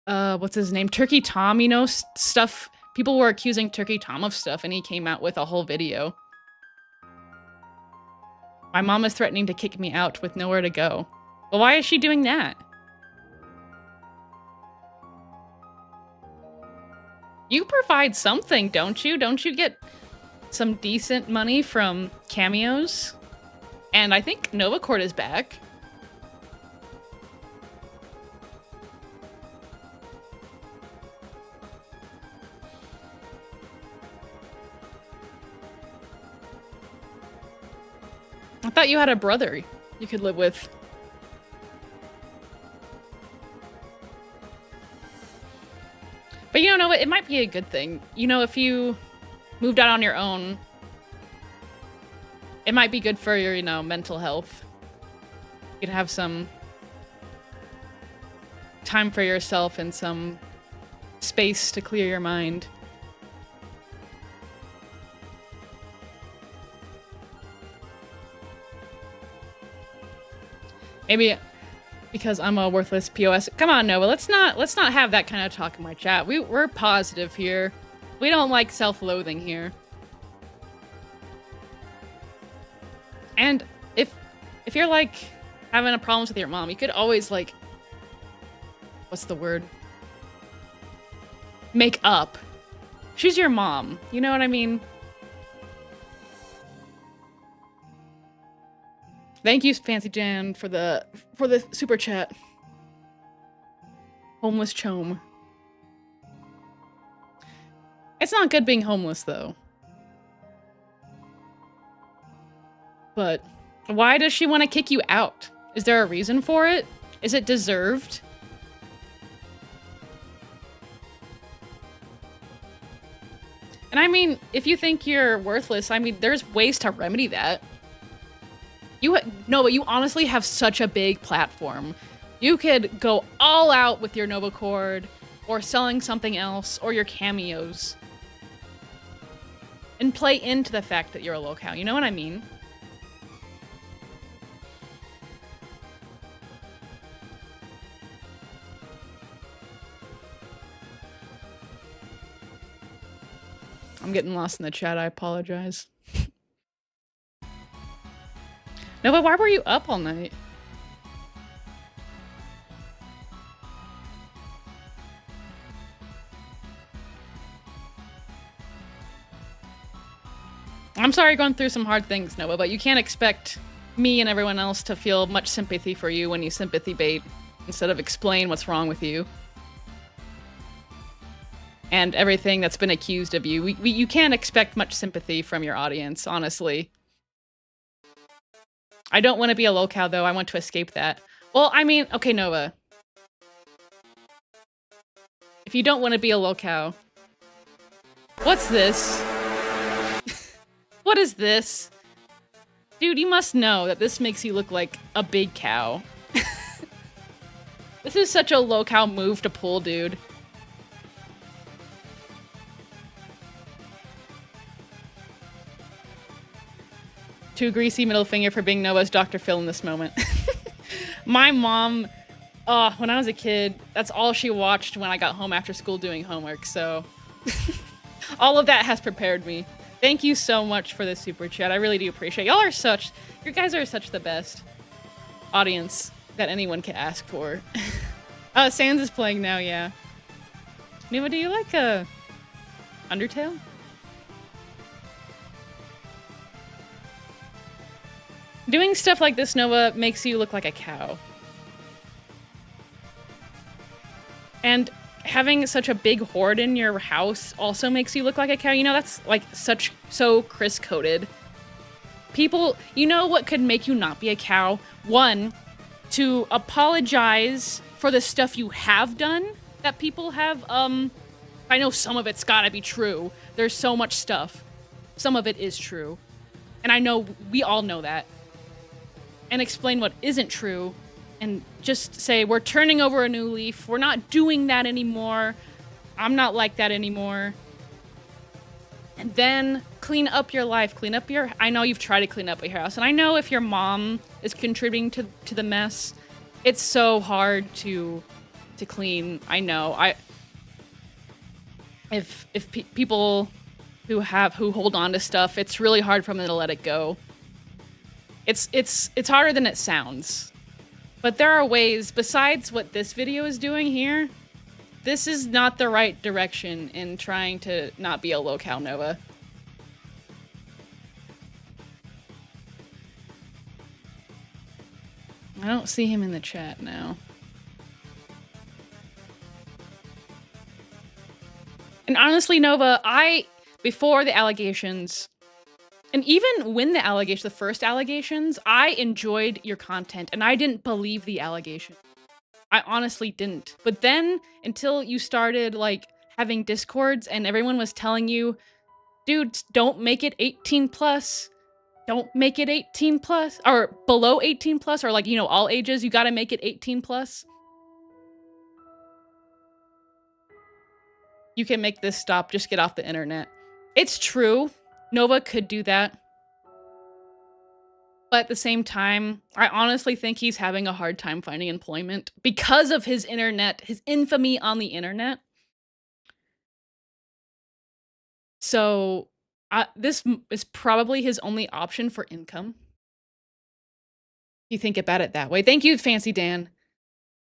what's his name? Turkey Tom, you know, stuff. People were accusing Turkey Tom of stuff, and he came out with a whole video. My mom is threatening to kick me out with nowhere to go. Well, why is she doing that? You provide something, don't you? Don't you get some decent money from cameos? And I think Novacord is back. I thought you had a brother you could live with. But you know what? It might be a good thing. You know, if you moved out on your own, it might be good for your, you know, mental health. You could have some time for yourself and some space to clear your mind. Maybe because I'm a worthless POS. Come on, Nova. Let's not have that kind of talk in my chat. We're positive here. We don't like self-loathing here. And if you're like having a problems with your mom, you could always like, what's the word? Make up. She's your mom. You know what I mean? Thank you, Fancy Jan, for the super chat. Homeless chome. It's not good being homeless, though. But why does she want to kick you out? Is there a reason for it? Is it deserved? And I mean, if you think you're worthless, I mean, there's ways to remedy that. No, but you honestly have such a big platform. You could go all out with your Novacord, or selling something else, or your cameos. And play into the fact that you're a locale, you know what I mean? I'm getting lost in the chat, I apologize. No, but why were you up all night? I'm sorry you're going through some hard things, Noah, but you can't expect me and everyone else to feel much sympathy for you when you sympathy bait instead of explain what's wrong with you. And everything that's been accused of you. You can't expect much sympathy from your audience, honestly. I don't want to be a locale, though. I want to escape that. Well, I mean, okay, Nova. If you don't want to be a locale... What's this? What is this? Dude, you must know that this makes you look like a big cow. This is such a locale move to pull, dude. Too greasy, middle finger for being Noah's Dr. Phil in this moment. My mom When I was a kid, that's all she watched when I got home after school doing homework, so all of that has prepared me. Thank you so much for the super chat. I really do appreciate it. You guys are such the best audience that anyone can ask for. Sans is playing now, yeah. Neva, do you like Undertale? Doing stuff like this, Nova, makes you look like a cow. And having such a big hoard in your house also makes you look like a cow. You know, that's like so Chris-coded. People, you know what could make you not be a cow? One, to apologize for the stuff you have done that people have, I know some of it's gotta be true. There's so much stuff. Some of it is true. And I know, we all know that. And explain what isn't true. And just say, we're turning over a new leaf. We're not doing that anymore. I'm not like that anymore. And then clean up your life. I know you've tried to clean up your house. And I know if your mom is contributing to the mess, it's so hard to clean. I know. If people who hold on to stuff, it's really hard for them to let it go. It's harder than it sounds. But there are ways, besides what this video is doing here, this is not the right direction in trying to not be a low-cal Nova. I don't see him in the chat now. And honestly, Nova, before the allegations, and even when the first allegations, I enjoyed your content and I didn't believe the allegation. I honestly didn't. But then, until you started, like, having discords and everyone was telling you, dude, don't make it 18 plus. Don't make it 18 plus. Or below 18 plus, or like, you know, all ages, you gotta make it 18 plus. You can make this stop, just get off the internet. It's true. Nova could do that. But at the same time, I honestly think he's having a hard time finding employment because of his infamy on the internet. So this is probably his only option for income. You think about it that way. Thank you, Fancy Dan.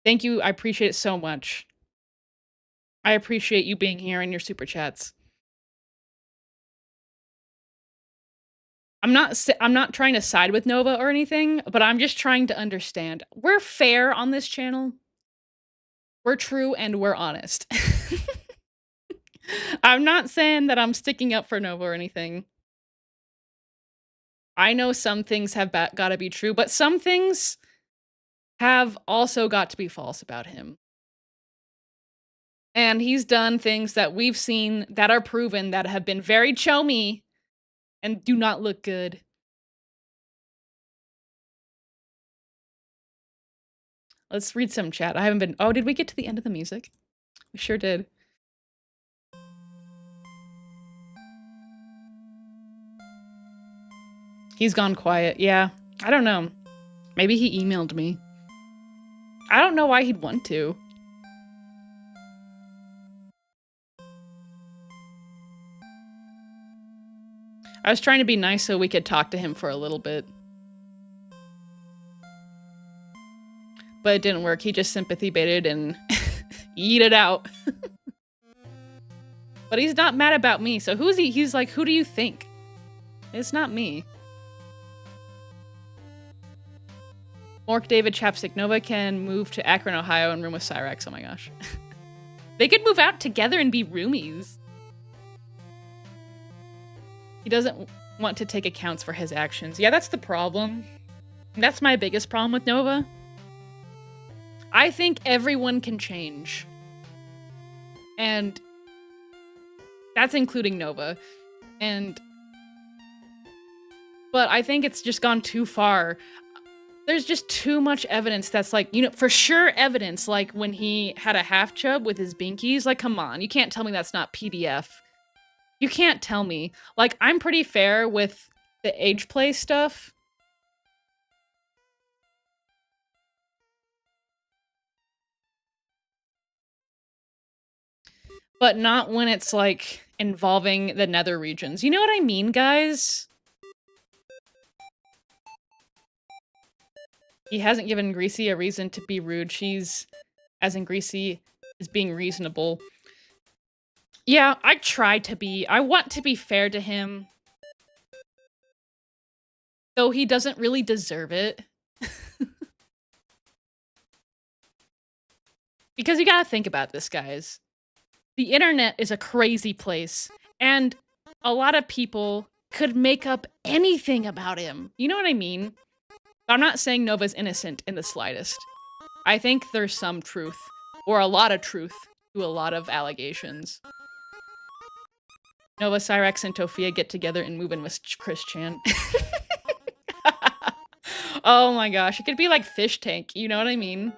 Thank you. I appreciate it so much. I appreciate you being here and your super chats. I'm not trying to side with Nova or anything, but I'm just trying to understand. We're fair on this channel. We're true and we're honest. I'm not saying that I'm sticking up for Nova or anything. I know some things have got to be true, but some things have also got to be false about him. And he's done things that we've seen that are proven that have been very chummy and do not look good. Let's read some chat. I haven't been... Oh, did we get to the end of the music? We sure did. He's gone quiet. Yeah. I don't know. Maybe he emailed me. I don't know why he'd want to. I was trying to be nice so we could talk to him for a little bit. But it didn't work. He just sympathy baited and eat it out. But he's not mad about me. So who's he? He's like, who do you think? It's not me. Mork David Chapstick Nova can move to Akron, Ohio and room with Cyrax. Oh my gosh. They could move out together and be roomies. He doesn't want to take accounts for his actions. Yeah, that's the problem. That's my biggest problem with Nova. I think everyone can change. And that's including Nova. But I think it's just gone too far. There's just too much evidence that's like, you know, for sure evidence, like when he had a half chub with his binkies. Like, come on, you can't tell me that's not PDF. You can't tell me. Like, I'm pretty fair with the age play stuff. But but not when it's like involving the nether regions. You know what I mean, guys? He hasn't given Greasy a reason to be rude. She's, as in Greasy, is being reasonable. Yeah, I want to be fair to him. Though he doesn't really deserve it. Because you gotta think about this, guys. The internet is a crazy place, and a lot of people could make up anything about him. You know what I mean? I'm not saying Nova's innocent in the slightest. I think there's some truth, or a lot of truth, to a lot of allegations. Nova, Cyrex, and Tofia get together and move in with Chris Chan. Oh my gosh, it could be like Fish Tank, you know what I mean?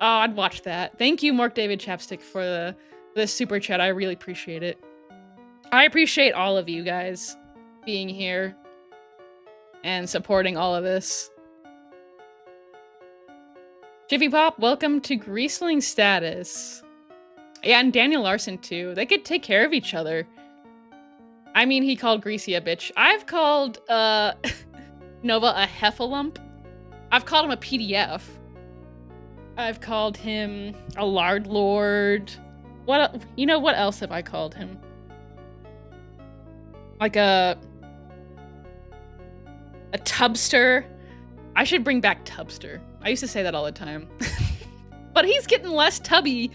Oh, I'd watch that. Thank you, Mark David Chapstick, for the super chat. I really appreciate it. I appreciate all of you guys being here and supporting all of this. Jiffy Pop, welcome to Greasling status. Yeah, and Daniel Larson too. They could take care of each other. I mean, he called Greasy a bitch. I've called Nova a heffalump. I've called him a PDF. I've called him a lard lord. You know what else have I called him? Like a tubster. I should bring back tubster. I used to say that all the time. But he's getting less tubby.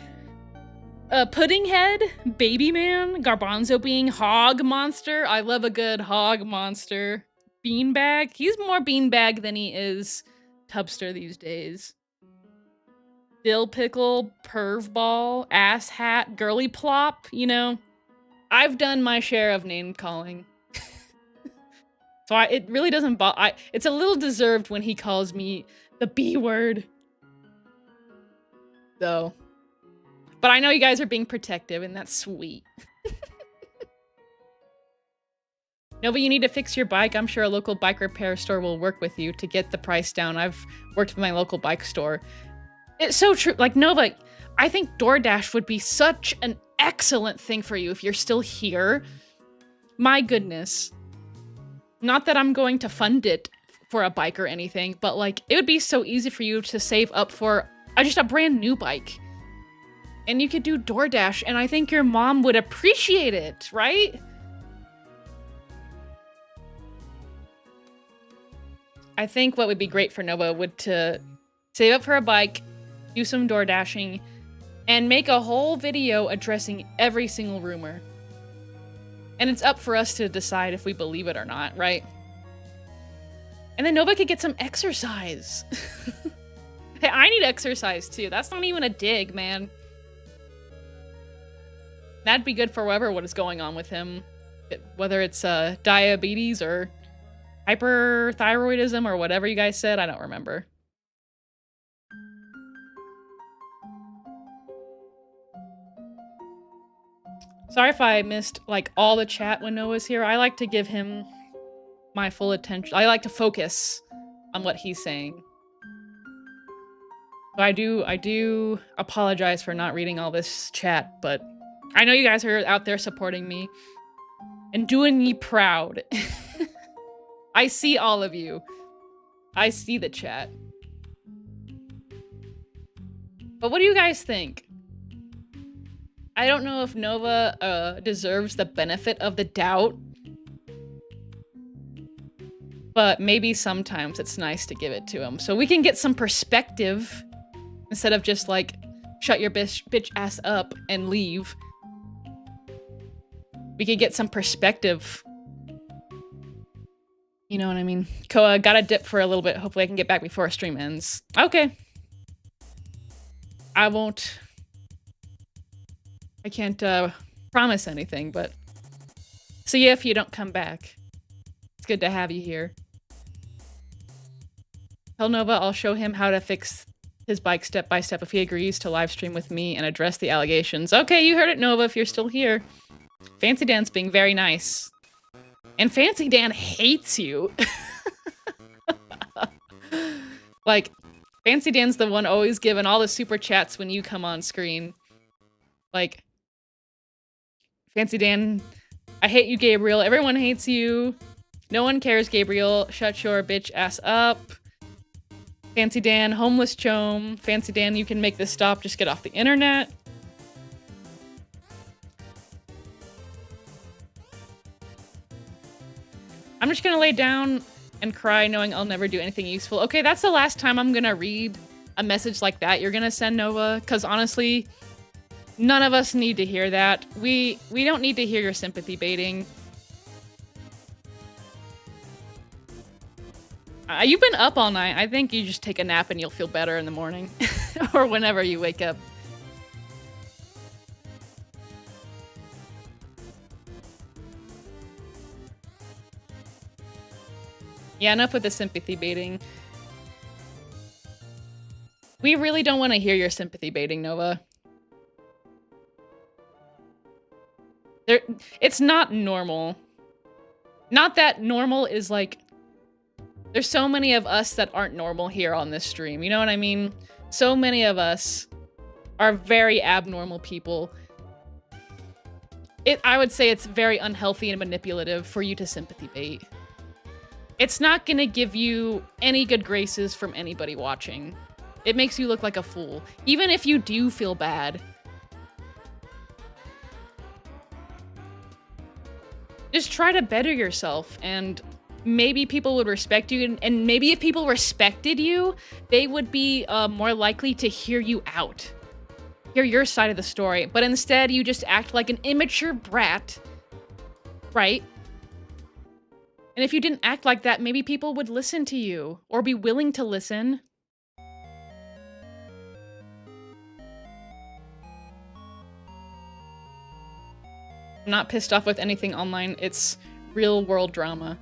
Pudding head, baby man, garbanzo being hog monster. I love a good hog monster. Beanbag. He's more beanbag than he is tubster these days. Dill pickle, perv ball, ass hat, girly plop, you know. I've done my share of name calling. So it really doesn't bother. It's a little deserved when he calls me the B word. Though. But I know you guys are being protective, and that's sweet. Nova, you need to fix your bike. I'm sure a local bike repair store will work with you to get the price down. I've worked with my local bike store. It's so true. Like, Nova, I think DoorDash would be such an excellent thing for you if you're still here. My goodness. Not that I'm going to fund it for a bike or anything, but like, it would be so easy for you to save up for just a brand new bike. And you could do DoorDash, and I think your mom would appreciate it, right? I think what would be great for Nova would to save up for a bike, do some door dashing, and make a whole video addressing every single rumor. And it's up for us to decide if we believe it or not, right? And then Nova could get some exercise. Hey, I need exercise too. That's not even a dig, man. That'd be good for whoever what is going on with him. Whether it's diabetes or hyperthyroidism or whatever you guys said, I don't remember. Sorry if I missed like all the chat when Noah's here. I like to give him my full attention. I like to focus on what he's saying. So I do apologize for not reading all this chat, but I know you guys are out there supporting me and doing me proud. I see all of you. I see the chat. But what do you guys think? I don't know if Nova deserves the benefit of the doubt. But maybe sometimes it's nice to give it to him. So we can get some perspective instead of just like, shut your bitch ass up and leave. We could get some perspective. You know what I mean? Koa, gotta dip for a little bit. Hopefully I can get back before our stream ends. Okay. I can't promise anything, but see you if you don't come back. It's good to have you here. Tell Nova I'll show him how to fix his bike step by step if he agrees to live stream with me and address the allegations. Okay, you heard it, Nova, if you're still here. Fancy Dan's being very nice. And Fancy Dan hates you. Like, Fancy Dan's the one always giving all the super chats when you come on screen. Like, Fancy Dan, I hate you, Gabriel. Everyone hates you. No one cares, Gabriel. Shut your bitch ass up. Fancy Dan, homeless chome. Fancy Dan, you can make this stop. Just get off the internet. I'm just gonna lay down and cry knowing I'll never do anything useful. Okay, that's the last time I'm gonna read a message like that you're gonna send, Nova, because honestly, none of us need to hear that. We don't need to hear your sympathy baiting. You've been up all night. I think you just take a nap and you'll feel better in the morning. Or whenever you wake up. Yeah, enough with the sympathy baiting. We really don't want to hear your sympathy baiting, Nova. It's not normal. Not that normal is like... There's so many of us that aren't normal here on this stream. You know what I mean? So many of us are very abnormal people. I would say it's very unhealthy and manipulative for you to sympathy bait. It's not gonna give you any good graces from anybody watching. It makes you look like a fool. Even if you do feel bad. Just try to better yourself, and maybe people would respect you, and maybe if people respected you, they would be more likely to hear you out. Hear your side of the story. But instead, you just act like an immature brat. Right? And if you didn't act like that, maybe people would listen to you, or be willing to listen. I'm not pissed off with anything online. It's real world drama.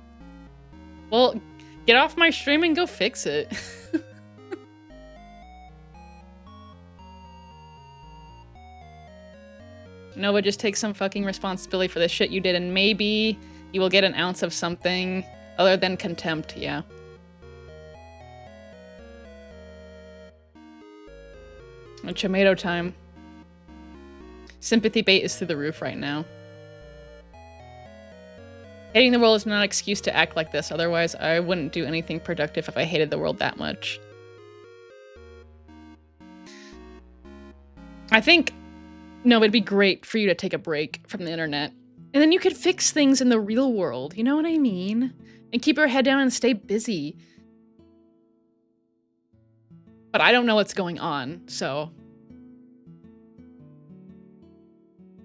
Well, get off my stream and go fix it. Nova, just take some fucking responsibility for the shit you did, and maybe you will get an ounce of something other than contempt, yeah. A tomato time. Sympathy bait is through the roof right now. Hating the world is not an excuse to act like this, otherwise I wouldn't do anything productive if I hated the world that much. I think, no, it'd be great for you to take a break from the internet. And then you could fix things in the real world, you know what I mean? And keep your head down and stay busy. But I don't know what's going on, so...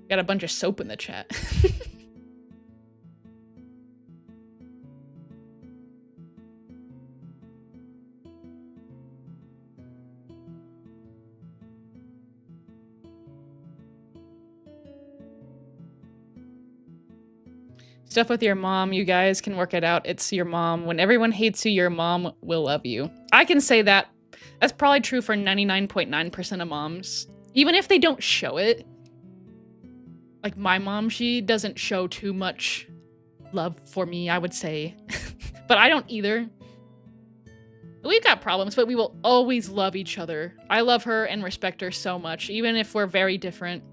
Got a bunch of soap in the chat. Stuff with your mom, you guys can work it out. It's your mom. When everyone hates you, your mom will love you. I can say that. That's probably true for 99.9% of moms. Even if they don't show it. Like my mom, she doesn't show too much love for me, I would say. But I don't either. We've got problems, but we will always love each other. I love her and respect her so much, even if we're very different.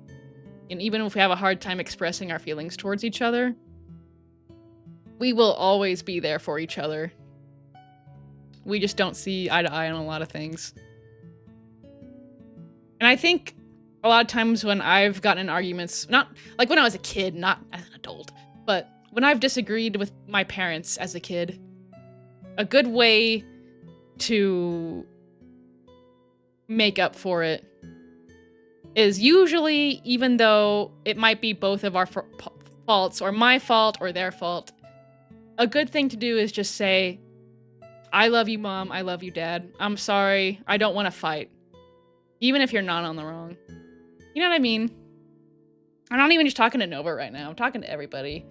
And even if we have a hard time expressing our feelings towards each other. We will always be there for each other. We just don't see eye to eye on a lot of things. And I think a lot of times when I've gotten in arguments, not like when I was a kid, not as an adult, but when I've disagreed with my parents as a kid, a good way to make up for it is usually, even though it might be both of our faults, or my fault or their fault, a good thing to do is just say, I love you, Mom. I love you, Dad. I'm sorry. I don't want to fight. Even if you're not on the wrong. You know what I mean? I'm not even just talking to Nova right now. I'm talking to everybody.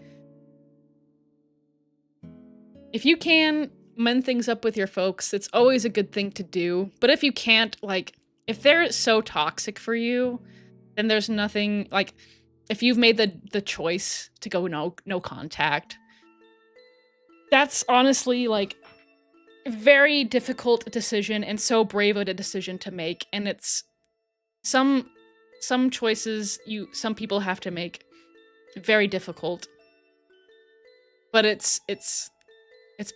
If you can mend things up with your folks, it's always a good thing to do. But if you can't, like, if they're so toxic for you, then there's nothing, like, if you've made the choice to go no contact, that's honestly, like, a very difficult decision and so brave of a decision to make. And it's some choices some people have to make. Very difficult. But it's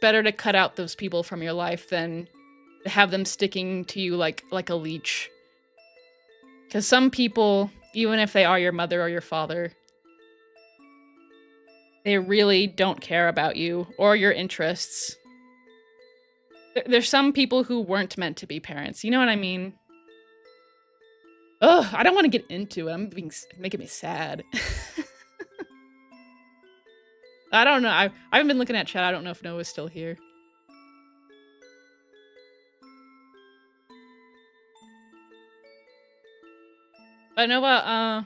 better to cut out those people from your life than to have them sticking to you like a leech. Because some people, even if they are your mother or your father, they really don't care about you or your interests. There's some people who weren't meant to be parents. You know what I mean? Ugh, I don't want to get into it. Making me sad. I don't know. I haven't been looking at chat. I don't know if Noah's still here. But Noah,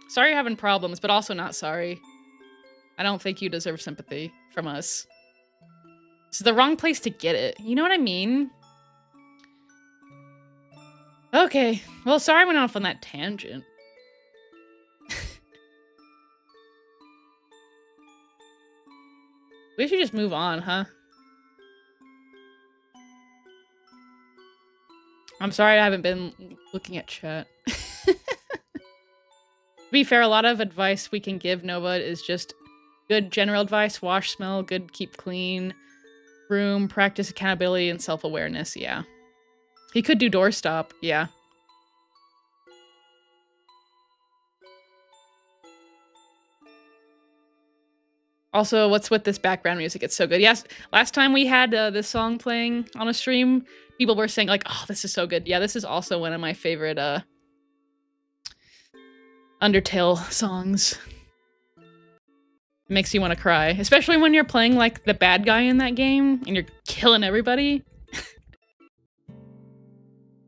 sorry you're having problems, but also not sorry. I don't think you deserve sympathy from us. This is the wrong place to get it. You know what I mean? Okay. Well, sorry I went off on that tangent. We should just move on, huh? I'm sorry I haven't been looking at chat. To be fair, a lot of advice we can give Nova is just good general advice. Wash, smell, good, keep clean. Room, practice accountability and self-awareness, yeah. He could do doorstop, yeah. Also, what's with this background music? It's so good. Yes, last time we had this song playing on a stream, people were saying like, oh, this is so good. Yeah, this is also one of my favorite Undertale songs. It makes you want to cry, especially when you're playing like the bad guy in that game and you're killing everybody.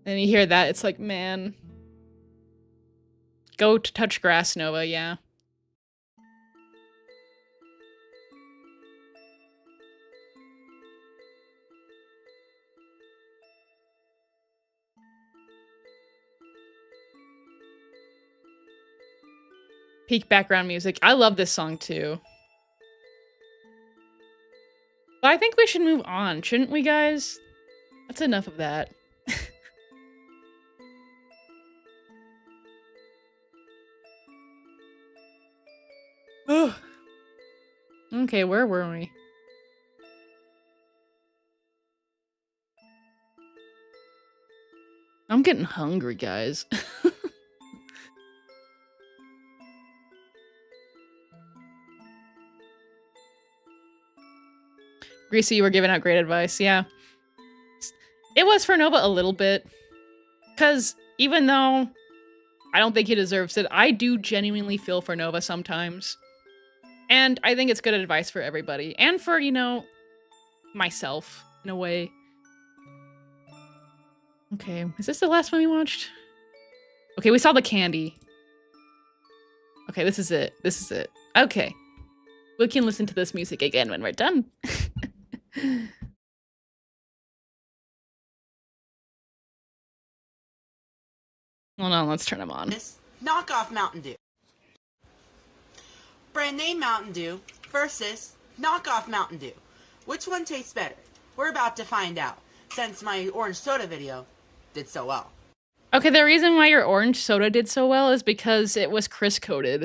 And you hear that, it's like, man. Go to touch grass, Nova, yeah. Peak background music. I love this song too. But I think we should move on, shouldn't we, guys? That's enough of that. Okay, where were we? I'm getting hungry, guys. Greasy, you were giving out great advice, yeah. It was for Nova a little bit. Because even though I don't think he deserves it, I do genuinely feel for Nova sometimes. And I think it's good advice for everybody. And for, you know, myself, in a way. Okay, is this the last one we watched? Okay, we saw the candy. Okay, this is it. This is it. Okay. We can listen to this music again when we're done. Hold on, let's turn them on. This knockoff Mountain Dew. Brand name Mountain Dew versus knockoff Mountain Dew. Which one tastes better? We're about to find out, since my orange soda video did so well. Okay, the reason why your orange soda did so well is because it was Cris coated.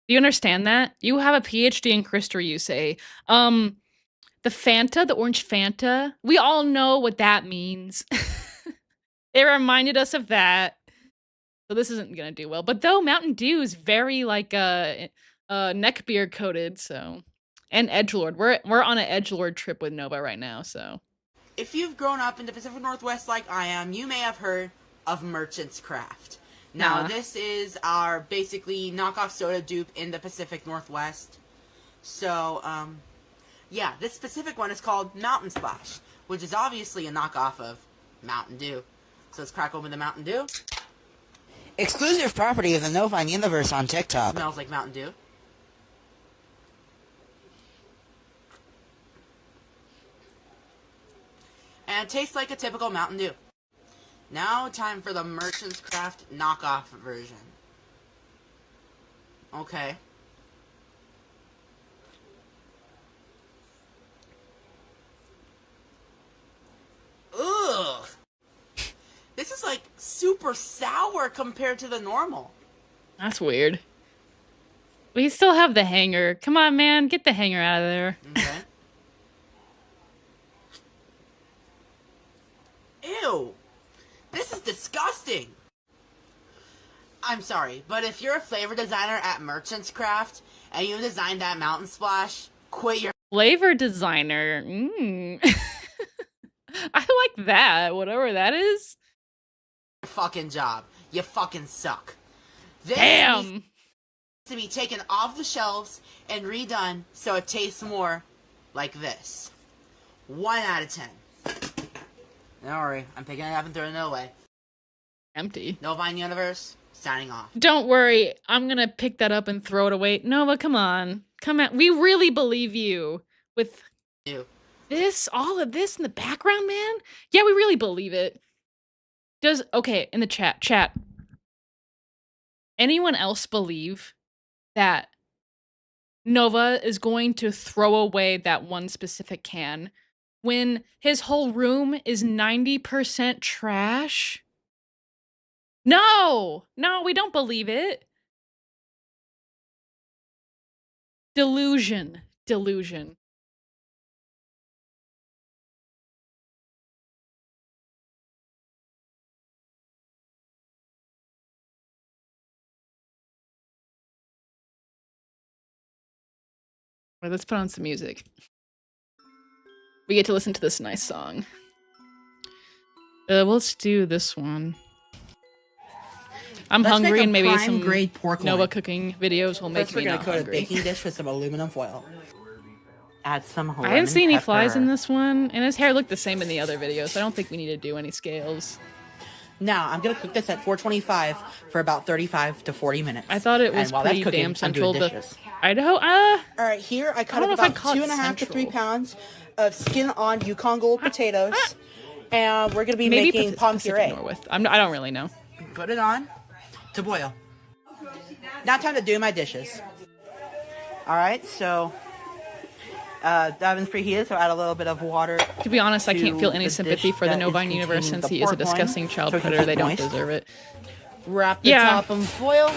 Do you understand that? You have a PhD in Crister, you say. The Fanta, the orange Fanta, we all know what that means. It reminded us of that. So this isn't gonna do well. But though Mountain Dew is very like neckbeard coated, so and edgelord. We're on an edgelord trip with Nova right now, so. If you've grown up in the Pacific Northwest like I am, you may have heard of Merchant's Craft. Now, this is our basically knockoff soda dupe in the Pacific Northwest. So, yeah, this specific one is called Mountain Splash, which is obviously a knockoff of Mountain Dew. So let's crack open the Mountain Dew. Exclusive property of the Novine Universe on TikTok. Smells like Mountain Dew. And tastes like a typical Mountain Dew. Now, time for the Merchant's Craft knockoff version. Okay. Ugh! This is like super sour compared to the normal. That's weird. We still have the hanger. Come on, man. Get the hanger out of there. Okay. Ew! This is disgusting! I'm sorry, but if you're a flavor designer at Merchant's Craft and you designed that mountain splash, quit your Flavor designer. I like that. Whatever that is. fucking job. You fucking suck. This needs Damn. to be taken off the shelves and redone so it tastes more like this. 1 out of 10. Don't worry, I'm picking it up and throwing it away. Empty. No Vine Universe, signing off. Don't worry. I'm going to pick that up and throw it away. Nova, come on. Come on. We really believe you with You. this, all of this in the background, man. Yeah, we really believe it. Okay, in the chat. Anyone else believe that Nova is going to throw away that one specific can when his whole room is 90% trash? No, we don't believe it. Delusion. Well, let's put on some music. We get to listen to this nice song. Let's do this one. I'm Let's hungry, make a and maybe prime some grade pork Nova loin. cooking videos will make First, we're me gonna not coat a hungry. baking dish with some aluminum foil. Add some lemon I didn't see any pepper. flies in this one, and his hair looked the same in the other video, so I don't think we need to do any scales. Now, I'm gonna cook this at 425 for about 35 to 40 minutes. I thought it was And while that's pretty cooking, damn I'm central doing to dishes. Idaho. All right, here I cut don't up know if I'd about call it 2.5 to 3 central. pounds of skin-on Yukon Gold potatoes, and we're gonna be Maybe making palm Pacific puree. Northwest. I don't really know. Put it on to boil. Now time to do my dishes. All right, so the oven's preheated, so add a little bit of water. To be honest, I can't to feel any the sympathy dish for the that is Novine universe containing since the he is a pork loin, disgusting child so it can predator. They keep don't moist. deserve it. Wrap the Yeah. top in foil,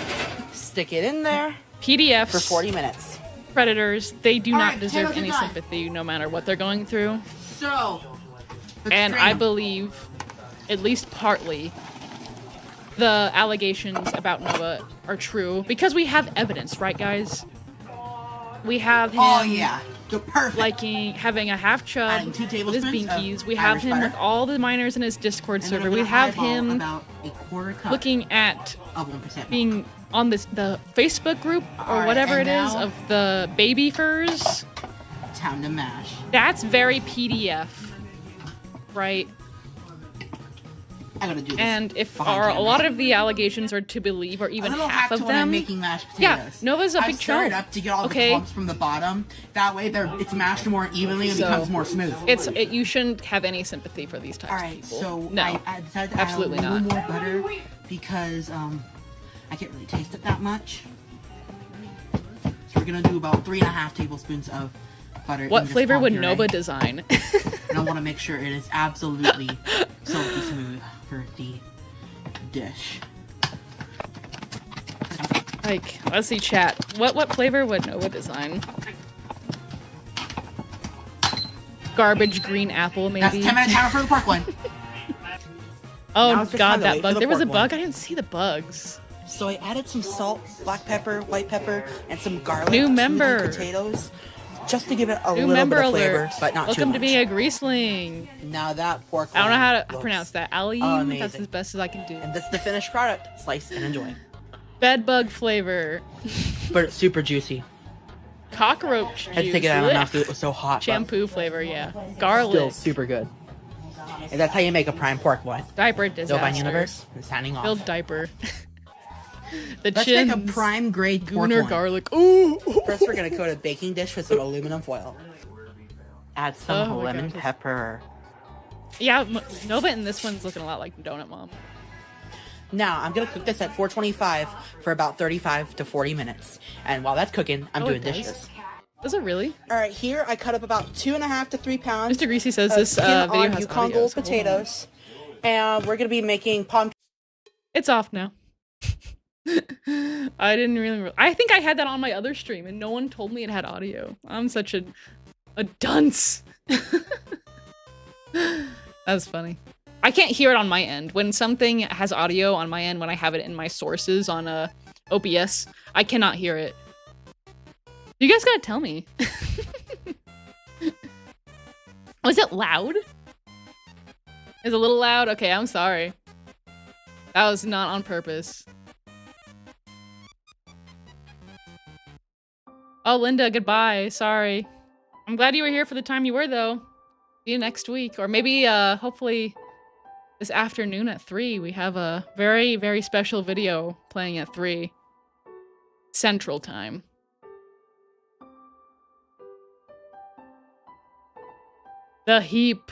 stick it in there PDFs, for 40 minutes. predators, they do All not right, deserve potatoes are any done. sympathy no matter what they're going through. So, let's And drain I 'em. believe, at least partly, the allegations about Nova are true because we have evidence, right, guys? We have him Oh yeah, so perfect. having a half chub Adding 2 with his tablespoons binkies. of We have Irish him butter. with all the miners in his Discord And then server. I'm We gonna have eyeball him about a quarter cup looking at of 1%. being on the Facebook group or Alright, whatever it and is now- of the baby furs. Time to mash. That's very PDF, right? I gotta do this. And if behind a camera. lot of the allegations are to believe, or even a little half hack of to when I'm them, making mashed potatoes. yeah, Nova's a I big stir it chunk. up to get all Okay. the clumps from the bottom. That way, it's mashed more evenly and So, becomes more smooth. you shouldn't have any sympathy for these types All of right, people. so no, I decided to absolutely add a little not. more butter because I can't really taste it that much. So we're gonna do about 3.5 tablespoons of butter. What in this flavor palm would puree. Nova design? And I want to make sure it is absolutely silky smooth for the dish. Like, let's see, chat. What flavor would Nova design? Garbage green apple, That's maybe. 10-minute timer for the pork one. Oh Now it's just god, time to that wait for bug. the There was a pork one. bug. I didn't see the bugs. So I added some salt, black pepper, white pepper, and some garlic New to the member. potatoes, just to give it a New little member bit of alert. flavor, but not Welcome too to much. being a greaseling. Now that pork I don't know loin how to looks pronounce that. Ali. amazing. That's as best as I can do. And this is the finished product. Slice and enjoy. Bed bug flavor. But it's super juicy. Cockroach I had to juice. take it out of my mouth Ugh. because it was so hot. but Shampoo flavor, yeah. Still Garlic. super good. And that's how you make a prime pork loin. Diaper Novine disaster. Universe, I'm signing off. Filled diaper. The Let's chins. make a prime grade pork Gooner loin. garlic. Ooh. First, we're gonna coat a baking dish with some aluminum foil. Add some Oh my lemon gosh. pepper. Yeah, Nova in this one's looking a lot like Donut Mom. Now, I'm gonna cook this at 425 for about 35 to 40 minutes. And while that's cooking, I'm Oh, doing it does? dishes. Does it really? All right, here I cut up about 2.5 to 3 pounds Mr. Greasy says of this skin video on has Yukon audio, Gold so hold on. potatoes. And we're gonna be making palm. It's off now. I didn't really. I think I had that on my other stream, and no one told me it had audio. I'm such a dunce. That's funny. I can't hear it on my end. When something has audio on my end, when I have it in my sources on OBS, I cannot hear it. You guys gotta tell me. Was it loud? Is it a little loud? Okay, I'm sorry. That was not on purpose. Oh, Linda, goodbye. Sorry. I'm glad you were here for the time you were, though. See you next week. Or maybe, hopefully, this afternoon at 3, we have a very, very special video playing at 3. Central Time. The Heap.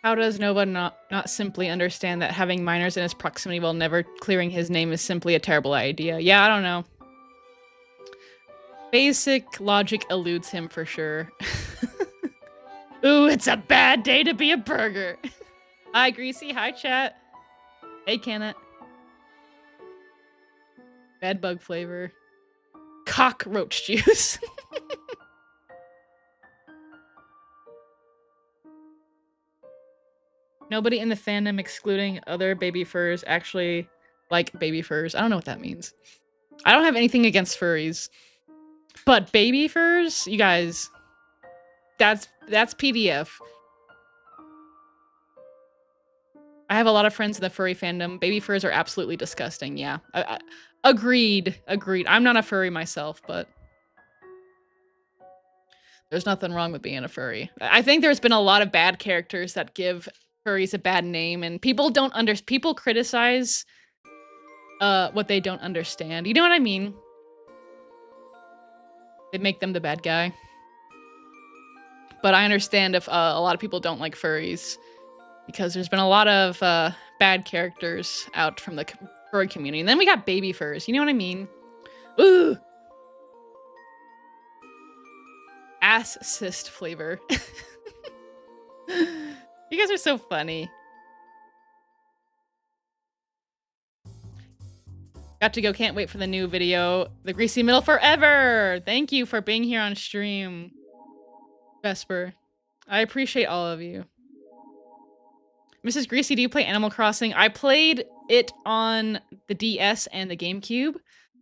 How does Nova not simply understand that having minors in his proximity while never clearing his name is simply a terrible idea? Yeah, I don't know. Basic logic eludes him for sure. Ooh, it's a bad day to be a burger. Hi, Greasy. Hi, chat. Hey, Kenneth. Bedbug flavor. Cockroach juice. Nobody in the fandom, excluding other baby furs, actually like baby furs. I don't know what that means. I don't have anything against furries. But baby furs? You guys, that's PDF. I have a lot of friends in the furry fandom. Baby furs are absolutely disgusting, yeah. Agreed. I'm not a furry myself, but there's nothing wrong with being a furry. I think there's been a lot of bad characters that give furries a bad name, and people criticize what they don't understand. You know what I mean? They make them the bad guy. But I understand if a lot of people don't like furries, because there's been a lot of bad characters out from the furry community. And then we got baby furs. You know what I mean? Ooh! Ass cyst flavor. You guys are so funny. Got to go. Can't wait for the new video. The Greasy Middle forever! Thank you for being here on stream, Vesper. I appreciate all of you. Mrs. Greasy, do you play Animal Crossing? I played it on the DS and the GameCube,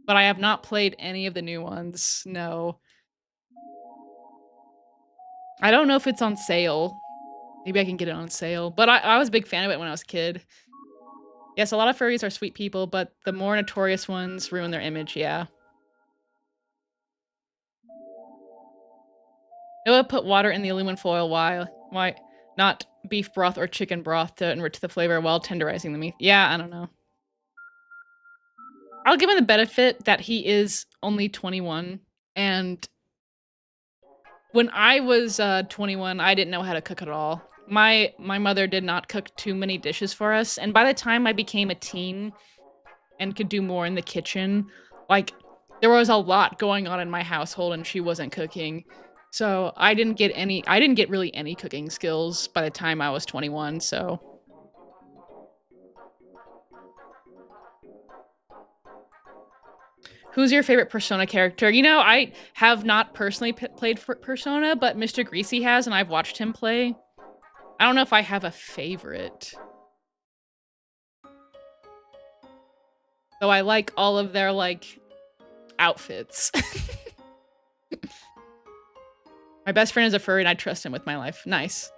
but I have not played any of the new ones. No. I don't know if it's on sale. Maybe I can get it on sale. But I was a big fan of it when I was a kid. Yes, a lot of furries are sweet people, but the more notorious ones ruin their image, yeah. Noah put water in the aluminum foil. Why not beef broth or chicken broth to enrich the flavor while tenderizing the meat? Yeah, I don't know. I'll give him the benefit that he is only 21, and when I was 21, I didn't know how to cook at all. My mother did not cook too many dishes for us, and by the time I became a teen and could do more in the kitchen, like, there was a lot going on in my household and she wasn't cooking. So I didn't get really any cooking skills by the time I was 21, so. Who's your favorite Persona character? You know, I have not personally played Persona, but Mr. Greasy has, and I've watched him play. I don't know if I have a favorite. Though I like all of their, like, outfits. My best friend is a furry and I trust him with my life. Nice.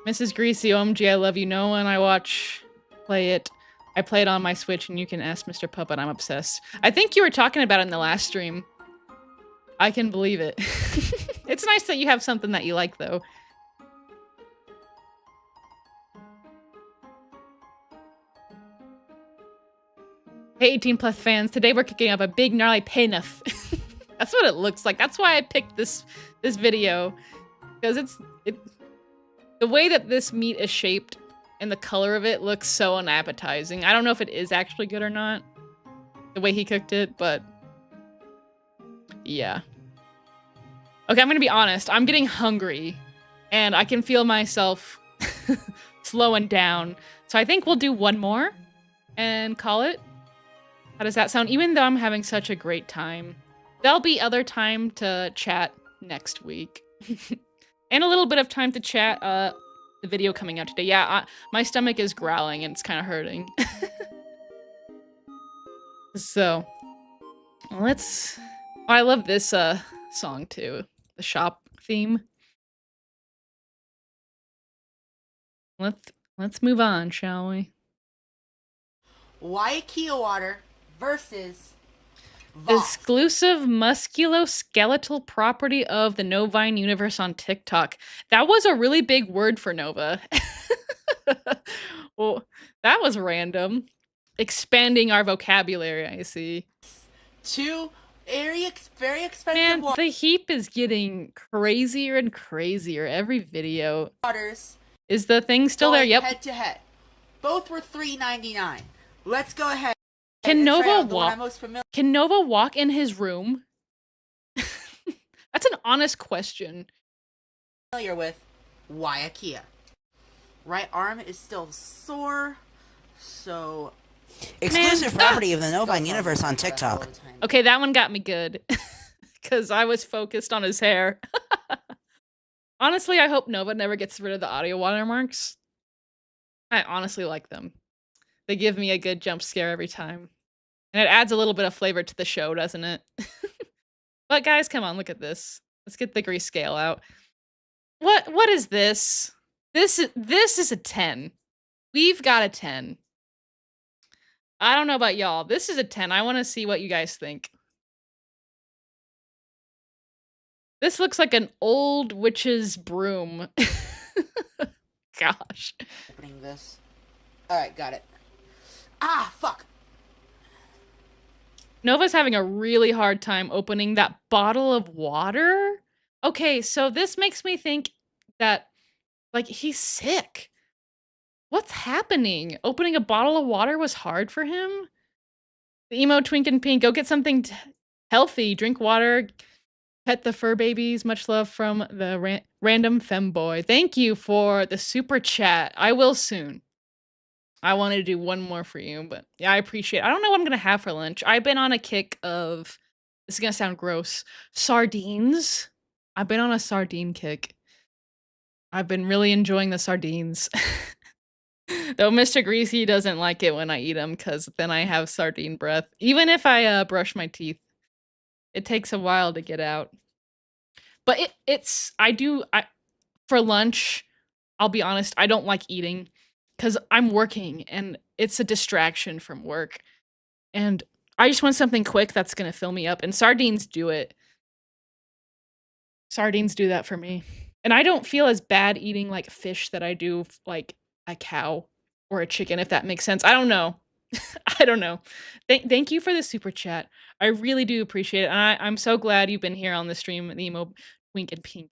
Mrs. Greasy, OMG, I love you. No one I play it. I play it on my Switch and you can ask Mr. Puppet. I'm obsessed. I think you were talking about it in the last stream. I can believe it. It's nice that you have something that you like, though. Hey, 18 plus fans. Today we're kicking up a big gnarly payoff. That's what it looks like. That's why I picked this video. Because the way that this meat is shaped and the color of it looks so unappetizing. I don't know if it is actually good or not, the way he cooked it, but yeah. Okay, I'm gonna be honest. I'm getting hungry, and I can feel myself slowing down. So I think we'll do one more and call it. How does that sound? Even though I'm having such a great time. There'll be other time to chat next week. And a little bit of time to chat the video coming out today. Yeah, my stomach is growling and it's kind of hurting. So, let's... Oh, I love this song too. The shop theme. Let's move on, shall we? Waiakea water versus Voss. Exclusive musculoskeletal property of the Novine universe on TikTok. That was a really big word for Nova. Well, that was random. Expanding our vocabulary, I see. Two very expensive Man, the heap is getting crazier and crazier every video. waters. Is the thing still there? Yep. Head to head. Both were $3.99. Let's go ahead. Can and try Nova out the one walk? I'm most Can Nova walk in his room? That's an honest question. familiar with Waiakea. Right arm is still sore, so Exclusive property of the Novine universe on TikTok. Okay, that one got me good. Because I was focused on his hair. Honestly, I hope Nova never gets rid of the audio watermarks. I honestly like them. They give me a good jump scare every time. And it adds a little bit of flavor to the show, doesn't it? But guys, come on, look at this. Let's get the grease scale out. What is this? This is a 10. We've got a 10. I don't know about y'all. This is a 10. I want to see what you guys think. This looks like an old witch's broom. Gosh. opening this. Alright, got it. Ah, fuck. Nova's having a really hard time opening that bottle of water. Okay, so this makes me think that, like, he's sick. What's happening? Opening a bottle of water was hard for him? The emo twink and pink, go get something healthy. Drink water. Pet the fur babies. Much love from the random femboy. Thank you for the super chat. I will soon. I wanted to do one more for you, but yeah, I appreciate it. I don't know what I'm going to have for lunch. I've been on a kick of, this is going to sound gross, sardines. I've been on a sardine kick. I've been really enjoying the sardines. Though Mr. Greasy doesn't like it when I eat them because then I have sardine breath. Even if I brush my teeth, it takes a while to get out. But for lunch, I'll be honest, I don't like eating because I'm working and it's a distraction from work. And I just want something quick that's going to fill me up. And sardines do it. Sardines do that for me. And I don't feel as bad eating like fish that I do like a cow or a chicken, if that makes sense. I don't know. I don't know. Thank you for the super chat. I really do appreciate it. And I'm so glad you've been here on the stream, the emo wink and pink.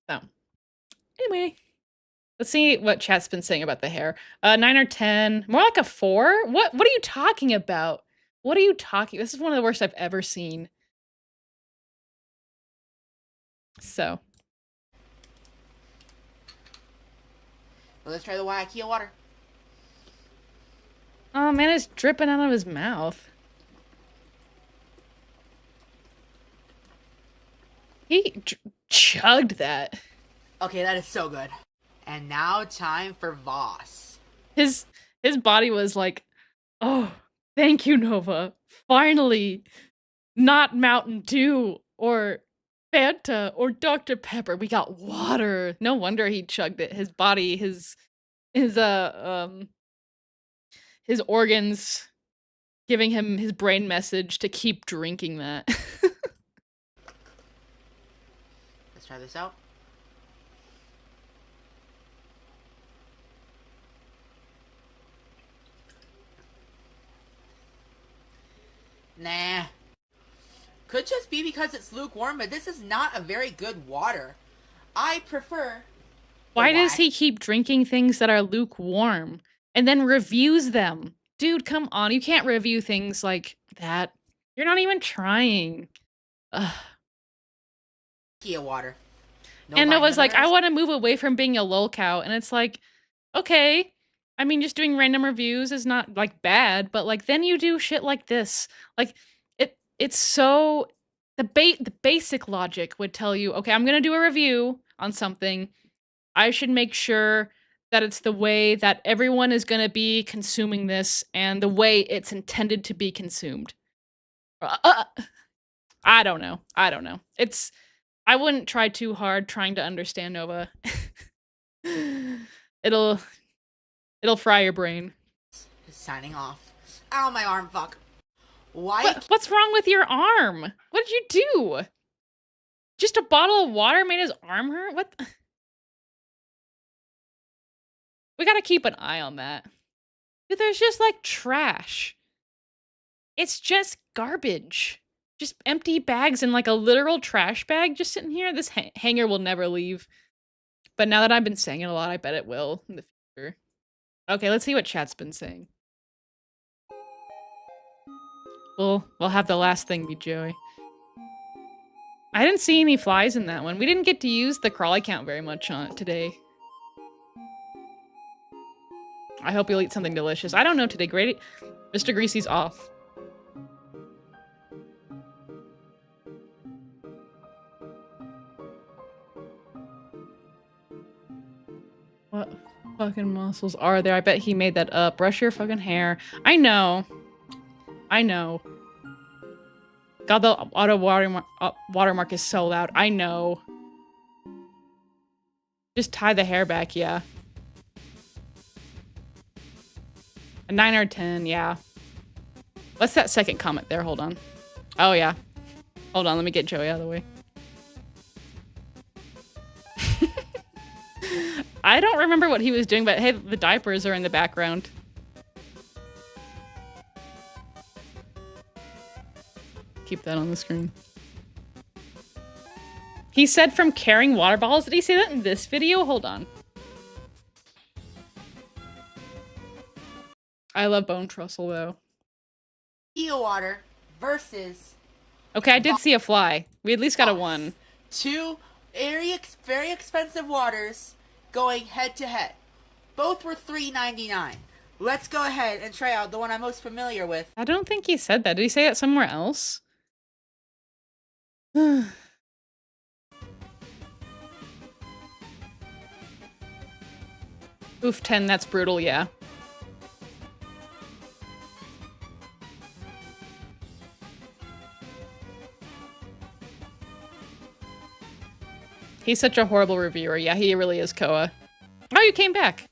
So, anyway, let's see what chat's been saying about the hair. 9 or 10, more like a 4. What are you talking about? What are you talking? This is one of the worst I've ever seen. So, Well, let's try the Waiakea water. oh man, it's dripping out of his mouth. He chugged that. Okay, that is so good. And now time for Voss. His body was like, oh, thank you, Nova. Finally, not Mountain Dew or Fanta or Dr. Pepper. We got water. No wonder he chugged it. His body, his organs giving him his brain message to keep drinking that. Let's try this out. Nah. Could just be because it's lukewarm, but this is not a very good water. I prefer... Why does he keep drinking things that are lukewarm and then reviews them? Dude, come on. You can't review things like that. You're not even trying. Ugh. Kia water. No And Nova's like, I vitamins. want to move away from being a lol cow. And it's like, okay. I mean, just doing random reviews is not like bad, but like then you do shit like this. Like it's so the basic logic would tell you, okay, I'm gonna do a review on something. I should make sure that it's the way that everyone is gonna be consuming this and the way it's intended to be consumed. I don't know. I don't know. I wouldn't try too hard trying to understand Nova. It'll fry your brain. Signing off. Ow, my arm, fuck. Why? What's wrong with your arm? What did you do? Just a bottle of water made his arm hurt? What? We gotta keep an eye on that. Dude, there's just like trash. It's just garbage. Just empty bags and like a literal trash bag just sitting here. This hanger will never leave. But now that I've been saying it a lot, I bet it will in the future. Okay, let's see what chat's been saying. We'll have the last thing be Joey. I didn't see any flies in that one. We didn't get to use the crawly count very much on it today. I hope you'll eat something delicious. I don't know today. Great. Mr. Greasy's off. What fucking muscles are there? I bet he made that up. Brush your fucking hair. I know. I know. God, the auto watermark is so loud. I know. Just tie the hair back, yeah. A 9 or 10, yeah. What's that second comment there? Hold on. Oh, yeah. Hold on, let me get Joey out of the way. I don't remember what he was doing, but hey, the diapers are in the background. Keep that on the screen. He said from carrying water bottles. Did he say that in this video? Hold on. I love bone trussel though. Kia water versus... Okay, I did see a fly. We at least got a 1. Two very expensive waters going head to head. Both were $3.99. Let's go ahead and try out the one I'm most familiar with. I don't think he said that. Did he say that somewhere else? Oof, 10, that's brutal, yeah. He's such a horrible reviewer. Yeah, he really is, Koa. Oh, you came back.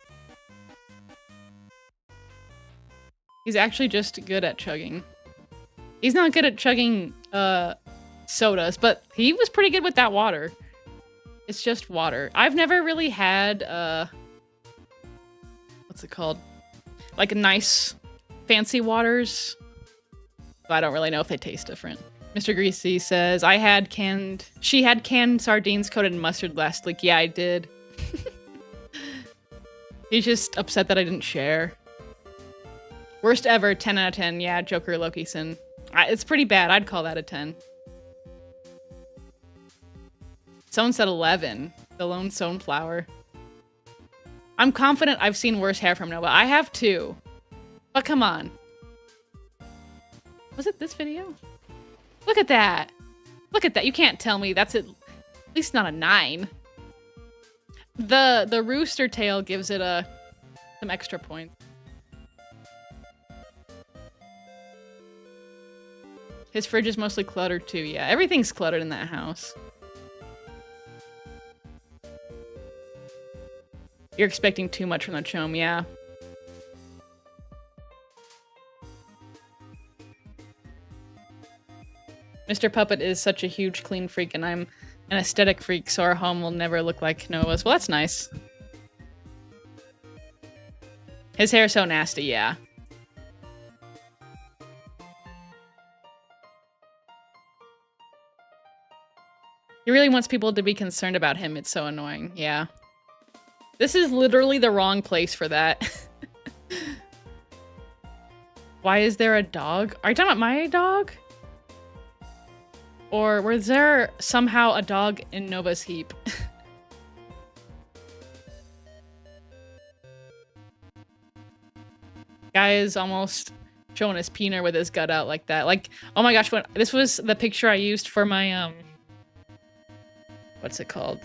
He's actually just good at chugging. He's not good at chugging sodas, but he was pretty good with that water. It's just water. I've never really had what's it called? Like nice fancy waters. I don't really know if they taste different. Mr. Greasy says, she had canned sardines coated in mustard last week. Yeah, I did. He's just upset that I didn't share. Worst ever, 10 out of 10. Yeah, Joker Loki-san. It's pretty bad. I'd call that a 10. Someone said 11. The lone sunflower. I'm confident I've seen worse hair from Nova. I have too. But come on. Was it this video? Look at that. Look at that. You can't tell me that's at least not a 9. The rooster tail gives it some extra points. His fridge is mostly cluttered too. Yeah, everything's cluttered in that house. You're expecting too much from the chome, yeah. Mr. Puppet is such a huge clean freak, and I'm an aesthetic freak, so our home will never look like Nova's. Well, that's nice. His hair's so nasty, yeah. He really wants people to be concerned about him. It's so annoying. Yeah. This is literally the wrong place for that. Why is there a dog? Are you talking about my dog? Or was there somehow a dog in Nova's heap? Guy is almost showing his peener with his gut out like that. Like, oh my gosh, this was the picture I used for my, what's it called?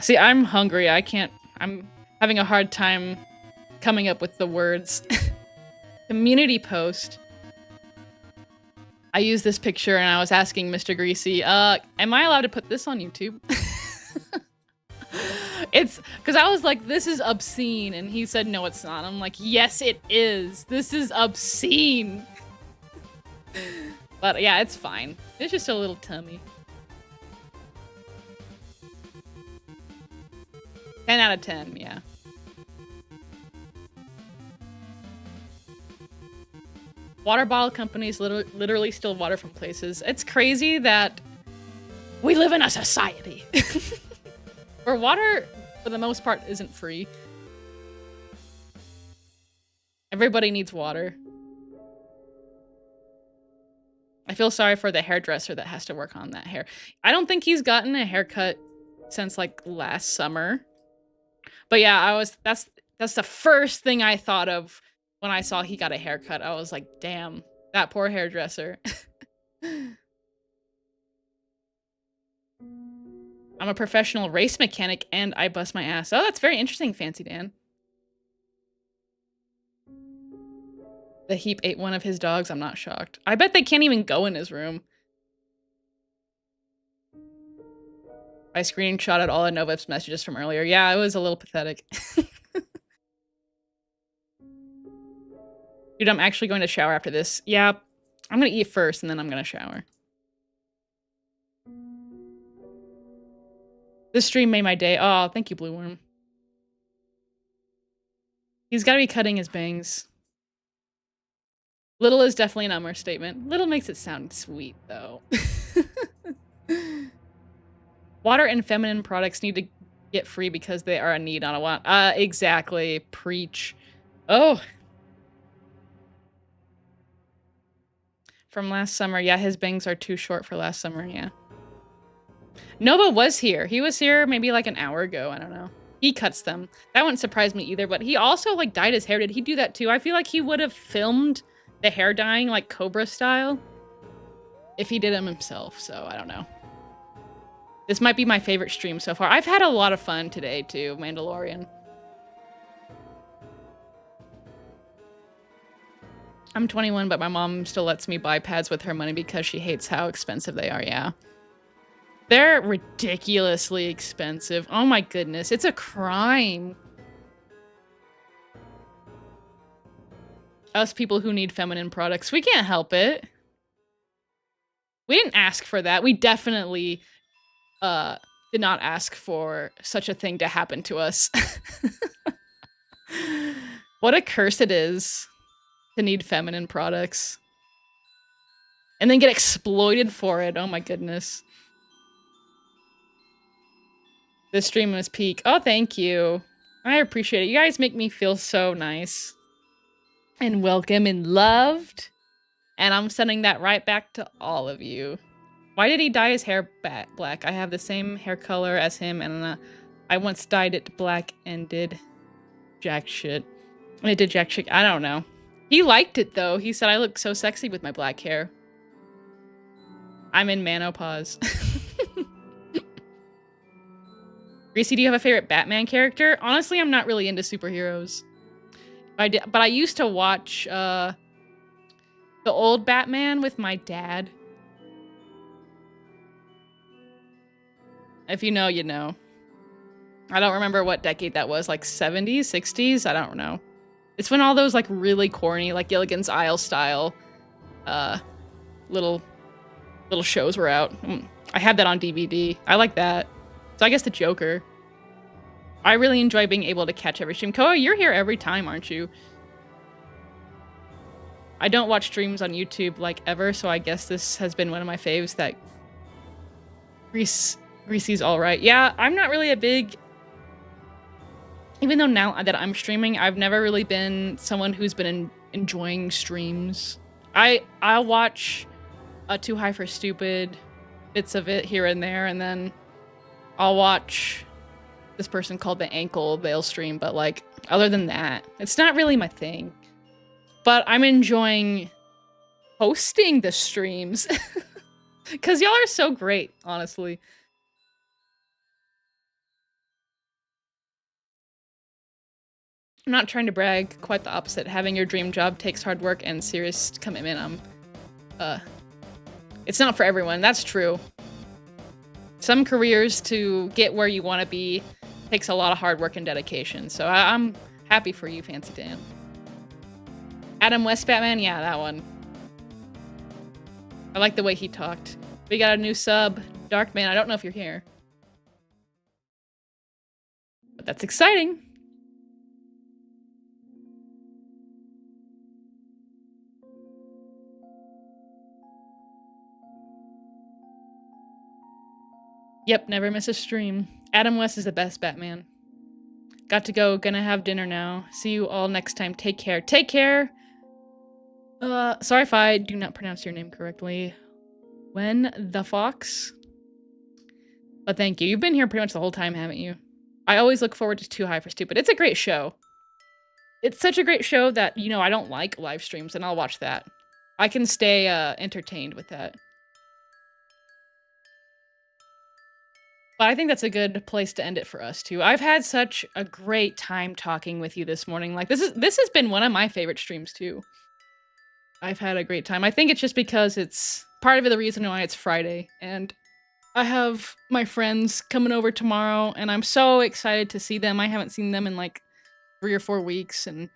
See, I'm hungry. I'm having a hard time coming up with the words. Community post. I used this picture and I was asking Mr. Greasy, am I allowed to put this on YouTube? It's because I was like, this is obscene. And he said, no, it's not. I'm like, yes, it is. This is obscene. But yeah, it's fine. It's just a little tummy. 10 out of 10, yeah. Water bottle companies literally steal water from places. It's crazy that we live in a society where water, for the most part, isn't free. Everybody needs water. I feel sorry for the hairdresser that has to work on that hair. I don't think he's gotten a haircut since like last summer. But yeah, that's the first thing I thought of when I saw he got a haircut. I was like, damn, that poor hairdresser. I'm a professional race mechanic and I bust my ass. Oh, that's very interesting, Fancy Dan. The heap ate one of his dogs. I'm not shocked. I bet they can't even go in his room. I screenshotted all of Novip's messages from earlier. Yeah, it was a little pathetic. Dude, I'm actually going to shower after this. Yeah, I'm going to eat first and then I'm going to shower. This stream made my day. Oh, thank you, Blue Worm. He's got to be cutting his bangs. Little is definitely an understatement. Little makes it sound sweet, though. Water and feminine products need to get free because they are a need, not a want. Exactly. Preach. Oh. From last summer. Yeah, his bangs are too short for last summer, yeah. Nova was here. He was here maybe like an hour ago. I don't know. He cuts them. That wouldn't surprise me either, but he also like dyed his hair. Did he do that too? I feel like he would have filmed the hair dyeing like Cobra style if he did them himself, so I don't know. This might be my favorite stream so far. I've had a lot of fun today too, Mandalorian. I'm 21, but my mom still lets me buy pads with her money because she hates how expensive they are, yeah. They're ridiculously expensive. Oh my goodness, it's a crime. Us people who need feminine products, we can't help it. We didn't ask for that. We definitely did not ask for such a thing to happen to us. What a curse it is to need feminine products. And then get exploited for it. Oh my goodness. This stream was peak. Oh, thank you. I appreciate it. You guys make me feel so nice. And welcome and loved. And I'm sending that right back to all of you. Why did he dye his hair black? I have the same hair color as him, and I once dyed it black and did jack shit. And it did jack shit. I don't know. He liked it, though. He said I look so sexy with my black hair. I'm in menopause. Greasy, do you have a favorite Batman character? Honestly, I'm not really into superheroes. But I used to watch the old Batman with my dad. If you know, you know. I don't remember what decade that was, like 70s, 60s? I don't know. It's when all those like really corny, like Gilligan's Isle style little shows were out. I had that on DVD. I like that. So I guess the Joker. I really enjoy being able to catch every stream. Koa, you're here every time, aren't you? I don't watch streams on YouTube like ever, so I guess this has been one of my faves that Greasy's all right. Yeah, I'm not really a big... Even though now that I'm streaming, I've never really been someone who's been enjoying streams. I'll watch Too High for Stupid, bits of it here and there, and then I'll watch this person called The Ankle, they'll stream, but like, other than that, it's not really my thing. But I'm enjoying hosting the streams. Because y'all are so great, honestly. I'm not trying to brag, quite the opposite. Having your dream job takes hard work and serious commitment. It's not for everyone, that's true. Some careers to get where you want to be takes a lot of hard work and dedication, so I'm happy for you, Fancy Dan. Adam West Batman? Yeah, that one. I like the way he talked. We got a new sub, Darkman. I don't know if you're here. But that's exciting. Yep, never miss a stream. Adam West is the best Batman. Got to go, gonna have dinner now. See you all next time. Take care. Take care! Sorry if I do not pronounce your name correctly. When the Fox? But thank you. You've been here pretty much the whole time, haven't you? I always look forward to Too High for Stupid. It's a great show. It's such a great show that, you know, I don't like live streams, and I'll watch that. I can stay entertained with that. But I think that's a good place to end it for us, too. I've had such a great time talking with you this morning. Like, this has been one of my favorite streams, too. I've had a great time. I think it's just because it's part of the reason why it's Friday, and I have my friends coming over tomorrow, and I'm so excited to see them. I haven't seen them in like 3 or 4 weeks, and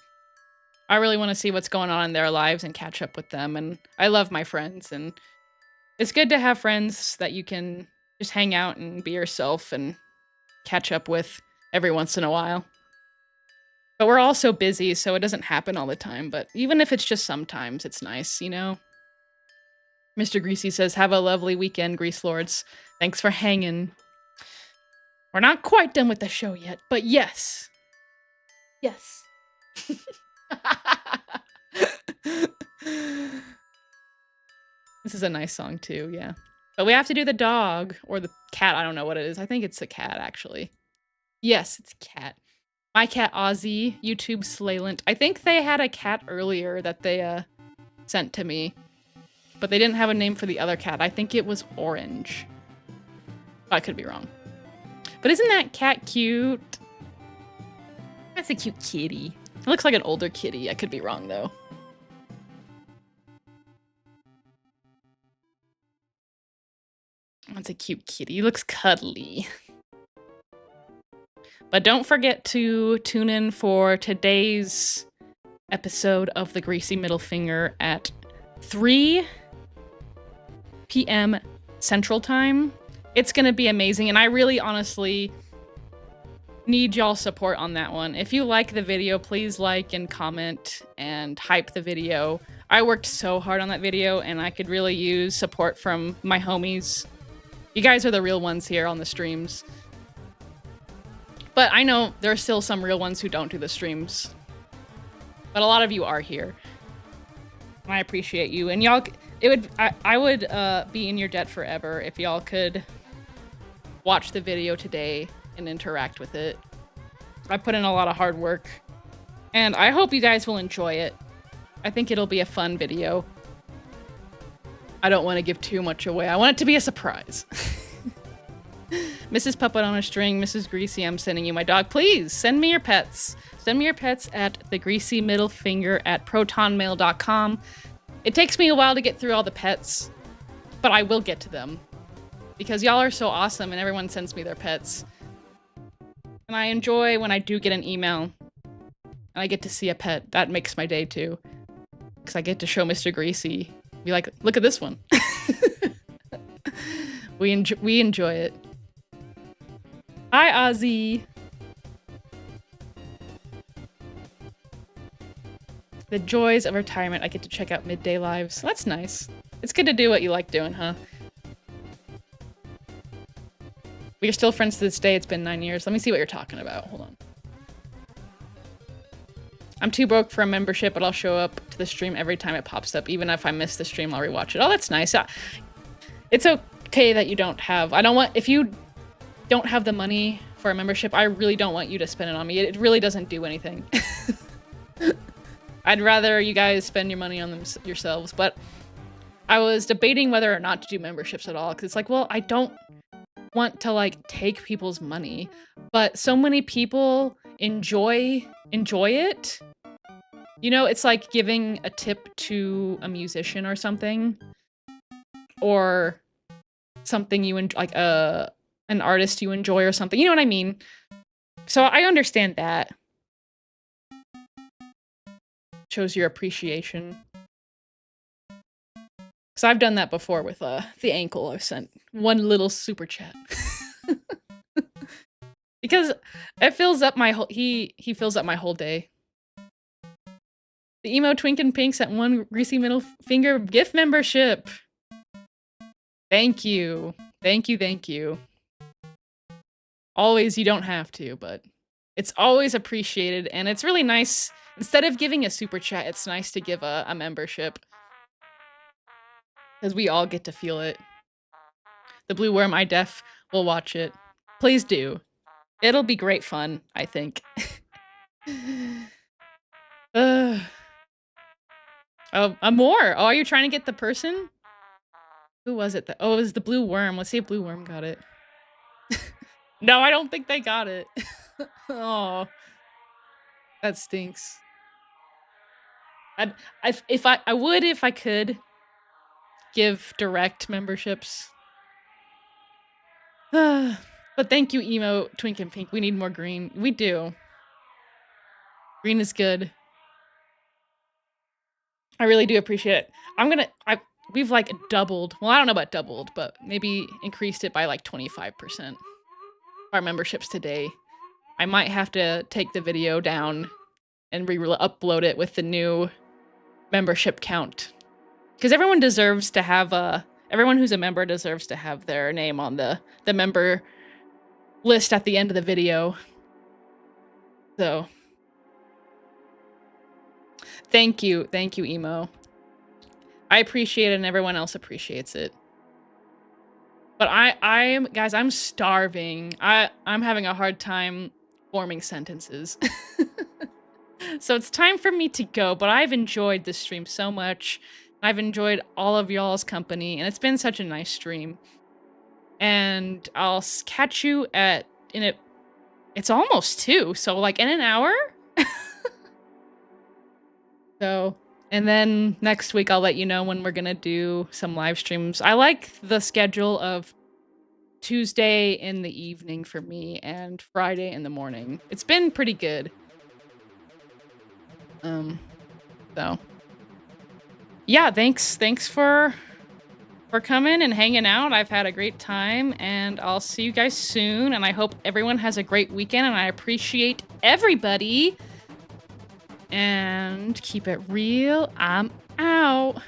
I really want to see what's going on in their lives and catch up with them, and I love my friends, and it's good to have friends that you can just hang out and be yourself and catch up with every once in a while. But we're all so busy, so it doesn't happen all the time. But even if it's just sometimes, it's nice, you know? Mr. Greasy says, have a lovely weekend, Grease Lords. Thanks for hanging. We're not quite done with the show yet, but yes. Yes. This is a nice song, too, yeah. But we have to do the dog, or the cat, I don't know what it is. I think it's a cat, actually. Yes, it's a cat. My cat Ozzy, YouTube Slaylant. I think they had a cat earlier that they sent to me. But they didn't have a name for the other cat. I think it was Orange. I could be wrong. But isn't that cat cute? That's a cute kitty. It looks like an older kitty. I could be wrong, though. That's a cute kitty. He looks cuddly. But don't forget to tune in for today's episode of the Greasy Middle Finger at 3 p.m. Central Time. It's gonna be amazing, and I really honestly need y'all's support on that one. If you like the video, please like and comment and hype the video. I worked so hard on that video, and I could really use support from my homies. You guys are the real ones here on the streams. But I know there are still some real ones who don't do the streams. But a lot of you are here. And I appreciate you. And y'all, I would be in your debt forever if y'all could watch the video today and interact with it. I put in a lot of hard work. And I hope you guys will enjoy it. I think it'll be a fun video. I don't want to give too much away. I want it to be a surprise. Mrs. Puppet on a String, Mrs. Greasy, I'm sending you my dog. Please, send me your pets. Send me your pets at thegreasymiddlefinger@protonmail.com. It takes me a while to get through all the pets, but I will get to them. Because y'all are so awesome and everyone sends me their pets. And I enjoy when I do get an email and I get to see a pet. That makes my day too. Because I get to show Mr. Greasy. Be like, look at this one. We enjoy it. Hi, Ozzy. The joys of retirement. I get to check out midday lives. That's nice. It's good to do what you like doing, huh? We are still friends to this day. It's been 9 years. Let me see what you're talking about. Hold on. I'm too broke for a membership, but I'll show up to the stream every time it pops up. Even if I miss the stream, I'll rewatch it. Oh, that's nice. It's okay that you don't have... If you don't have the money for a membership, I really don't want you to spend it on me. It really doesn't do anything. I'd rather you guys spend your money on them yourselves, but I was debating whether or not to do memberships at all, because it's like, well, I don't want to, like, take people's money, but so many people enjoy it. You know, it's like giving a tip to a musician or something, or something you like an artist you enjoy or something. You know what I mean? So I understand that. Shows your appreciation. So I've done that before with the ankle. I've sent one little super chat. Because it fills up my whole he fills up my whole day. The emo Twink and Pink sent one greasy middle finger gift membership. Thank you. Thank you, thank you. Always, you don't have to, but it's always appreciated, and it's really nice. Instead of giving a super chat, it's nice to give a membership. Because we all get to feel it. The Blue Worm, I will watch it. Please do. It'll be great fun, I think. Oh, more. Oh, are you trying to get the person? Who was it? Oh, it was the Blue Worm. Let's see if Blue Worm got it. No, I don't think they got it. Oh, that stinks. I would if I could give direct memberships. But thank you, emo Twink and Pink. We need more green. We do. Green is good. I really do appreciate it. We've like doubled. Well, I don't know about doubled, but maybe increased it by like 25%. Our memberships today. I might have to take the video down and re-upload it with the new membership count. Because everyone deserves to have everyone who's a member deserves to have their name on the member list at the end of the video. So thank you, emo. I appreciate it, and everyone else appreciates it. But guys, I'm starving. I'm having a hard time forming sentences. So it's time for me to go, but I've enjoyed this stream so much. I've enjoyed all of y'all's company, and it's been such a nice stream. And I'll catch you it's almost 2, so like in an hour? So, and then next week I'll let you know when we're gonna do some live streams. I like the schedule of Tuesday in the evening for me and Friday in the morning. It's been pretty good. So yeah, thanks for coming and hanging out. I've had a great time, and I'll see you guys soon, and I hope everyone has a great weekend, and I appreciate everybody. And keep it real. I'm out.